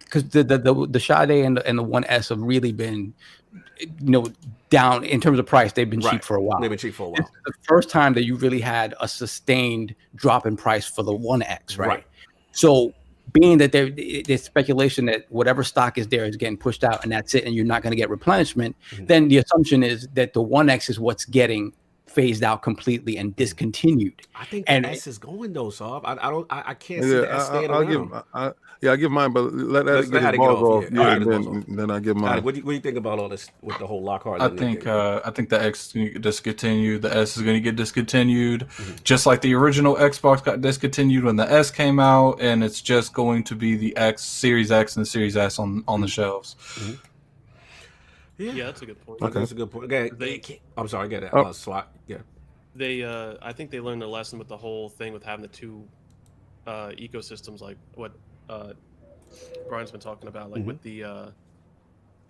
Because the Sade and the One S have really been, down in terms of price. They've been cheap for a while. They've been cheap for a while. This is the first time that you really had a sustained drop in price for the One X, right? So, being that there's speculation that whatever stock is there is getting pushed out and that's it, and you're not going to get replenishment, then the assumption is that the One X is what's getting phased out completely and discontinued. I think the S is going though, so I can't see the S staying around. I give mine, but let it get his balls off. Yeah, then I give mine. What do you think about all this with the whole Lockhart? I think the X is going to get discontinued. The S is going to get discontinued, just like the original Xbox got discontinued when the S came out, and it's just going to be the Series X and the Series S on the shelves. Yeah, that's a good point. Okay, that's a good point. Okay, I'm sorry, get it. Swat. Yeah. I think they learned their lesson with the whole thing with having the two ecosystems, like what Brian's been talking about, like with the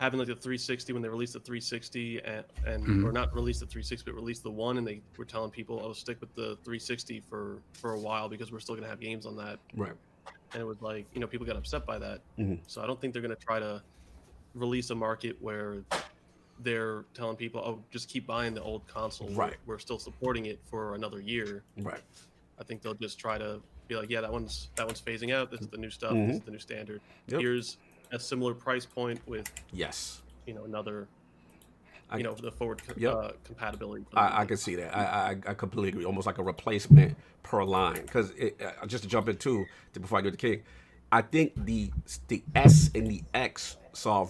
having like the 360 when they released the 360 and or not released the 360 but released the One, and they were telling people, "Oh, stick with the 360 for a while because we're still gonna have games on that." Right. And it was like, people got upset by that. So I don't think they're gonna try to release a market where they're telling people, "Oh, just keep buying the old console. Right. We're still supporting it for another year." Right. I think they'll just try to be like, "Yeah, that one's phasing out. This is the new stuff. This is the new standard. Here's a similar price point with another, the forward compatibility." I can see that. I completely agree. Almost like a replacement per line. Because just to jump in too, before I get to King, I think the S and the X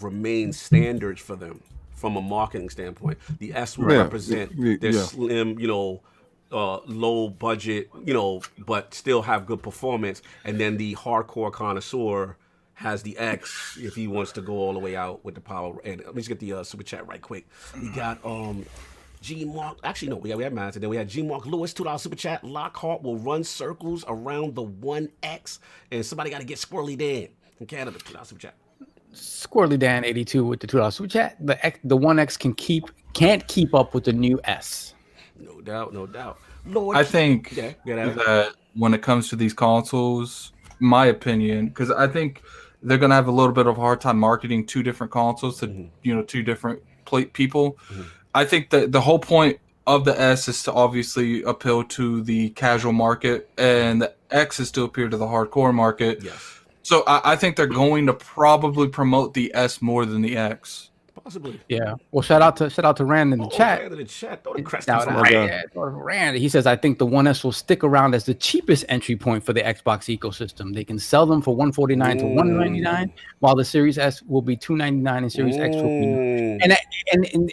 remain standards for them from a marketing standpoint. The S will represent their slim, low budget, but still have good performance. And then the hardcore connoisseur has the X if he wants to go all the way out with the power. And let me just get the super chat right quick. We got G Mark. Actually, no, we had Matt, and then we had G Mark Lewis, $2 super chat. Lockhart will run circles around the One X, and somebody got to get Squirrely Dan from Canada. $2 super chat. Squirrely Dan 82 with the $2 super chat. The One X can't keep up with the new S. No doubt. Lord, I think that when it comes to these consoles, my opinion, because I think they're going to have a little bit of a hard time marketing two different consoles to two different people. I think that the whole point of the S is to obviously appeal to the casual market, and the X is to appeal to the hardcore market. Yes. So I think they're going to probably promote the S more than the X. Possibly. Yeah. Well, shout out to Rand in the chat. Rand in the chat. Throw the crest Rand. He says, I think the One S will stick around as the cheapest entry point for the Xbox ecosystem. They can sell them for $149 to $199, while the Series S will be $299 and Series X will be.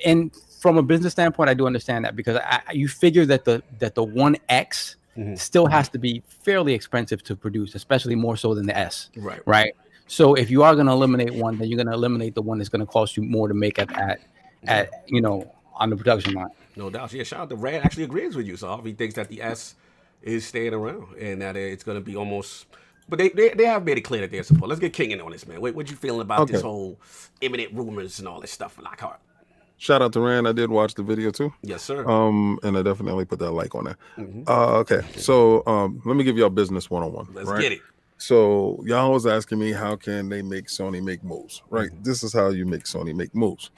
And from a business standpoint, I do understand that, because you figure that the One X still has to be fairly expensive to produce, especially more so than the S. Right. So if you are going to eliminate one, then you're going to eliminate the one that's going to cost you more to make at on the production line. No doubt. Yeah, shout out to Rand. Actually agrees with you, so he thinks that the S is staying around and that it's going to be almost. But they have made it clear that they're support. Let's get King in on this, man. What you feeling about this whole imminent rumors and all this stuff for Lockhart? Shout out to Rand. I did watch the video too. Yes, sir. And I definitely put that like on there. Okay, so let me give y'all business 101. Let's get it. So y'all was asking me, how can they make Sony make moves? Right. This is how you make Sony make moves.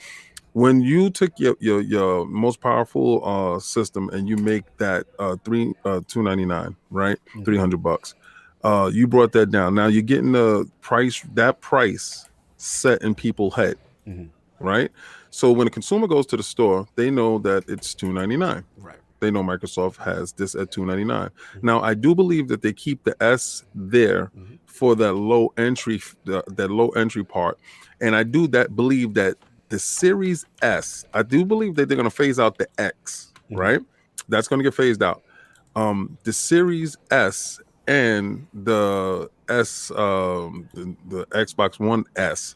When you took your most powerful system and you make that $299, right? $300. You brought that down. Now you're getting the price set in people's head, right? So when a consumer goes to the store, they know that it's $299. Right. They know Microsoft has this at $299. Now, I do believe that they keep the S there for that low entry part, and I do believe that the Series S, I do believe that they're going to phase out the X, right? That's going to get phased out. The Series S and the S, the Xbox One S,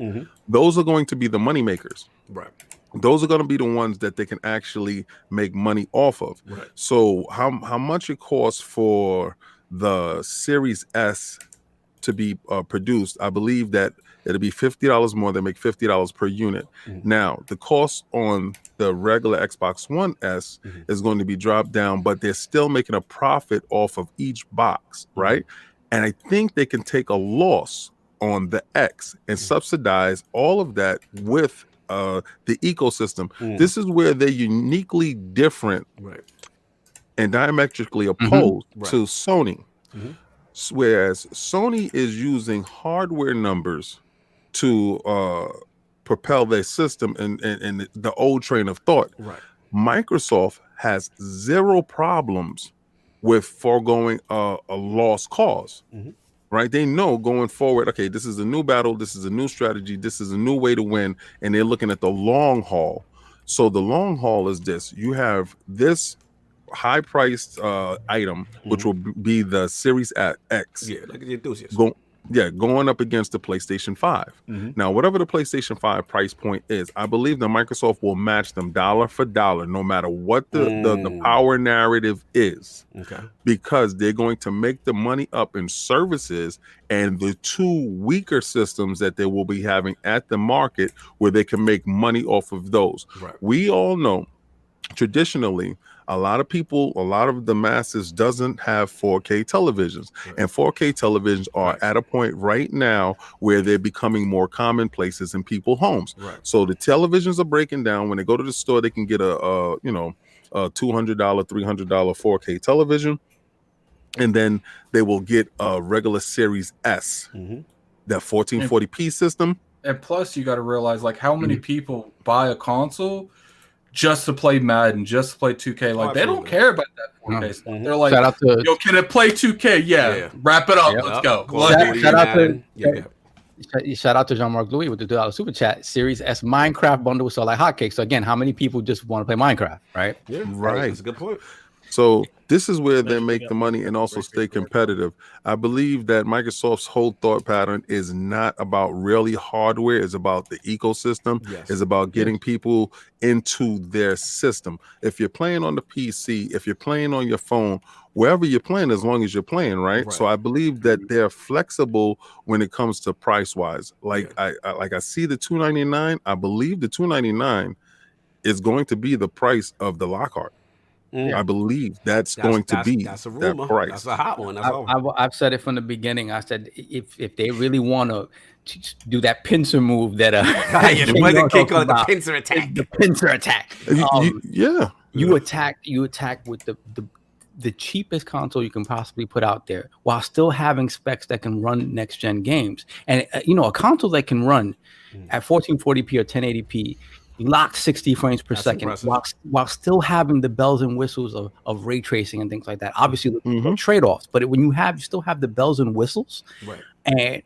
those are going to be the money makers. Right. Those are going to be the ones that they can actually make money off of. Right. So how much it costs for the Series S to be produced, I believe that it'll be $50 more. They make $50 per unit. Now, the cost on the regular Xbox One S is going to be dropped down, but they're still making a profit off of each box, right? And I think they can take a loss on the X and subsidize all of that with the ecosystem. This is where they're uniquely different and diametrically opposed to Sony. Whereas Sony is using hardware numbers to propel their system and the old train of thought. Microsoft has zero problems with foregoing a lost cause. Right? They know going forward, okay, this is a new battle, this is a new strategy, this is a new way to win, and they're looking at the long haul. So the long haul is this: you have this high-priced item, which will be the Series X. Yeah, like the enthusiast. Going up against the PlayStation 5. Now, whatever the PlayStation 5 price point is, I believe that Microsoft will match them dollar for dollar, no matter what the power narrative is. Because they're going to make the money up in services and the two weaker systems that they will be having at the market where they can make money off of those. We all know traditionally, a lot of the masses doesn't have 4K televisions, and 4K televisions are at a point right now where they're becoming more commonplaces in people's homes. So the televisions are breaking down. When they go to the store, they can get a $200, $300 4K television, and then they will get a regular Series S, that 1440p system. And plus, you got to realize like how many people buy a console just to play Madden, just to play 2K. Like they don't care about that 4K stuff. They're like, shout out to, yo, can it play 2K? Yeah. Wrap it up. Let's go. Shout out to Jean-Marc Louis with the $2 super chat. Series S Minecraft bundle was sold like hotcakes. So again, how many people just want to play Minecraft, right? Right. That's a good point. So this is where they make the money and also stay competitive. I believe that Microsoft's whole thought pattern is not about really hardware. It's about the ecosystem. It's about getting people into their system. If you're playing on the PC, if you're playing on your phone, wherever you're playing, as long as you're playing, right? So I believe that they're flexible when it comes to price wise. Like I see the $299. I believe the $299 is going to be the price of the Lockhart. I believe that's going to be that's a rumor. That price. That's a hot one. I've said it from the beginning. I said if they really want to do that pincer move that the pincer attack. The pincer attack. You attack with the cheapest console you can possibly put out there while still having specs that can run next gen games. And a console that can run at 1440p or 1080p locked 60 frames per second while still having the bells and whistles of ray tracing and things like that. Obviously, trade-offs, but when you still have the bells and whistles, and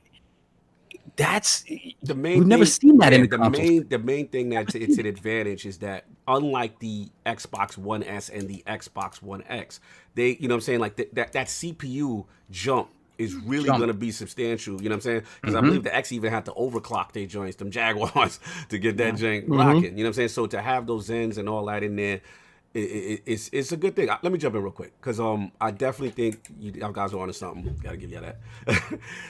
that's the main. We've never seen that in the consoles. The main thing that's it's an advantage is that unlike the Xbox One S and the Xbox One X, they like that CPU jump is really going to be substantial, you know what I'm saying? Because I believe the X even had to overclock their joints, them Jaguars, to get that jank rocking, you know what I'm saying? So to have those Zens and all that in there, it's a good thing. Let me jump in real quick, because I definitely think you guys are onto something. Got to give you that.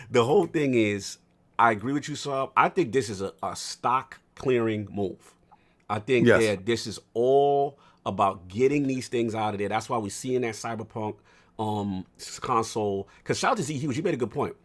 The whole thing is, I agree with you, Saab. I think this is a stock clearing move. I think that this is all about getting these things out of there. That's why we're seeing that Cyberpunk console. Because shout out to Z Hughes, you made a good point.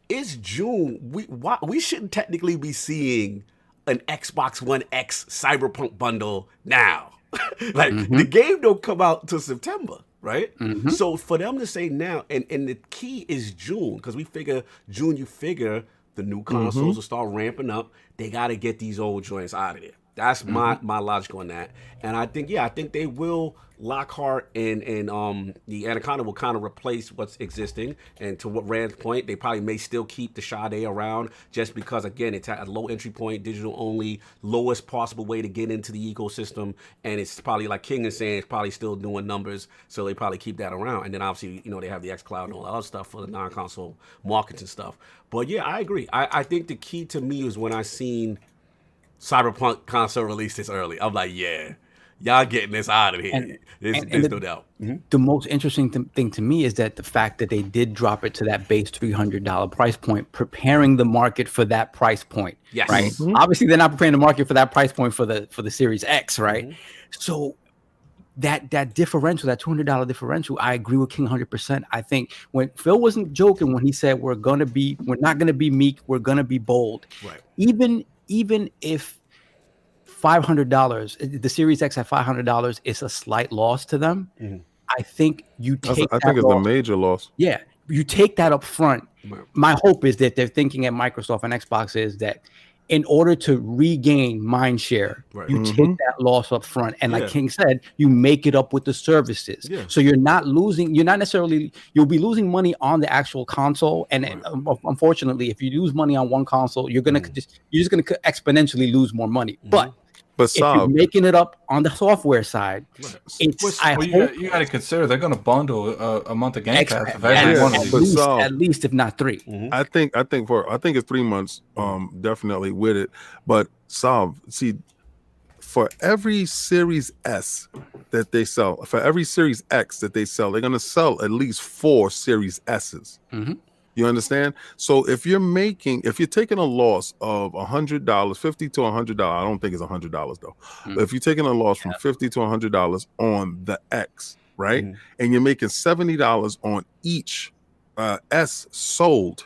It's June. We shouldn't technically be seeing an Xbox One X Cyberpunk bundle now. The game don't come out till September, right? So for them to say now, and the key is June, because we figure June, the new consoles will start ramping up. They got to get these old joints out of there. That's my logic on that. And I think they will. Lockhart and the Anaconda will kind of replace what's existing. And to what Rand's point, they probably may still keep the Sade around just because, again, it's at a low entry point, digital only, lowest possible way to get into the ecosystem. And it's probably, like King is saying, it's probably still doing numbers. So they probably keep that around. And then obviously, they have the xCloud and all that other stuff for the non-console markets and stuff. But yeah, I agree. I think the key to me is when I seen Cyberpunk console release this early. I'm like, yeah. Y'all getting this out of here. There's no doubt. The most interesting thing to me is that the fact that they did drop it to that base $300 price point, preparing the market for that price point. Yes. Right. Obviously, they're not preparing the market for that price point for the Series X. Right. So that differential, that $200 differential, I agree with King 100%. I think when Phil wasn't joking when he said we're not going to be meek, we're going to be bold. Right. Even if $500, the Series X at $500 is a slight loss to them. I think you take. I think it's a major loss. Yeah, you take that up front. Right. My hope is that they're thinking at Microsoft and Xbox is that in order to regain mind share, you take that loss up front, and like King said, you make it up with the services. Yeah. So you're not losing. You're not necessarily. You'll be losing money on the actual console, and unfortunately, if you lose money on one console, you're gonna just gonna exponentially lose more money. But if you're making it up on the software side, you got to consider they're going to bundle a month of Game Pass of every one of these. At least, if not 3. I think it's 3 months. Definitely with it, but for every Series S that they sell, for every Series X that they sell, they're going to sell at least 4 Series S's. You understand? So if you're taking a loss of $100, $50 to $100, I don't think it's $100 though. But if you're taking a loss from $50 to $100 on the X, right? And you're making $70 on each S sold.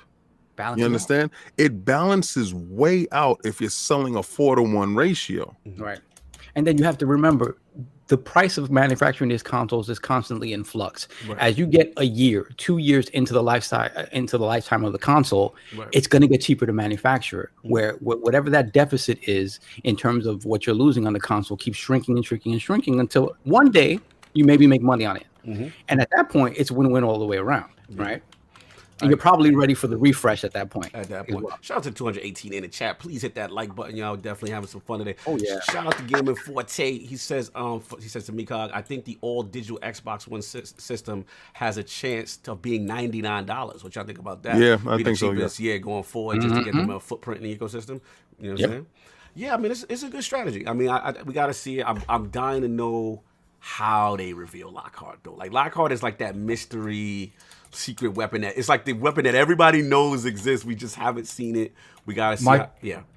You understand? It balances way out if you're selling a 4-to-1 ratio. Right. And then you have to remember, the price of manufacturing these consoles is constantly in flux. Right. As you get a year, 2 years into the lifetime of the console, it's going to get cheaper to manufacture. Where whatever that deficit is in terms of what you're losing on the console keeps shrinking and shrinking and shrinking until one day you maybe make money on it. And at that point, it's win-win all the way around, right? And you're probably ready for the refresh at that point. Well. Shout out to 218 in the chat. Please hit that like button, y'all. Definitely having some fun today. Oh yeah. Shout out to Gaming Forte. He says to Mikog, I think the all digital Xbox One system has a chance of being $99. What y'all think about that? Yeah, I think so. Yeah, going forward, just to get them a footprint in the ecosystem. You know what I'm saying? Yeah, I mean it's a good strategy. I mean, we got to see it. I'm dying to know how they reveal Lockhart though. Like Lockhart is like that mystery secret weapon that it's like the weapon that everybody knows exists. We just haven't seen it. We gotta see.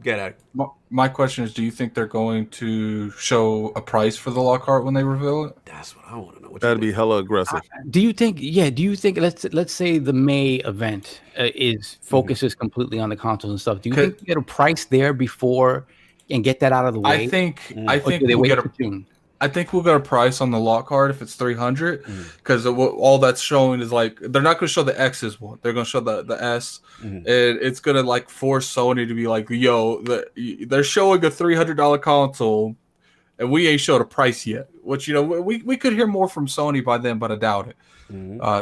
Get at it. My question is, do you think they're going to show a price for the Lockhart when they reveal it? That's what I want to know. That'd be hella aggressive. Do you think? Let's say the May event focuses completely on the consoles and stuff. Do you think you get a price there before and get that out of the way? I think we'll get a June. I think we'll get a price on the Lockhart if it's $300 because all that's showing is like they're not going to show the X's one. They're going to show the S, and it's going to like force Sony to be like, "Yo, they're showing a $300 console, and we ain't showed a price yet." Which we could hear more from Sony by then, but I doubt it.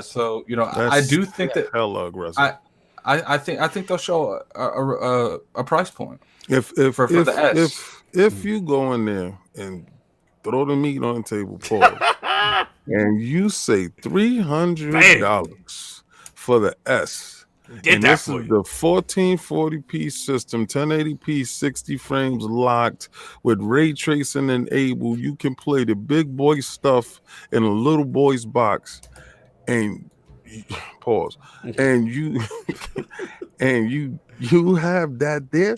So I do think that hella aggressive. I think they'll show a price point if for the S. If you go in there and throw the meat on the table, pause, and you say $300 for the S. This is the 1440p system, 1080p, 60 frames locked with ray tracing enabled. You can play the big boy stuff in a little boy's box, and pause, and you have that there.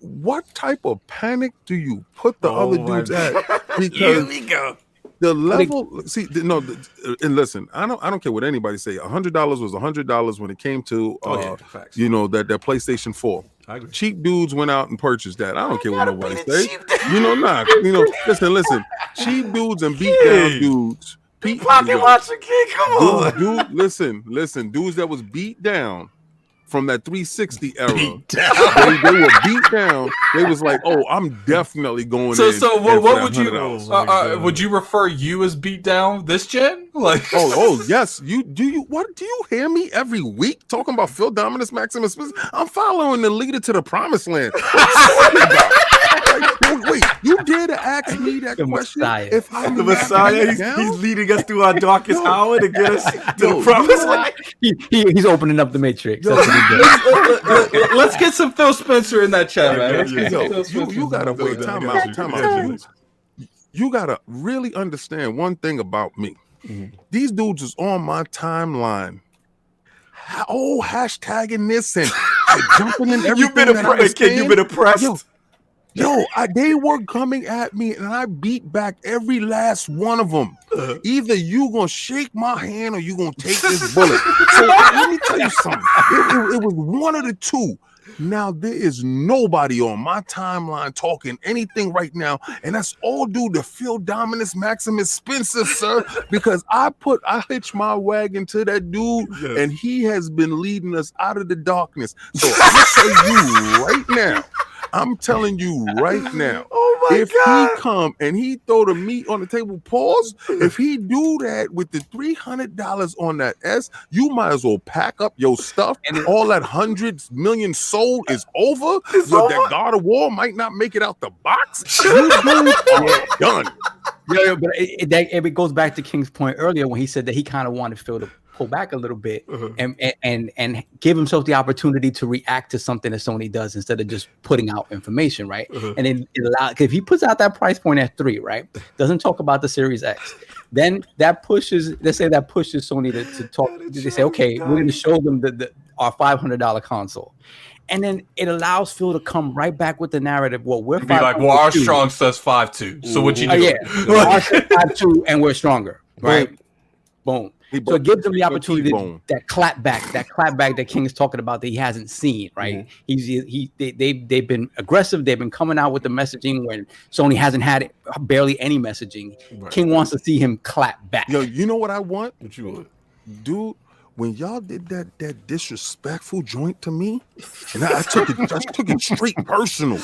What type of panic do you put the other dudes at? Because the level, and listen, I don't care what anybody say. $100 was $100 when it came to that PlayStation 4. Cheap dudes went out and purchased that. I don't care what nobody say. Listen. Cheap dudes and beat down dudes. Pocket watching kid, come on. Dude, listen. Dudes that was beat down from that 360 era. Beat down. They were beat down. They was like, "Oh, I'm definitely going." So in what would you $100. would you refer you as beat down this gen? Like, oh yes, you what do you hear me every week talking about Phil Dominus Maximus? I'm following the leader to the promised land. Wait, you dare to ask me that The question? Messiah. If I'm The Messiah, he's leading us through our darkest hour to get us to the promised land. He's opening up the matrix. That's what he does. let's get some Phil Spencer in that chat, man. Let's get some Phil you Spencer. gotta wait. Time out. You gotta really understand one thing about me. These dudes is on my timeline. Hashtagging this and jumping in everything. You've been oppressed, kid. You've been oppressed. They were coming at me, and I beat back every last one of them. Either you gonna shake my hand or you gonna take this bullet. So let me tell you something. It was one of the two. Now there is nobody on my timeline talking anything right now, and that's all due to Phil Dominus Maximus Spencer, sir. Because I hitched my wagon to that dude, and he has been leading us out of the darkness. So I tell you right now. I'm telling you right now, if he come and he throw the meat on the table, pause. If he do that with the $300 on that S, you might as well pack up your stuff. And all that 100 million sold is over. That God of War might not make it out the box. You dudes are done. Yeah, but it goes back to King's point earlier when he said that he kind of wanted Phil to pull back a little bit and give himself the opportunity to react to something that Sony does instead of just putting out information, right? And then if he puts out that price point at 3, right, doesn't talk about the Series X, then that pushes. Let's say that pushes Sony to talk. They say, okay, we're going to show them our $500 console. And then it allows Phil to come right back with the narrative. Well, we're be like, well, our strong says 5.2. So what you do? Our says 5.2, and we're stronger, right? Boom. So it gives him the opportunity that clap back that King is talking about that he hasn't seen, right? They've been aggressive. They've been coming out with the messaging when Sony hasn't had barely any messaging. Right. King wants to see him clap back. Yo, you know what I want? What you want? Dude, when y'all did that disrespectful joint to me, and I took it straight personal.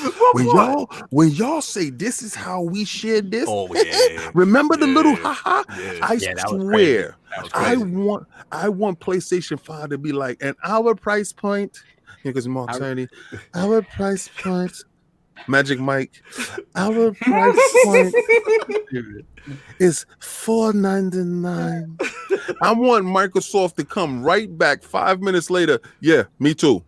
When y'all say this is how we shared this, remember the little haha? I swear, I want PlayStation 5 to be like, and our price point, because Mark Tiny, our price point. Magic Mike, our price point is $4.99. I want Microsoft to come right back 5 minutes later. Yeah, me too.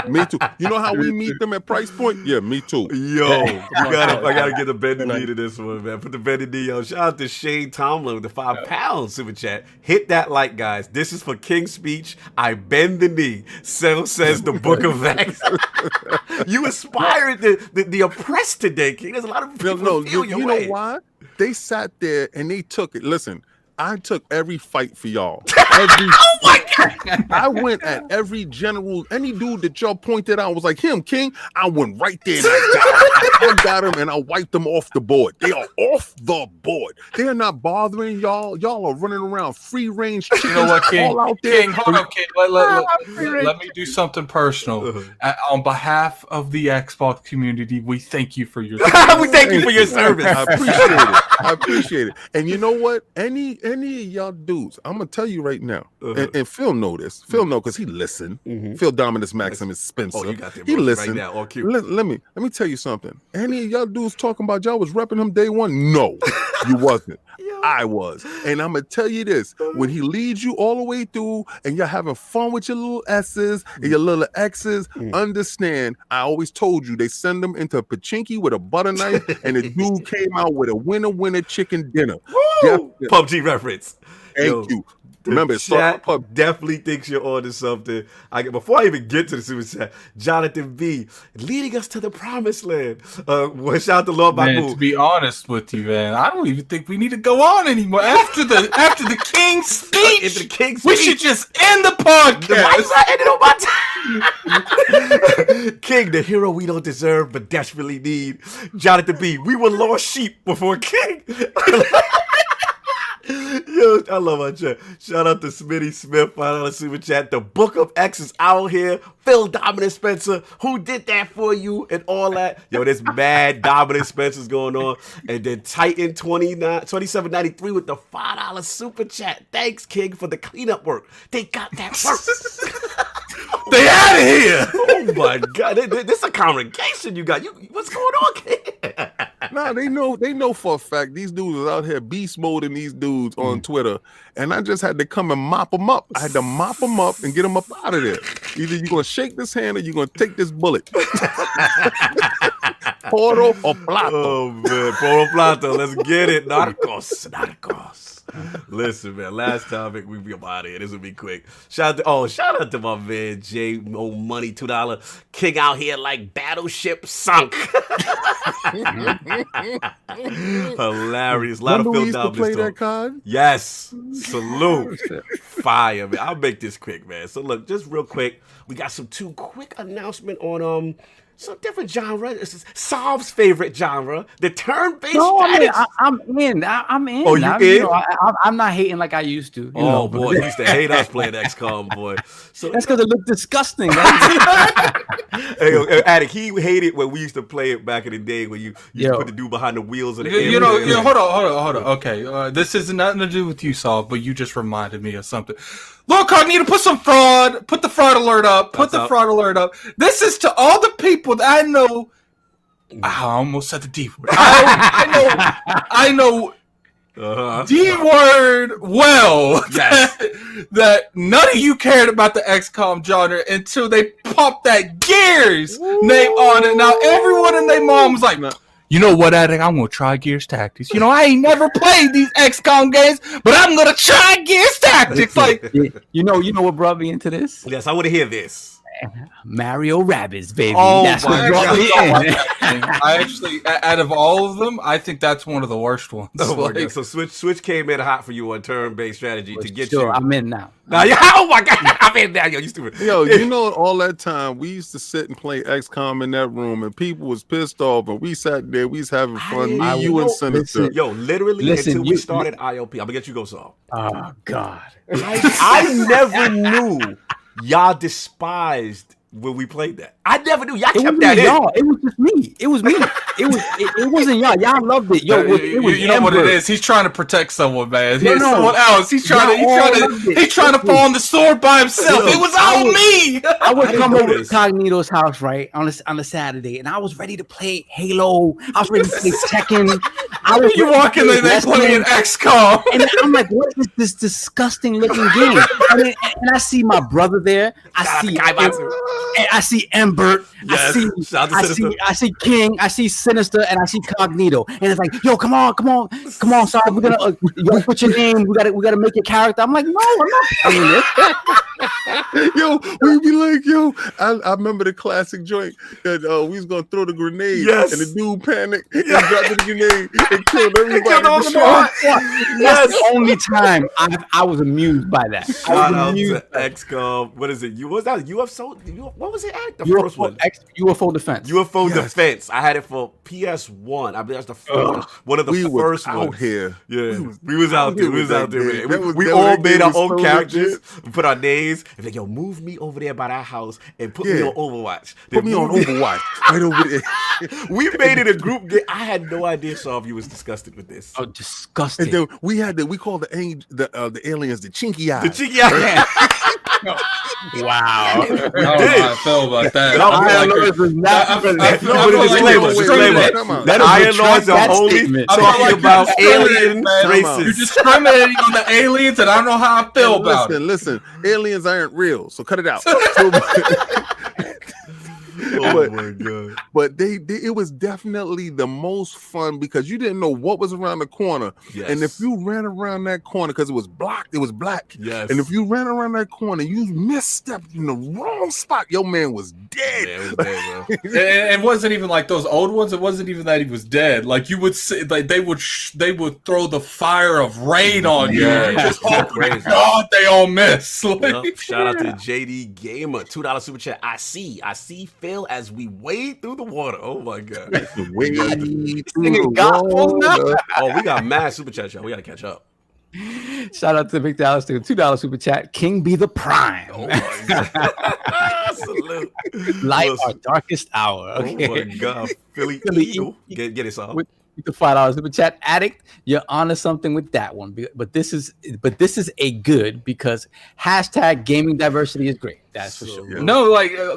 Me too. You know how we meet them at price point? Yeah, me too. Yo, I gotta get a bending knee to this one, man. Put the bending knee on. Shout out to Shane Tomlin with the £5 super chat. Hit that like, guys. This is for King's speech. I bend the knee. So says the Book of Acts. You inspired the oppressed today, King. There's a lot of people you know why? They sat there and they took it. Listen, I took every fight for y'all. Oh my God! I went at every general, any dude that y'all pointed out was like him, King. I went right there and I got him and I wiped them off the board. They are off the board. They are not bothering y'all. Y'all are running around free range chickens. You know what, King? All out there. King, hold on, King. Let me do something personal. On behalf of the Xbox community, we thank you for your service. We thank you for your service. I appreciate it. And you know what? Any of y'all dudes, I'm gonna tell you right now, and Phil know this. Phil know because he listened. Phil Dominus Maximus Spencer. You got he listened. Right now, all cute. Let me tell you something. Any of y'all dudes talking about y'all was repping him day one? No, you wasn't. I was. And I'm gonna tell you this: when he leads you all the way through, and you're having fun with your little S's and your little X's, understand? I always told you they send them into Pachinki with a butter knife, and the dude came out with a winner chicken dinner. PUBG reference. Thank you. Remember, chat definitely thinks you're onto something. Before I even get to the super chat, Jonathan B leading us to the promised land. Shout out to Lord Babu. To be honest with you, man, I don't even think we need to go on anymore after the King's speech. We should just end the podcast. King, the hero we don't deserve but desperately need. Jonathan B, we were lost sheep before King. Yo, I love my chat. Shout out to Smitty Smith, $5 super chat. The Book of X is out here. Phil Dominant Spencer, who did that for you and all that. Yo, there's mad Dominant Spencers going on. And then Titan 2793 with the $5 super chat. Thanks, King, for the cleanup work. They got that work. They out of here. Oh my God, this is a congregation you got. What's going on, King? Nah, they know for a fact these dudes was out here beast moding these dudes on Twitter, and I just had to come and mop them up. I had to mop them up and get them up out of there. Either you're gonna shake this hand or you're gonna take this bullet. Poro or plato. Oh man, Poro Plato, let's get it. Narcos. Listen, man, last topic, we be up out of here. This will be quick. Shout out to my man J O Money, $2. King out here like battleship sunk. Hilarious. A lot of Phil used to play that card? Yes. Salute. Fire, man. I'll make this quick, man. So look, just real quick, we got two quick announcement on some different genre. This is Solve's favorite genre, the turn-based strategy. I'm in. Oh, you in? You know, I'm not hating like I used to. Oh boy, you used to hate us playing XCOM, boy. So that's because it looked disgusting. Hey, Attic, he hated when we used to play it back in the day when you put the dude behind the wheels of the hold on. Okay, this has nothing to do with you, Solve, but you just reminded me of something. LordCognito, put the fraud alert up. Fraud alert up. This is to all the people that I know. I almost said the D word. I know D word well. Yes. that none of you cared about the XCOM genre until they popped that Gears name on it. Now everyone and their mom was like, you know what, Addict? I'm gonna try GearsTactics. You know, I ain't never played these XCOM games, but I'm gonna try GearsTactics. Like, you know what brought me into this? Yes, I want to hear this. Mario Rabbids, baby. Oh, that's what brought me in. I actually, out of all of them, I think that's one of the worst ones. Oh my God. So Switch came in hot for you on turn-based strategy to get you. I'm in now. Oh my God, I'm in now. Yo, you stupid. Yo, you know, all that time we used to sit and play XCOM in that room, and people was pissed off, and we sat there, we was having fun. Me, you, and Sinister. Yo, literally until we started IOP. I'm gonna get you go, Saul. Oh God, I never knew y'all despised when we played that. I never knew y'all kept that in. Y'all. It was just me. It was me. It wasn't y'all. Y'all loved it. Yo, it was you know what it is? He's trying to protect someone, man. Someone else. He's trying to fall on the sword by himself. It was all me. I would come over to Cognito's house, right, on a Saturday, and I was ready to play Halo. I was ready to play Tekken. You walk in there, they playing XCOM, and I'm like, what is this disgusting looking game? And I see my brother there. I see Embert. Yes. I see King. I see Sinister, and I see Cognito. And it's like, yo, come on, Saul. We're gonna put your name. We gotta make your character. I'm like, no, I'm not playing this. Yo, we be like, yo, I remember the classic joint that we was gonna throw the grenade, and the dude panicked and dropped the grenade and killed everybody. That's the only time I was amused by that. Shout out to XCOM. What is it? What was that? UFO? What was it? The first one. UFO Defense. UFO Defense. I had it for PS1. I mean, that's the first one of the first ones. Out here. Yeah, we was out there. We was out there. We all made our own characters. We put our names. And like, yo, move me over there by that house and put me on Overwatch. Put me on Overwatch. Right over there. We made it a group game. I had no idea some of you was disgusted with this. Oh, disgusting. And then we called the aliens the chinky eyes. The chinky eyes. Wow. I don't know how I feel about that. Disclaimer. That Iron Lords are only talking about alien races. You're discriminating on the aliens, and I don't know how I feel about it. Listen, aliens aren't real, so cut it out. Oh my God. But it was definitely the most fun because you didn't know what was around the corner. Yes. And if you ran around that corner, because it was black. Yes. And if you ran around that corner, you misstepped in the wrong spot, your man was dead. Yeah, it was dead, bro. It wasn't even like those old ones. It wasn't even that he was dead. Like you would see, like they would throw the fire of rain on you. Just crazy. God, they all miss. Yep. Shout out to JD Gamer, $2 super chat. I see Phil as we wade through the water. Oh my God. Singing gospel now? Oh, we got mad super chat, y'all. We gotta catch up. Shout out to Big Dallas to $2 super chat. King be the prime. Oh my salute. Light Listen. our darkest hour. Okay. Oh my God, Philly Eagle. Get it, son. With the $5 super chat, addict, you're onto something with that one. But this is a good because hashtag gaming diversity is great. That's for sure. Yeah. No,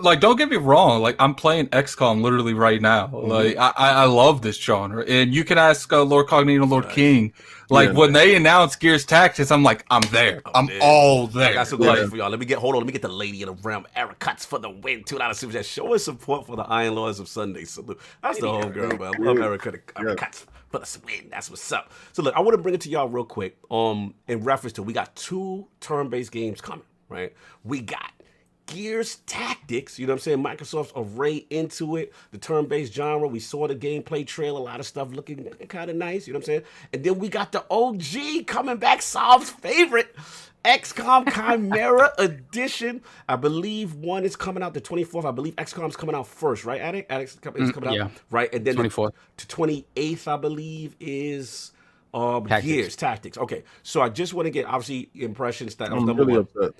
like don't get me wrong. Like I'm playing XCOM literally right now. Like I love this genre, and you can ask LordCognito, Lord King. Like when they announced GearsTactics, I'm like, I'm there. I'm all there. I got some questions for y'all. Let me get the lady in the realm. Eric Cuts for the win. $2 super chat. Show us support for the Iron Lords of Sunday. Salute. That's the homegirl, man. I love Eric Cuts for the win. That's what's up. So look, I want to bring it to y'all real quick. In reference to, we got 2 turn-based games coming, right? We got GearsTactics, you know what I'm saying? Microsoft's array into it, the turn-based genre. We saw the gameplay trailer, a lot of stuff looking kind of nice, you know what I'm saying? And then we got the OG coming back, Solve's favorite, XCOM Chimera Edition. I believe one is coming out the 24th. I believe XCOM's coming out first, right, Addict? Addict's coming out, right? And then 24th. The 28th, I believe, is GearsTactics. Okay, so I just want to get, obviously, impressions. That I'm really upset.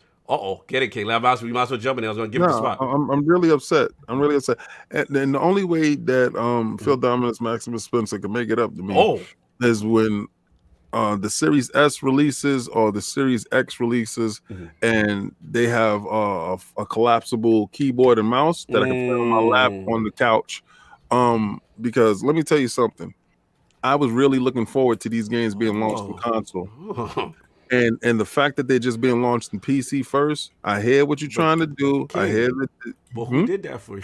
Get it, King. We might as well jump in there. I was going to give it the spot. I'm really upset. And the only way that Phil Dominus, Maximus Spencer can make it up to me is when the Series S releases or the Series X releases, and they have a collapsible keyboard and mouse that I can put on my lap on the couch. Because let me tell you something. I was really looking forward to these games being launched on console. And the fact that they're just being launched in PC first, I hear what you're trying to do. King, I hear that. But who did that for you?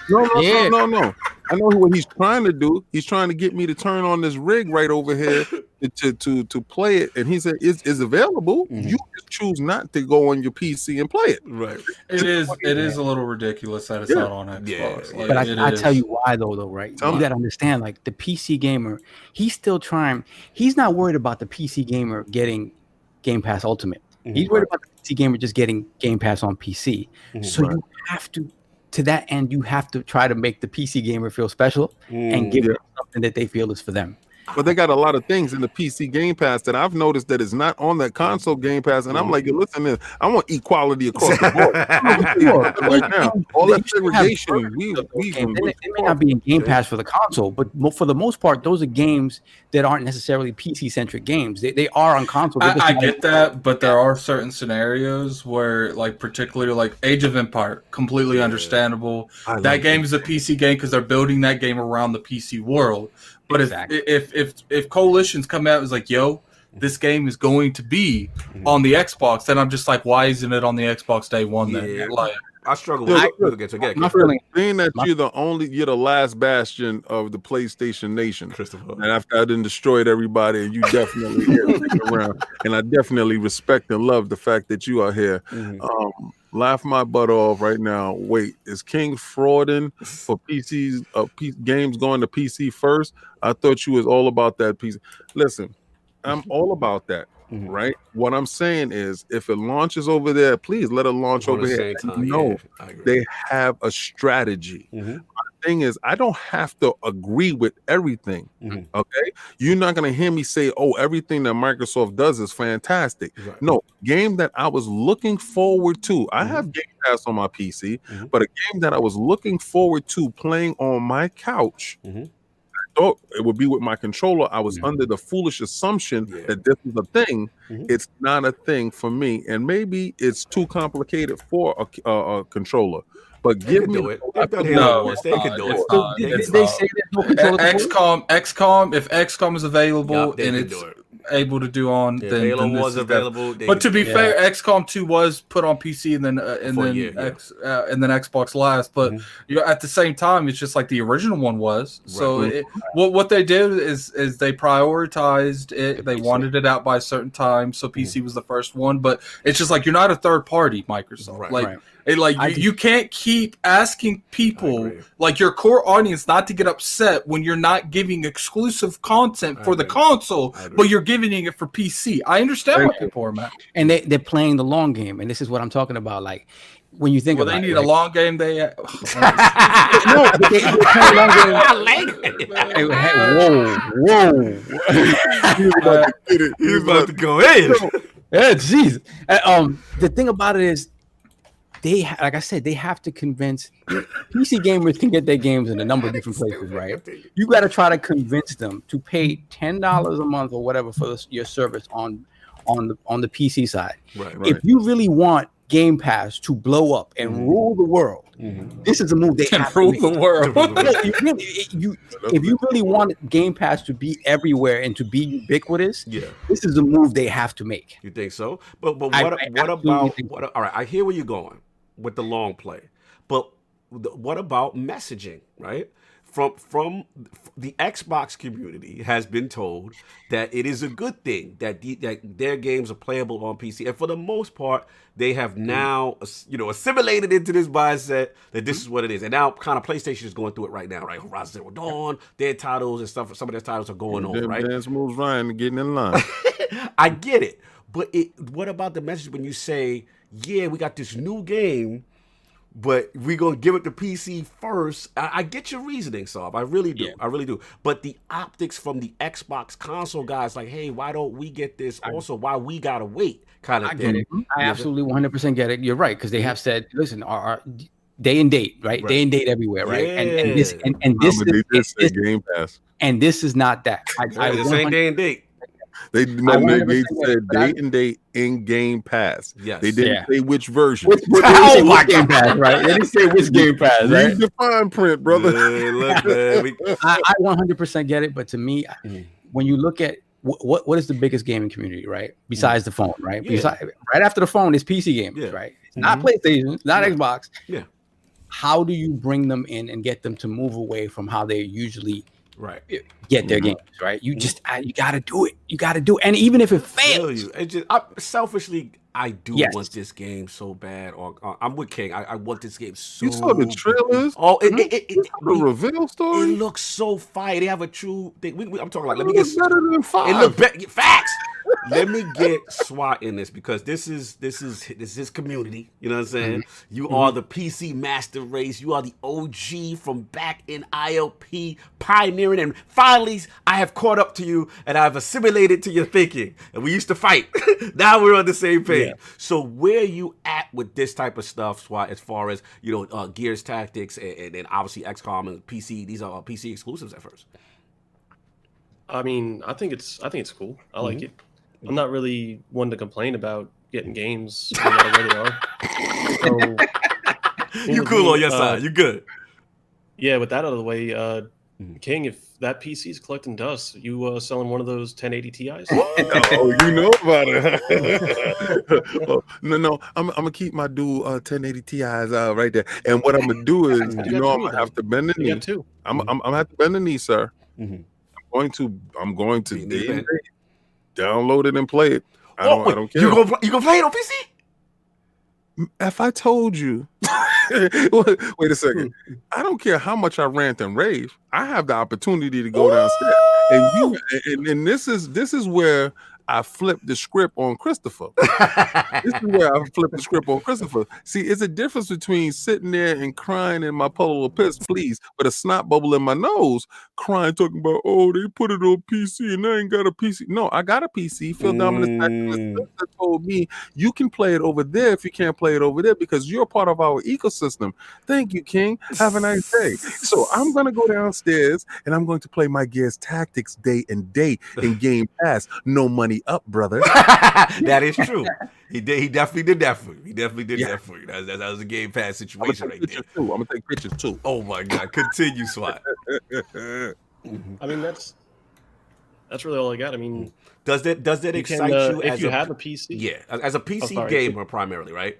No. I know what he's trying to do. He's trying to get me to turn on this rig right over here to play it. And he said it's available. You just choose not to go on your PC and play it. Right. It is a little ridiculous that it's not on Xbox. Yeah. But I tell you why though, right? You gotta understand, like the PC gamer, he's still trying. He's not worried about the PC gamer getting Game Pass Ultimate. He's worried about the PC gamer just getting Game Pass on PC. So you have to that end, you have to try to make the PC gamer feel special and give them something that they feel is for them. But they got a lot of things in the PC Game Pass that I've noticed that is not on that console Game Pass, and I'm like, listen, I want equality across the board. Right now, all that segregation. It may not be in Game Pass for the console, but for the most part, those are games that aren't necessarily PC centric games. They are on console. I get that, but there are certain scenarios where, like particularly like Age of Empire, completely understandable. That game is a PC game because they're building that game around the PC world. But if Coalitions come out and is like, yo, this game is going to be on the Xbox, then I'm just like, why isn't it on the Xbox day one then? Like, I struggle with it. Being that you're the last bastion of the PlayStation Nation, Christopher. And after I done destroyed everybody, and you definitely stick around, and I definitely respect and love the fact that you are here. Laugh my butt off right now. Wait, is King frauding for PCs? Games going to PC first? I thought you was all about that PC. Listen, I'm all about that. Right? What I'm saying is, if it launches over there, please let it launch over here. They have a strategy. My thing is, I don't have to agree with everything. Okay, you're not gonna hear me say, "Oh, everything that Microsoft does is fantastic." No, game that I was looking forward to. I have Game Pass on my PC, but a game that I was looking forward to playing on my couch. Thought it would be with my controller. I was under the foolish assumption that this is a thing. It's not a thing for me, and maybe it's too complicated for a controller. But give me they can do it. They say there's no controller. XCOM. If XCOM is available and it's able to do on, then Halo was available. But to be fair, XCOM 2 was put on PC and then Xbox last. But at the same time, it's just like the original one was. So what they did is they prioritized it. They wanted it out by a certain time, so PC was the first one. But it's just like you're not a third party, Microsoft. You can't keep asking people, like your core audience, not to get upset when you're not giving exclusive content for the console, but you're giving it for PC. I understand why people are mad. And they're playing the long game, and this is what I'm talking about. Like when you think about they need it, a long game. They no, but they're playing long game. I like it. Whoa. He was about to go in. Yeah, jeez. The thing about it is, like I said, they have to convince PC gamers can get their games in a number of different places, right? You got to try to convince them to pay $10 a month or whatever for your service on the PC side. Right. If you really want Game Pass to blow up and rule the world, this is a move they have to make. Rule the world. If you really want Game Pass to be everywhere and to be ubiquitous, this is a move they have to make. You think so? But what about? All right, I hear where you're going with the long play, but what about messaging? Right? From the Xbox community has been told that it is a good thing that their games are playable on PC, and for the most part, they have now assimilated into this mindset that this is what it is. And now, kind of PlayStation is going through it right now, right? Horizon Zero Dawn, their titles and stuff. Some of their titles are going on, right? Dance moves Ryan getting in line. I get it, but what about the message when you say, "Yeah, we got this new game, but we're going to give it to PC first"? I get your reasoning, Saab. I really do. I really do. But the optics from the Xbox console guys, like, hey, why don't we get this also? Why we got to wait kind of I thing. get it. I absolutely 100% get it. You're right, because they have said, listen, our day and date, right? Day and date everywhere, right? And this is Game Pass. And this is not that. This ain't day and date. They said date and date in Game Pass. Yes. They didn't say which version. Which Game Pass, right? They didn't say which Game Pass, right? Read the fine print, brother. I 100% get it, but to me, when you look at what is the biggest gaming community, right? Besides the phone, right? Right after the phone is PC gamers, right? It's not PlayStation, it's not Xbox. Yeah. How do you bring them in and get them to move away from how they usually get their games, right? You just you got to do it. You got to do it. And even if it fails, selfishly, I do want this game so bad. I'm with King. I want this game so. You saw the trailers? Oh, the reveal story. It looks so fire. They have a true thing. I'm talking like, let me get better than 5. It look better. Facts. Let me get Swat in this, because this is his community. You know what I'm saying? You are the PC master race. You are the OG from back in ILP, pioneering, and finally I have caught up to you and I've assimilated to your thinking. And we used to fight. Now we're on the same page. Yeah. So where you at with this type of stuff, Swat, as far as GearsTactics and obviously XCOM and PC? These are PC exclusives at first. I mean, I think it's cool. I like it. I'm not really one to complain about getting games no matter where they are. So, you cool on your side. You good. Yeah, with that out of the way, King, if that PC is collecting dust, you selling one of those 1080 Ti's? Oh, you know about it. No, I'm gonna keep my dual 1080 Ti's right there. And what I'm gonna do is, I'm gonna have to bend the knee. I'm gonna have to bend the knee, sir. I'm going to download it and play it. I don't care. You gonna play it on PC? If I told you, wait a second. I don't care how much I rant and rave. I have the opportunity to go downstairs, and this is where I flipped the script on Christopher. See, it's a difference between sitting there and crying in my puddle of piss, please, with a snot bubble in my nose, crying, talking about, oh, they put it on PC and I ain't got a PC. No, I got a PC. Phil Dominus told me you can play it over there if you can't play it over there because you're part of our ecosystem. Thank you, King. Have a nice day. So I'm going to go downstairs and I'm going to play my GearsTactics day and date in Game Pass. No money up, brother. That is true. He definitely did that for you. That for you. That was a Game Pass situation right there. I'm gonna take pictures too. Oh my God! Continue, Swat. I mean, that's really all I got. I mean, does that excite you if you have a PC? Yeah, as a PC gamer primarily, right?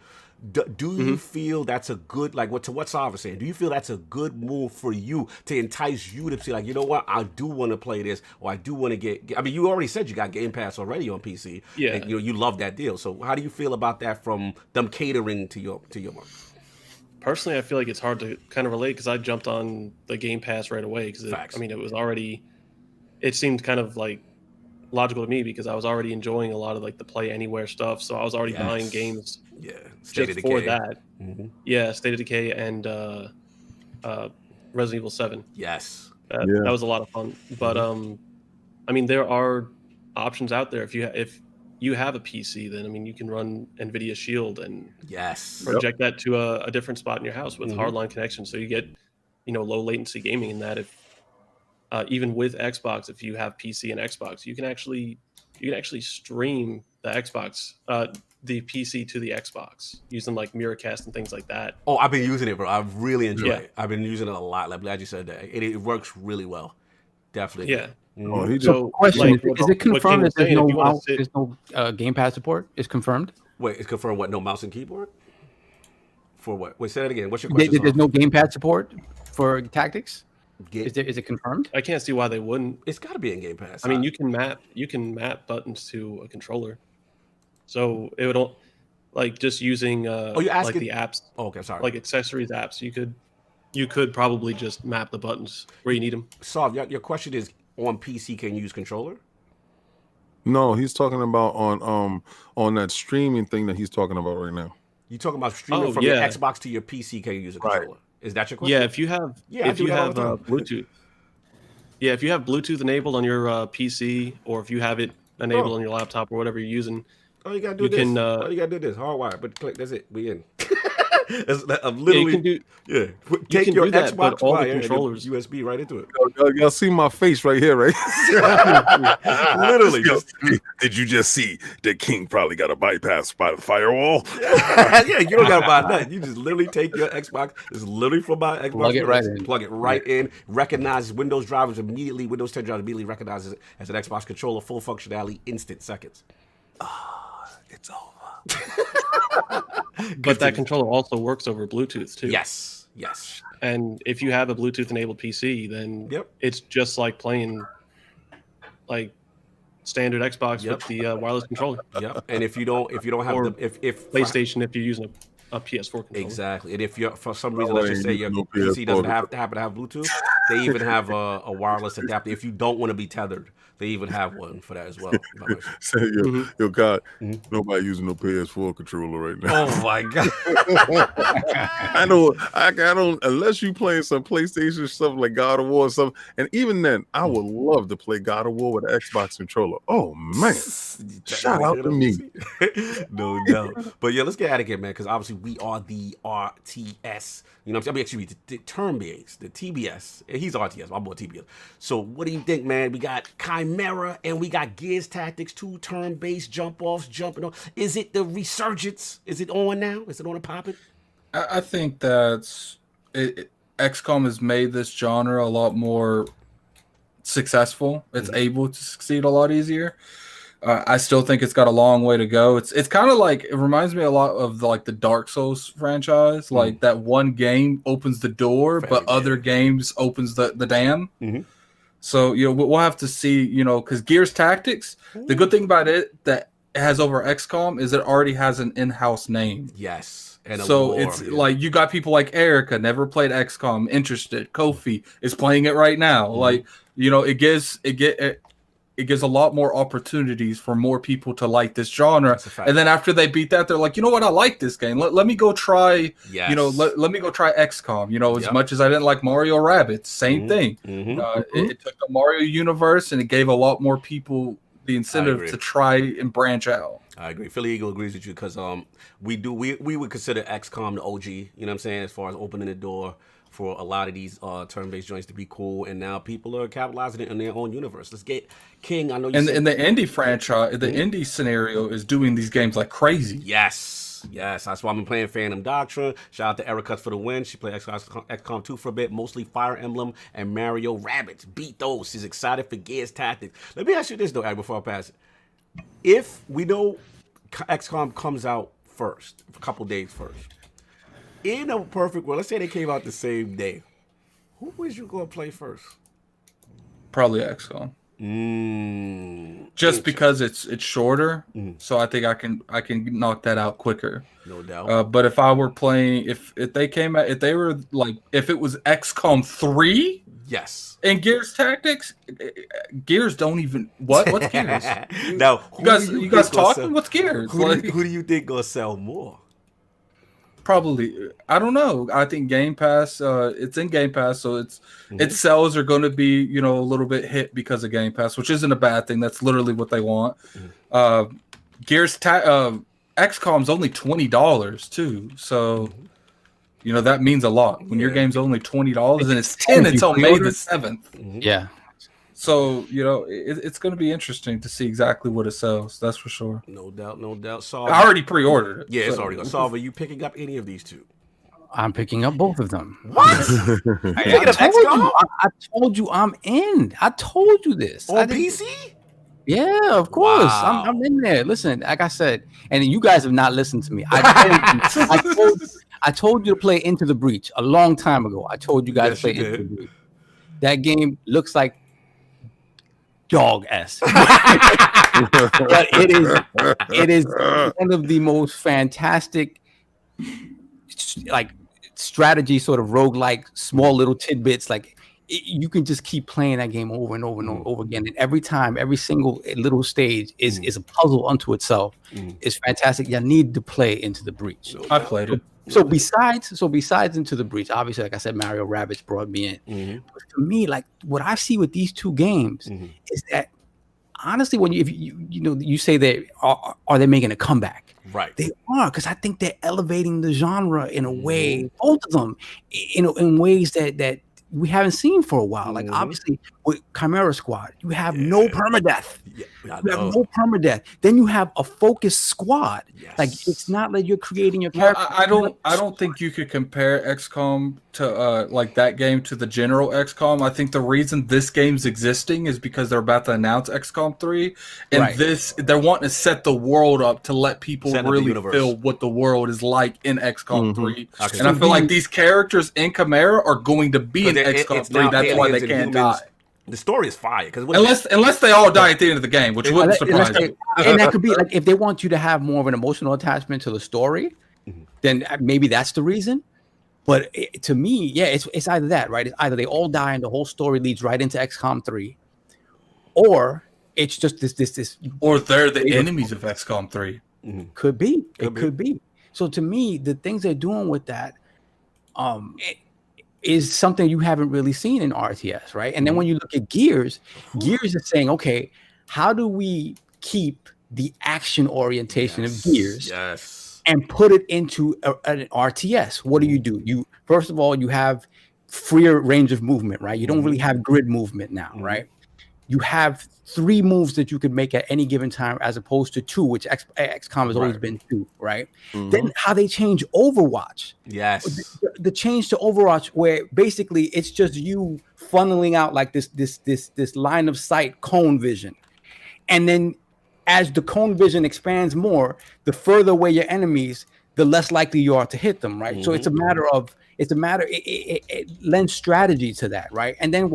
Do you feel that's a good, like what Sav was saying? Do you feel that's a good move for you to entice you to say, like, you know what, I do want to play this, or I do want to get? I mean, you already said you got Game Pass already on PC. Yeah, and, you love that deal. So how do you feel about that from them catering to your market? personally, I feel like it's hard to kind of relate because I jumped on the Game Pass right away because it was already. It seemed kind of like logical to me because I was already enjoying a lot of like the Play Anywhere stuff, so I was already buying games. Yeah, just for that. Yeah, State of Decay and Resident Evil 7. Yes, that was a lot of fun. But I mean, there are options out there. If you have a PC, then I mean, you can run NVIDIA Shield and project that to a different spot in your house with hardline connection, so you get low latency gaming. In that, if even with Xbox, if you have PC and Xbox, you can actually stream the Xbox, the PC to the Xbox using like Miracast and things like that. Oh, I've been using it, bro. I've really enjoyed it. I've been using it a lot. I'm glad you said that. It works really well. Definitely. Yeah. So, question: is it confirmed that there's no Game Pass support? Is confirmed? Wait, it's confirmed what? No mouse and keyboard? For what? Wait, say that again. What's your question? There's no Game Pass support for Tactics. Is it confirmed? I can't see why they wouldn't. It's got to be in Game Pass. I mean, you can map buttons to a controller, so it would like just using like the apps. Oh, okay, sorry. Like accessories apps, you could probably just map the buttons where you need them. So your question is, on PC can you use controller? No, he's talking about on that streaming thing that he's talking about right now. You talking about streaming from your Xbox to your PC? Can you use a controller? Right. Is that your question? Yeah, if you have Bluetooth. Yeah, if you have Bluetooth enabled on your PC, or if you have it enabled on your laptop or whatever you're using, all you gotta do this. All you gotta do this. Hardwire, but click. That's it. We in. I'm literally take your Xbox wire and USB right into it. Y'all see my face right here, right? Literally. Did you just see that King probably got a bypass by the firewall? Yeah, you don't gotta buy nothing. You just literally take your Xbox. It's literally from my Xbox. Plug it right in. Recognizes Windows drivers immediately. Windows 10 drivers immediately recognizes it as an Xbox controller. Full functionality, instant seconds. It's over. But that controller also works over Bluetooth too. Yes. And if you have a Bluetooth enabled PC, then it's just like playing like standard Xbox with the wireless controller. Yep. And if you don't have if PlayStation, if you're using a PS4 controller. Exactly. And if you're for some reason, let's just say your PC doesn't happen to have Bluetooth, they even have a wireless adapter. If you don't want to be tethered, they even have one for that as well. Yo, God, nobody using no PS4 controller right now. Oh my God! I don't. Unless you playing some PlayStation stuff like God of War or something, and even then, I would love to play God of War with an Xbox controller. Oh man, shout out to me. No doubt. But yeah, let's get out of here, man, because obviously we are the RTS. You know what I'm saying? I mean, actually, the turn-based, the TBS. He's RTS. I'm more TBS. So what do you think, man? We got Chimera and we got GearsTactics, 2 turn-based jump-offs, jumping on. Is it the resurgence? Is it on now? Is it on and popping? I think that's XCOM has made this genre a lot more successful. It's able to succeed a lot easier. I still think it's got a long way to go. It's kind of like, it reminds me a lot of the Dark Souls franchise. Like that one game opens the door, but other games opens the dam. So we'll have to see. Because GearsTactics, the good thing about it that it has over XCOM is it already has an in-house name. Yes, and so it's like you got people like Erica, never played XCOM, interested. Kofi is playing it right now. Like it gives a lot more opportunities for more people to like this genre. And then after they beat that, they're like, you know what? I like this game. Let me go try, let me go try XCOM. As much as I didn't like Mario Rabbids, same thing. It took the Mario universe and it gave a lot more people the incentive to try and branch out. I agree. Philly Eagle agrees with you because we would consider XCOM the OG, you know what I'm saying, as far as opening the door for a lot of these turn-based joints to be cool, and now people are capitalizing it in their own universe. Let's get King. I know you and the indie franchise, the indie scenario is doing these games like crazy. Yes, that's why I've been playing Phantom Doctrine. Shout out to Erica for the win. She played XCOM 2 for a bit, mostly Fire Emblem and Mario Rabbids. Beat those. She's excited for GearsTactics. Let me ask you this though, Eric, before I pass it. If we know XCOM comes out first, a couple days first, in a perfect world, let's say they came out the same day, who was you going to play first? Probably XCOM. Just because it's shorter, so I think I can knock that out quicker. No doubt. But if I were playing, if they came out, if they were like, if it was XCOM 3, yes, and Gears Tactics, Gears don't even what's Gears? Now, you guys talking? What's Gears? Who do you think gonna sell more? Probably, I don't know. I think Game Pass. It's in Game Pass, so its sales are going to be a little bit hit because of Game Pass, which isn't a bad thing. That's literally what they want. XCOM's only $20 too, so that means a lot. When your game's only $20 and it's 10 until May the 7th. Yeah. So it's going to be interesting to see exactly what it sells. That's for sure. No doubt. I already pre-ordered it. Yeah, it's already gone. Solve, are you picking up any of these two? I'm picking up both of them. What? I told you I'm in. I told you this. On PC? Yeah, of course. Wow. I'm in there. Listen, like I said, and you guys have not listened to me. I told you to play Into the Breach a long time ago. I told you guys to play Into the Breach. That game looks like dog-esque. But it is one of the most fantastic like strategy sort of roguelike small little tidbits. Like you can just keep playing that game over and over and over again, and every time, every single little stage is a puzzle unto itself. It's fantastic. You need to play Into the Breach. I played it. So besides Into the Breach, obviously, like I said, Mario Rabbids brought me in. But for me, like what I see with these two games is that honestly, when you say that are they making a comeback? Right, they are, because I think they're elevating the genre in a way, both of them, in ways that we haven't seen for a while. Like obviously with Chimera Squad, you have no permadeath. You have no permadeath. Then you have a focused squad. Like it's not like you're creating your character. I don't think you could compare XCOM to like that game to the general XCOM. I think the reason this game's existing is because they're about to announce XCOM 3, and they're wanting to set the world up to let people really feel what the world is like in XCOM 3. And I feel like these characters in Chimera are going to be in XCOM 3. That's why they can't die. The story is fire unless they all die at the end of the game, which wouldn't surprise me. And that could be like if they want you to have more of an emotional attachment to the story, then maybe that's the reason. But to me, it's either that, right? It's either they all die and the whole story leads right into XCOM 3, or it's just this. Or they're the enemies of XCOM 3. Could be. It could be. So to me, the things they're doing with that, is something you haven't really seen in RTS, right? And then when you look at Gears is saying, okay, how do we keep the action orientation of Gears and put it into an RTS? What do? You first of all, you have freer range of movement, right? You don't really have grid movement now, right? You have 3 moves that you could make at any given time, as opposed to 2, which XCOM has always been 2, right? Then how they change Overwatch. The change to Overwatch, where basically it's just you funneling out like this line of sight cone vision, and then as the cone vision expands more, the further away your enemies, the less likely you are to hit them, right? So it lends strategy to that, right? And then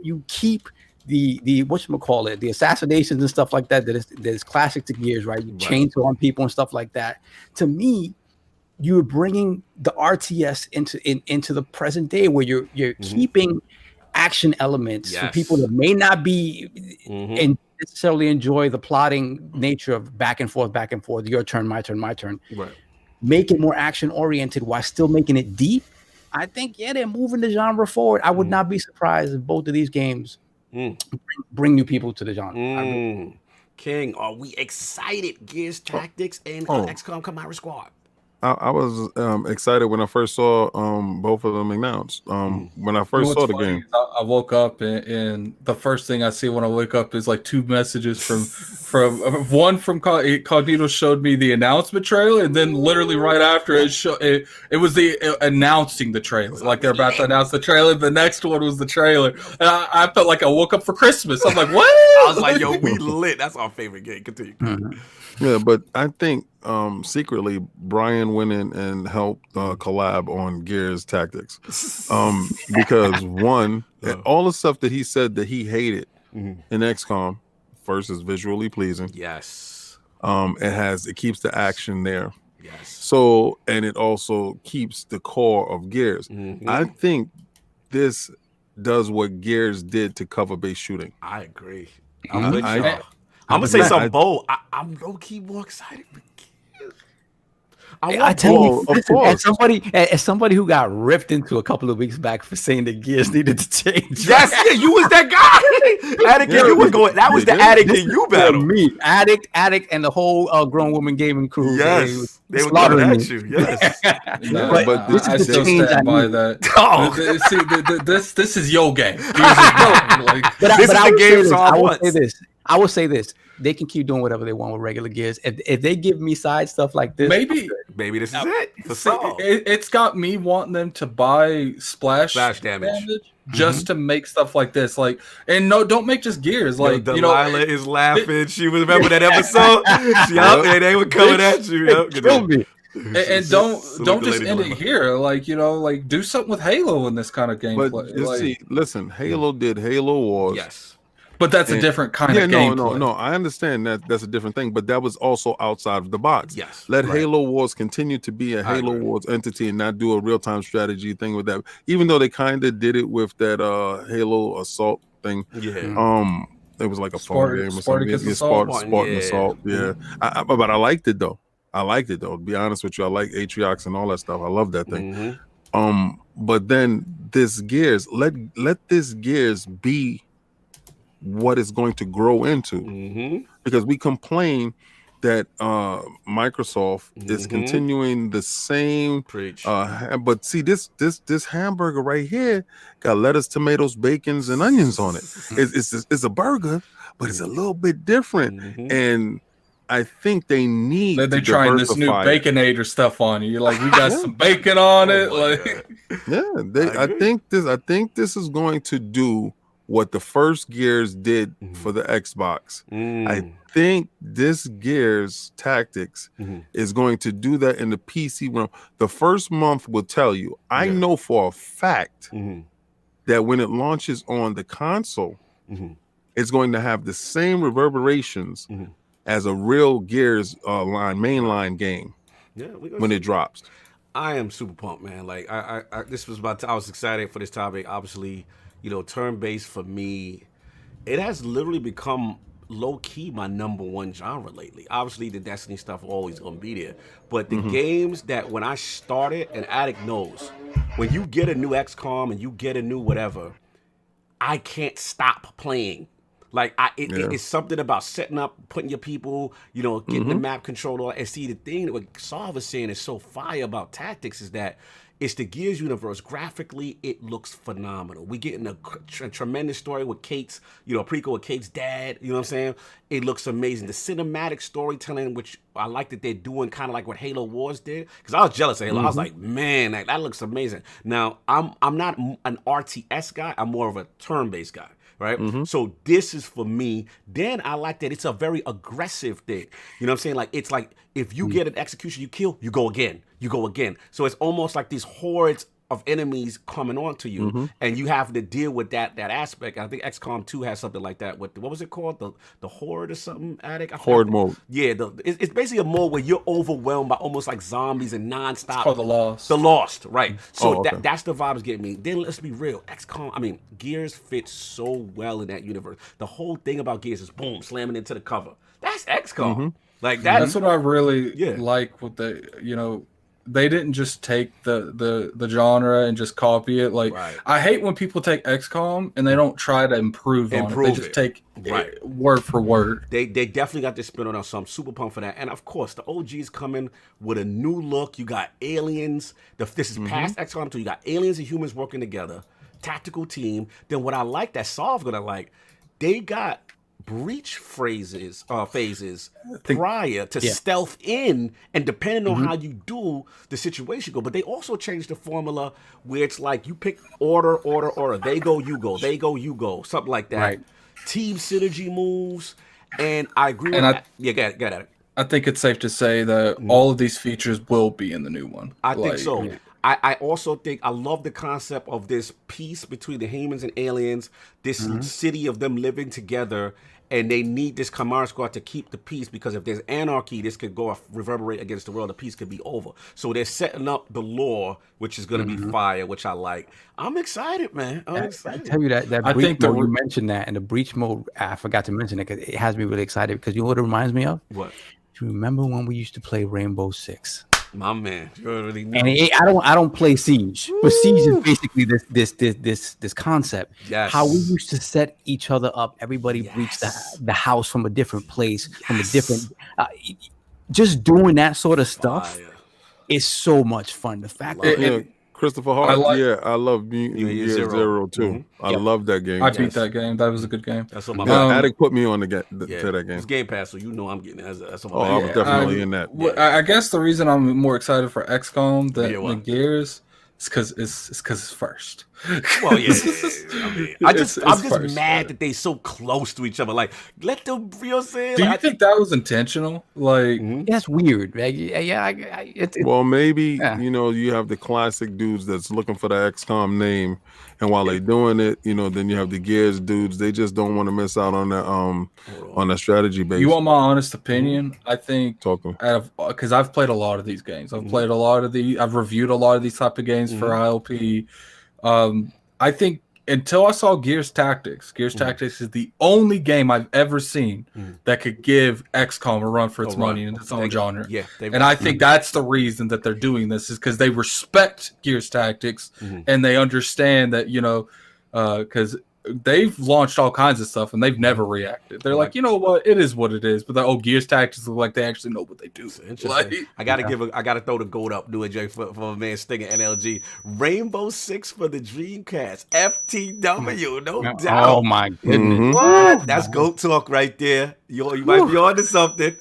you keep the whatchamacallit, the assassinations and stuff like that is classic to Gears, right? You chainsaw on people and stuff like that. To me, you're bringing the RTS into the present day, where you're keeping action elements for people that may not be and necessarily enjoy the plotting nature of back and forth, your turn, my turn. Right. Make it more action oriented while still making it deep. I think they're moving the genre forward. I would not be surprised if both of these games bring new people to the genre. King, are we excited? Gears Tactics and XCOM Chimera Squad. I was excited when I first saw both of them announced. When I first saw the game, I woke up and the first thing I see when I wake up is like 2 messages from one from Cognito showed me the announcement trailer, and then literally right after it was announcing the trailer, like they're about to announce the trailer. The next one was the trailer, and I felt like I woke up for Christmas. I'm like, what? I was like, yo, we lit. That's our favorite game. Continue. Yeah, but I think secretly Brian went in and helped collab on Gears Tactics, because one, all the stuff that he said that he hated in XCOM. First is visually pleasing. Yes. It keeps the action there. Yes. So, and it also keeps the core of Gears. I think this does what Gears did to cover-based shooting. I agree. I'm with y'all. I- I'm gonna say something bold. I'm low key more excited for Gears. I tell you, of listen, course. as somebody who got ripped into a couple of weeks back for saying that Gears needed to change. Yes, yeah, you was that guy. Addict, you was going. That was the Addict and you battle. Me, Addict, and the whole grown woman gaming crew. Yes, they were slaughtering coming me. at you. Yes. No, But this I is the still change stand I by need. that. Oh. See, this is your game. Gears is mine. Like, But This is I the will game say this. Saul I will wants. say this. I will say this. They can keep doing whatever they want with regular Gears. If they give me side stuff like this, maybe Maybe this is it. For see, Saul. it's got me wanting them to buy splash damage. just to make stuff like this. Like, and no, don't make just Gears. Like, Yo, you know, Delilah is laughing. She was remember that episode. Yup, they were coming at you. Yep. kill me. and don't Salute the just lady end Delilah. it here. Like, you know, like do something with Halo in this kind of gameplay. But you Like, see, listen, Halo did Halo Wars. Yes. but that's a And- different kind Yeah, of no, gameplay. no. I understand that's a different thing, but that was also outside of the box. Yes. Let Right. Halo Wars continue to be a I Halo agree. Wars entity and not do a real-time strategy thing with that. Even though they kind of did it with that Halo Assault thing. Yeah. It was like a phone game or something. Spartacus Yeah, Assault? Spartan Yeah. Assault. Yeah. But I liked it though. To be honest with you, I like Atriox and all that stuff. I love that thing. Mhm. But then this Gears, let this Gears be what it's going to grow into, Mhm. because we complain that Microsoft is Mhm. continuing the same. Preach. But see, this hamburger right here got lettuce, tomatoes, bacons, and onions on it. It's a burger, but it's a little bit different, Mhm. and I think they need They to trying this new diversify it. Baconator stuff on you. You're like, we got some bacon on it. Oh my Like, God. Yeah, I I agree. think this is going to do what the first Gears did for the Xbox. I think this Gears Tactics is going to do that in the PC realm. The first month will tell you. I know for a fact that when it launches on the console, it's going to have the same reverberations as a real Gears mainline game when it drops. I am super pumped, man. Like I this was I was excited for this topic. Obviously, you know, turn-based for me, it has literally become low-key my number one genre lately. Obviously, the Destiny stuff always gonna be there, but the games that when I started, and Addict knows, when you get a new XCOM and you get a new whatever, I can't stop playing. Like it's something about setting up, putting your people, you know, getting the map control. And see, the thing that what Saul was saying is so fire about Tactics is that it's the Gears universe. Graphically, it looks phenomenal. We getting a tremendous story with Kate's, you know, a prequel with Kate's dad. You know what I'm saying? It looks amazing. The cinematic storytelling, which I like that they're doing, kind of like what Halo Wars did. Because I was jealous of Halo. I was like, man, that looks amazing. Now, I'm not an RTS guy. I'm more of a turn-based guy. Right? So this is for me. Then I like that it's a very aggressive thing. You know what I'm saying? Like, it's like if you get an execution, you kill, you go again. You go again. So it's almost like these hordes of enemies coming onto you, and you have to deal with that aspect. I think XCOM 2 has something like that. What was it called? The horde or something? Addict? Horde mode. Yeah, it's basically a mode where you're overwhelmed by almost like zombies and nonstop. it's called The Lost. The Lost, right? So okay. that's the vibes getting me. Then let's be real, Gears fits so well in that universe. The whole thing about Gears is boom, slamming into the cover. That's XCOM. Like that. That's what I really Yeah. like with the, you know, they didn't just take the genre and just copy it. Like, Right. I hate when people take XCOM and they don't try to improve on it. They just take it word for word. They definitely got this spin on us, so I'm super pumped for that. And of course, the OG's coming with a new look. You got aliens. This is past XCOM 2. You got aliens and humans working together. Tactical team. Then what I like that Saul's gonna like, they got breach phases prior to stealth in, and depending on how you do, the situation go. But they also changed the formula where it's like you pick order. They go, you go. They go, you go. Something like that. Right. Team synergy moves. And I agree with And that. Yeah, get at it. I think it's safe to say that all of these features will be in the new one. I think so. I also think I love the concept of this peace between the humans and aliens, this city of them living together, and they need this Chimera Squad to keep the peace, because if there's anarchy, this could go reverberate against the world. The peace could be over. So they're setting up the lore, which is going to be fire, which I like. I'm excited, man. I'm excited. I tell you that I breach think mode, you mentioned that, and the breach mode, I forgot to mention it because it has me really excited, because you know what it reminds me of? What? Do you remember when we used to play Rainbow Six? My man, you already know. And I don't play Siege, but Siege is basically this concept. Yes. How we used to set each other up. Everybody breached the house from a different place, from a different. Just doing that sort of stuff is so much fun. The fact that Christopher Hart, I love Year Zero too. I love that game. I beat that game. That was a good game. That's what my Attic put me on to that game. It's Game Pass, so you know I'm getting it. That's what I was definitely in that. I guess the reason I'm more excited for XCOM than Gears is because it's first. Well, yeah. I mean, I'm just mad that they so close to each other. Like, let them, you know what I'm saying? Do you think that was intentional? Like, that's weird. Well, maybe you have the classic dudes that's looking for the XCOM name, and while they're doing it, then you have the Gears dudes. They just don't want to miss out on that strategy base. You want my honest opinion? I think talking because I've played a lot of these games. I've played a lot of I've reviewed a lot of these type of games for ILP. I think until I saw GearsTactics is the only game I've ever seen that could give XCOM a run for its money in its own genre. Yeah, and I think that's the reason that they're doing this, is because they respect GearsTactics and they understand that, because they've launched all kinds of stuff and they've never reacted. They're like, you know what, it is what it is. But GearsTactics look like they actually know what they do. Like, I gotta throw the gold up, do it, Jay, for a man Stinger NLG. Rainbow Six for the Dreamcast, FTW, no doubt. Oh my goodness, what? That's GOAT talk right there. You might be on to something.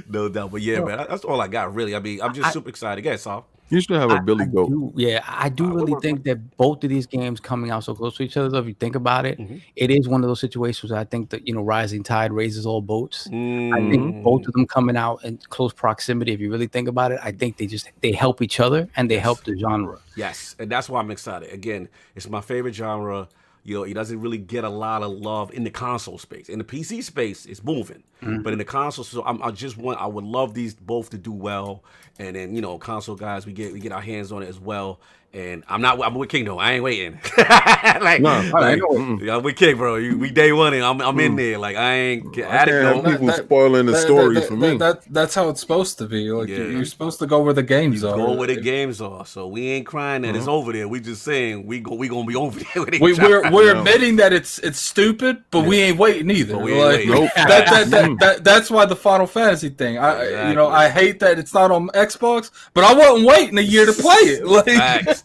No doubt, but yeah, man, that's all I got really. I mean, I'm just super excited. Guys, Saul. You should have a Billy Goat. I do really think that both of these games coming out so close to each other, if you think about it, it is one of those situations where I think that, rising tide raises all boats. I think both of them coming out in close proximity, if you really think about it, I think they help each other and they help the genre. Yes, and that's why I'm excited. Again, it's my favorite genre. It doesn't really get a lot of love in the console space. In the PC space, it's moving, but in the console, so I would love these both to do well. And then console guys, we get our hands on it as well. And I'm with King though. I ain't waiting. I'm with King, bro. We day one, and I'm in there. Like I ain't people spoiling the story for me. That's how it's supposed to be. Like you're supposed to go where the games are. Go where the games are. So we ain't crying that it's over there. We just saying we gonna be over there. We're admitting that it's stupid, but we ain't waiting either. That's why the Final Fantasy thing. I hate that it's not on Xbox, but I wasn't waiting a year to play it. Like.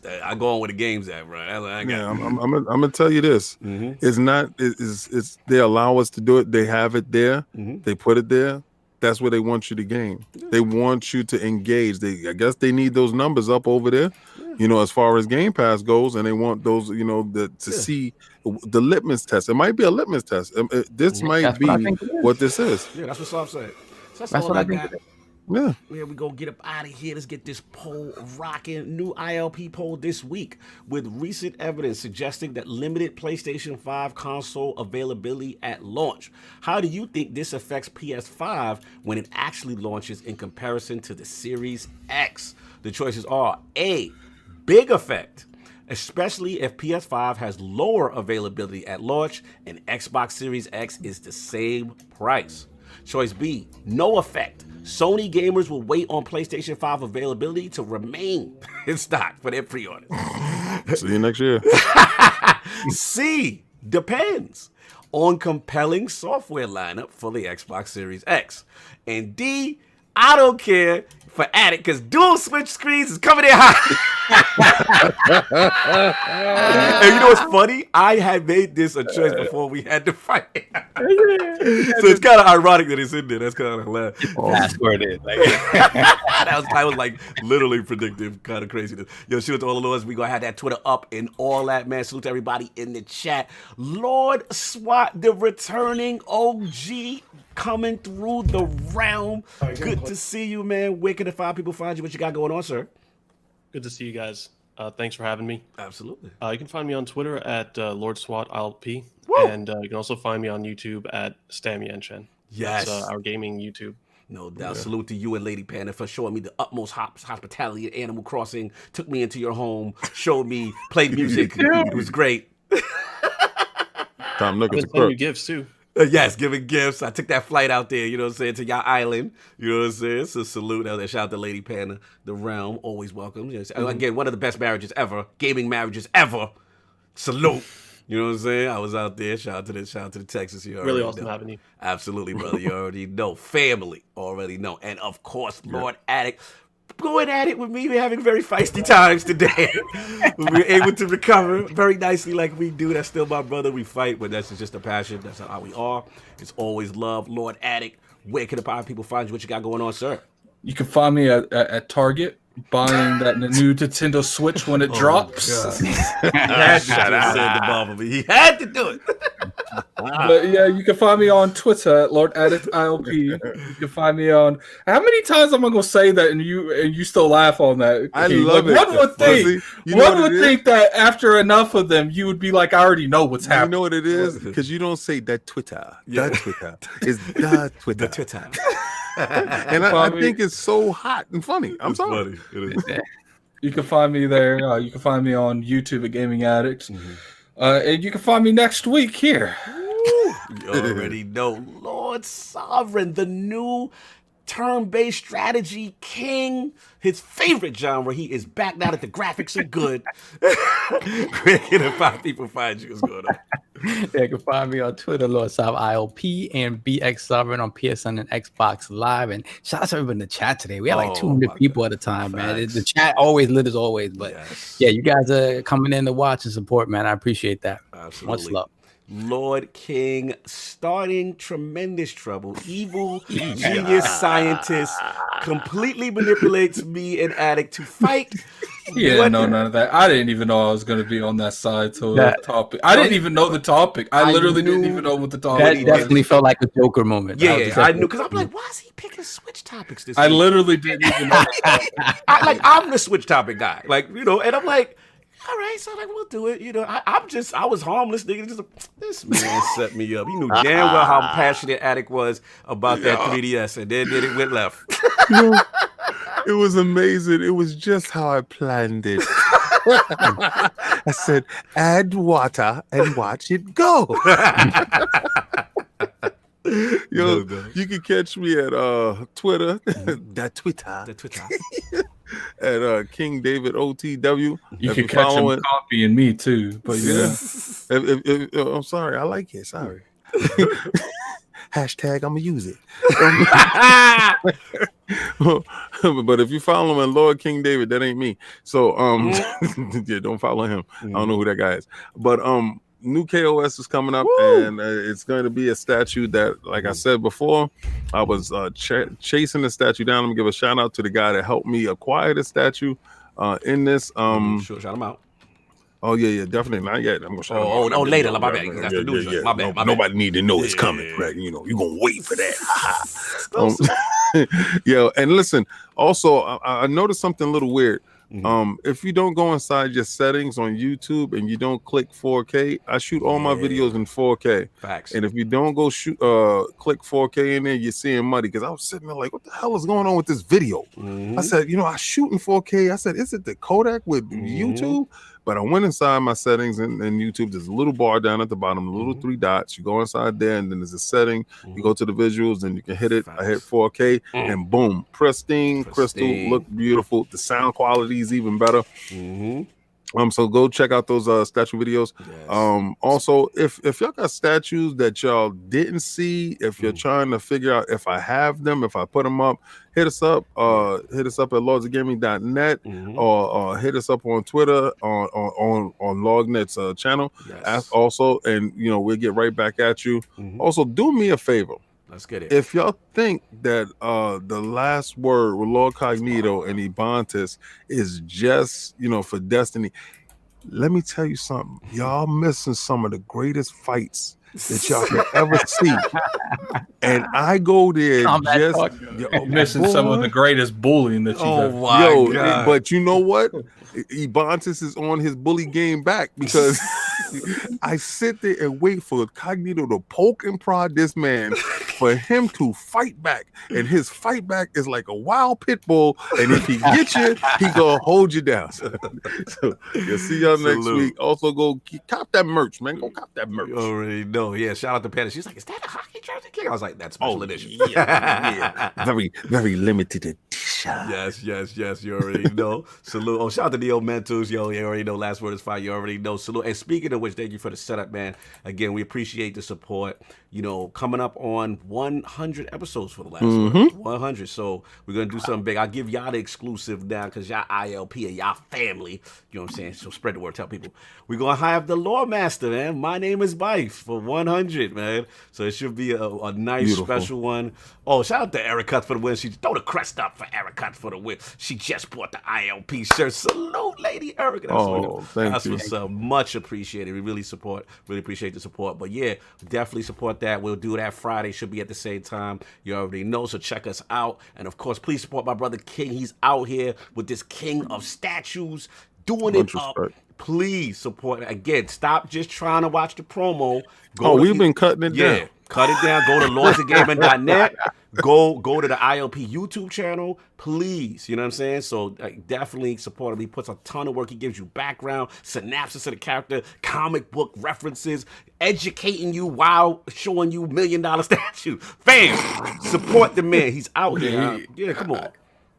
I go on where the game's at, bro. I'm gonna tell you this. It's not. It's they allow us to do it. They have it there. They put it there. That's where they want you to game. They want you to engage. I guess they need those numbers up over there. As far as Game Pass goes, and they want those. To see the litmus test. It might be a litmus test. This might be what this is. Yeah, that's what Soft said. So that's what I think. Yeah, we go get up out of here. Let's get this poll rocking. New ILP poll this week with recent evidence suggesting that limited PlayStation 5 console availability at launch. How do you think this affects PS5 when it actually launches in comparison to the Series X? The choices are A, big effect, especially if PS5 has lower availability at launch and Xbox Series X is the same price. Choice B, no effect. Sony gamers will wait on PlayStation 5 availability to remain in stock for their pre-orders. See you next year. C, depends on compelling software lineup for the Xbox Series X. And D, I don't care for Addict because dual switch screens is coming in hot. And you know what's funny? I had made this a choice before we had to fight. So it's kind of ironic that it's in there. That's kind of hilarious. That's where it is. I was like literally predictive, kind of craziness. Yo, shoot to all the lords. We gonna have that Twitter up and all that, man. Salute to everybody in the chat. Lord Swat, the returning OG, coming through the realm. Good to see you, man. Where can the 5 people find you? What you got going on, sir? Good to see you guys. Thanks for having me. Absolutely. You can find me on Twitter at LordSwat and you can also find me on YouTube at StamYanchen. Yes. That's our gaming YouTube. No doubt. Salute to you and Lady Panda for showing me the utmost hospitality at Animal Crossing. Took me into your home, showed me, played music. It was great. Tom, look I've at been the sending crook. you gifts too. Yes, giving gifts. I took that flight out there, you know what I'm saying, to y'all island. You know what I'm saying? So salute out there. Shout out to Lady Panda. The Realm, always welcome. You know, again, one of the best marriages ever. Gaming marriages ever. Salute. You know what I'm saying? I was out there. Shout out to the Texas. You Really awesome having you. Absolutely, brother. You already know. Family already know. And of course, Lord Addict. Going at it with me. We're having very feisty times today. We're able to recover very nicely like we do. That's still my brother. We fight, but that's just a passion. That's how we are. It's always love. Lord Addict, where can the people find you? What you got going on, sir? You can find me at Target buying that new Nintendo Switch when it drops. He had to do it. But yeah, you can find me on Twitter at Lord Addict ILP. You can find me on. How many times am I gonna say that and you still laugh on that? I love it. One would think. One would think that after enough of them, you would be like, I already know what's happening. You know what it is? Because you don't say that Twitter. That Twitter. It's the Twitter. The Twitter. And I think it's so hot and funny. I'm sorry. Funny. It is. You can find me there. You can find me on YouTube at Gaming Addicts. And you can find me next week here. You already know. Lord Sovereign, the new turn-based strategy king. His favorite genre. He is back now that the graphics are good. Where can the people find you? What's going on? They can find me on Twitter, Lord Sovereign ILP, and BX Sovereign on PSN and Xbox Live. And shout out to everyone in the chat today. We had like 200 people at a time, man. The chat always lit as always. But yeah, you guys are coming in to watch and support, man. I appreciate that. Absolutely. Much love. Lord King, starting tremendous trouble. Evil genius scientist completely manipulates me and Addict to fight. Yeah, none of that. I didn't even know I was going to be on that side to the topic. I didn't even know the topic. I literally didn't even know what the topic was. That definitely felt like a Joker moment. Yeah, I knew, because I'm like, why is he picking Switch topics this week? I literally didn't even know. I'm the Switch topic guy. Like, you know, and I'm like, all right, so like we'll do it. You know, I was harmless, nigga. This man set me up. He knew damn well how passionate Addict was about that 3DS, and then it went left. It was amazing. It was just how I planned it. I said, add water and watch it go. Yo, you can catch me at Twitter, that Twitter. At King David OTW. You can catch him copying me too. But yeah, I'm sorry, I like it. Sorry. Hashtag, I'm gonna use it. But if you follow him, Lord King David, that ain't me. So yeah, don't follow him. I don't know who that guy is. But new KOS is coming up, and it's going to be a statue that, like I said before, I was chasing the statue down. I'm gonna give a shout out to the guy that helped me acquire the statue in this. Sure, shout him out. Oh yeah, definitely not yet. I'm gonna shout him out. Later. My bad. That's the news. My bad. Nobody need to know it's coming, right? You know, you're gonna wait for that. Yeah, and listen. Also, I noticed something a little weird. If you don't go inside your settings on YouTube and you don't click 4K, I shoot all my videos in 4K. Facts. And if you don't go click 4K in there, you're seeing muddy. Because I was sitting there like, what the hell is going on with this video? I said, you know, I shoot in 4K. I said, is it the Kodak with YouTube? But I went inside my settings and YouTube. There's a little bar down at the bottom, little 3 dots. You go inside there, and then there's a setting. You go to the visuals, and you can hit it. I hit 4K, and boom, pristine, crystal, look beautiful. The sound quality is even better. So go check out those statue videos. Also, if y'all got statues that y'all didn't see, if you're trying to figure out if I have them, if I put them up, hit us up. Hit us up at lordsofgaming.net or hit us up on Twitter on Lognet's channel. Also, and you know, we'll get right back at you. Also, do me a favor. Let's get it. If y'all think that the last word with LordCognito and Ebontis is just, you know, for Destiny, let me tell you something. Y'all missing some of the greatest fights that y'all can ever see. And I go there just missing some of the greatest bullying that you've ever. God. But you know what? Ebontis is on his bully game back because I sit there and wait for Cognito to poke and prod this man for him to fight back. And his fight back is like a wild pit bull. And if he gets you, he gonna hold you down. So you'll see y'all next week. Also, go cop that merch, man. Go cop that merch. You already know. Yeah, shout out to Patty. She's like, is that a hockey jersey king? I was like, that's special edition. Yeah. Very, very limited edition. Yes. You already know. Salute. Oh, shout out to the old mentors. Yo, you already know. Last word is fire. You already know. Salute. And speaking of which, thank you for the setup, man. Again, we appreciate the support. You know, coming up on 100 episodes for the last word. 100. So we're gonna do something big. I'll give y'all the exclusive now because y'all ILP and y'all family. You know what I'm saying? So spread the word. Tell people. We're gonna have the Lore Master, man. My name is Bife for 100, man. So it should be a nice special one. Oh, shout out to Eric Cuts for the win. She throw the crest up for Eric Cuts for the win. She just bought the ILP shirt. Salute, Lady Eric. That's what's up. Much appreciated. We really appreciate the support. But yeah, definitely support that. We'll do that Friday. Should be at the same time. You already know. So check us out. And of course, please support my brother King. He's out here with this king of statues, doing it up. Please support it. Again, stop just trying to watch the promo. We've been cutting it down. Cut it down. Go to lordsofgaming.net. Go to the ILP YouTube channel, please. You know what I'm saying? So definitely support him. He puts a ton of work. He gives you background, synopsis of the character, comic book references, educating you while showing you $1 million statue. Fam, support the man. He's out here. Yeah, come on.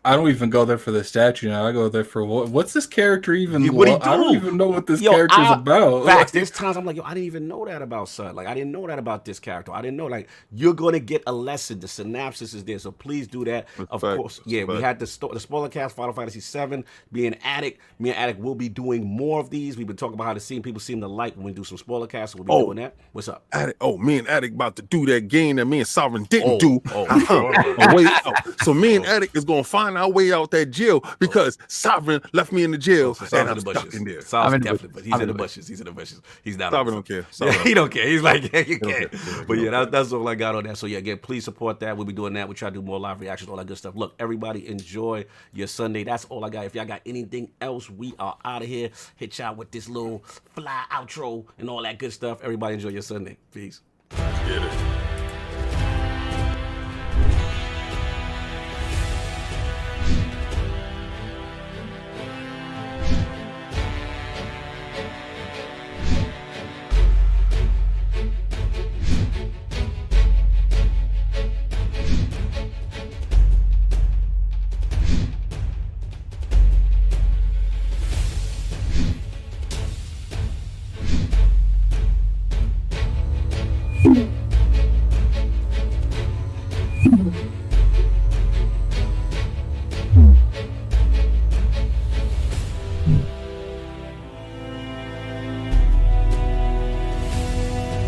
I don't even go there for the statue now. I go there for what's this character even? I don't even know what this character is about. Facts. There's times I'm like, I didn't even know that about son. Like, I didn't know that about this character. I didn't know. Like, you're gonna get a lesson. The synopsis is there, so please do that. Of course, we had the spoiler cast, Final Fantasy VII, being Addict. Me and Addict will be doing more of these. We've been talking about how people seem to like when we do some spoiler casts. So we'll be doing that. What's up? Addict. Me and Addict about to do that game that me and Sovereign didn't do. So me and Addict is gonna find our way out that jail because Sovereign left me in the jail and I'm stuck in there. But he's in the bushes. He's not. Sovereign don't care. He don't care. He's like, yeah, you can. But yeah, that's all I got on that. So yeah, again, please support that. We'll be doing that. We try to do more live reactions, all that good stuff. Look, everybody enjoy your Sunday. That's all I got. If y'all got anything else, we are out of here. Hit y'all with this little fly outro and all that good stuff. Everybody enjoy your Sunday. Peace. Get it.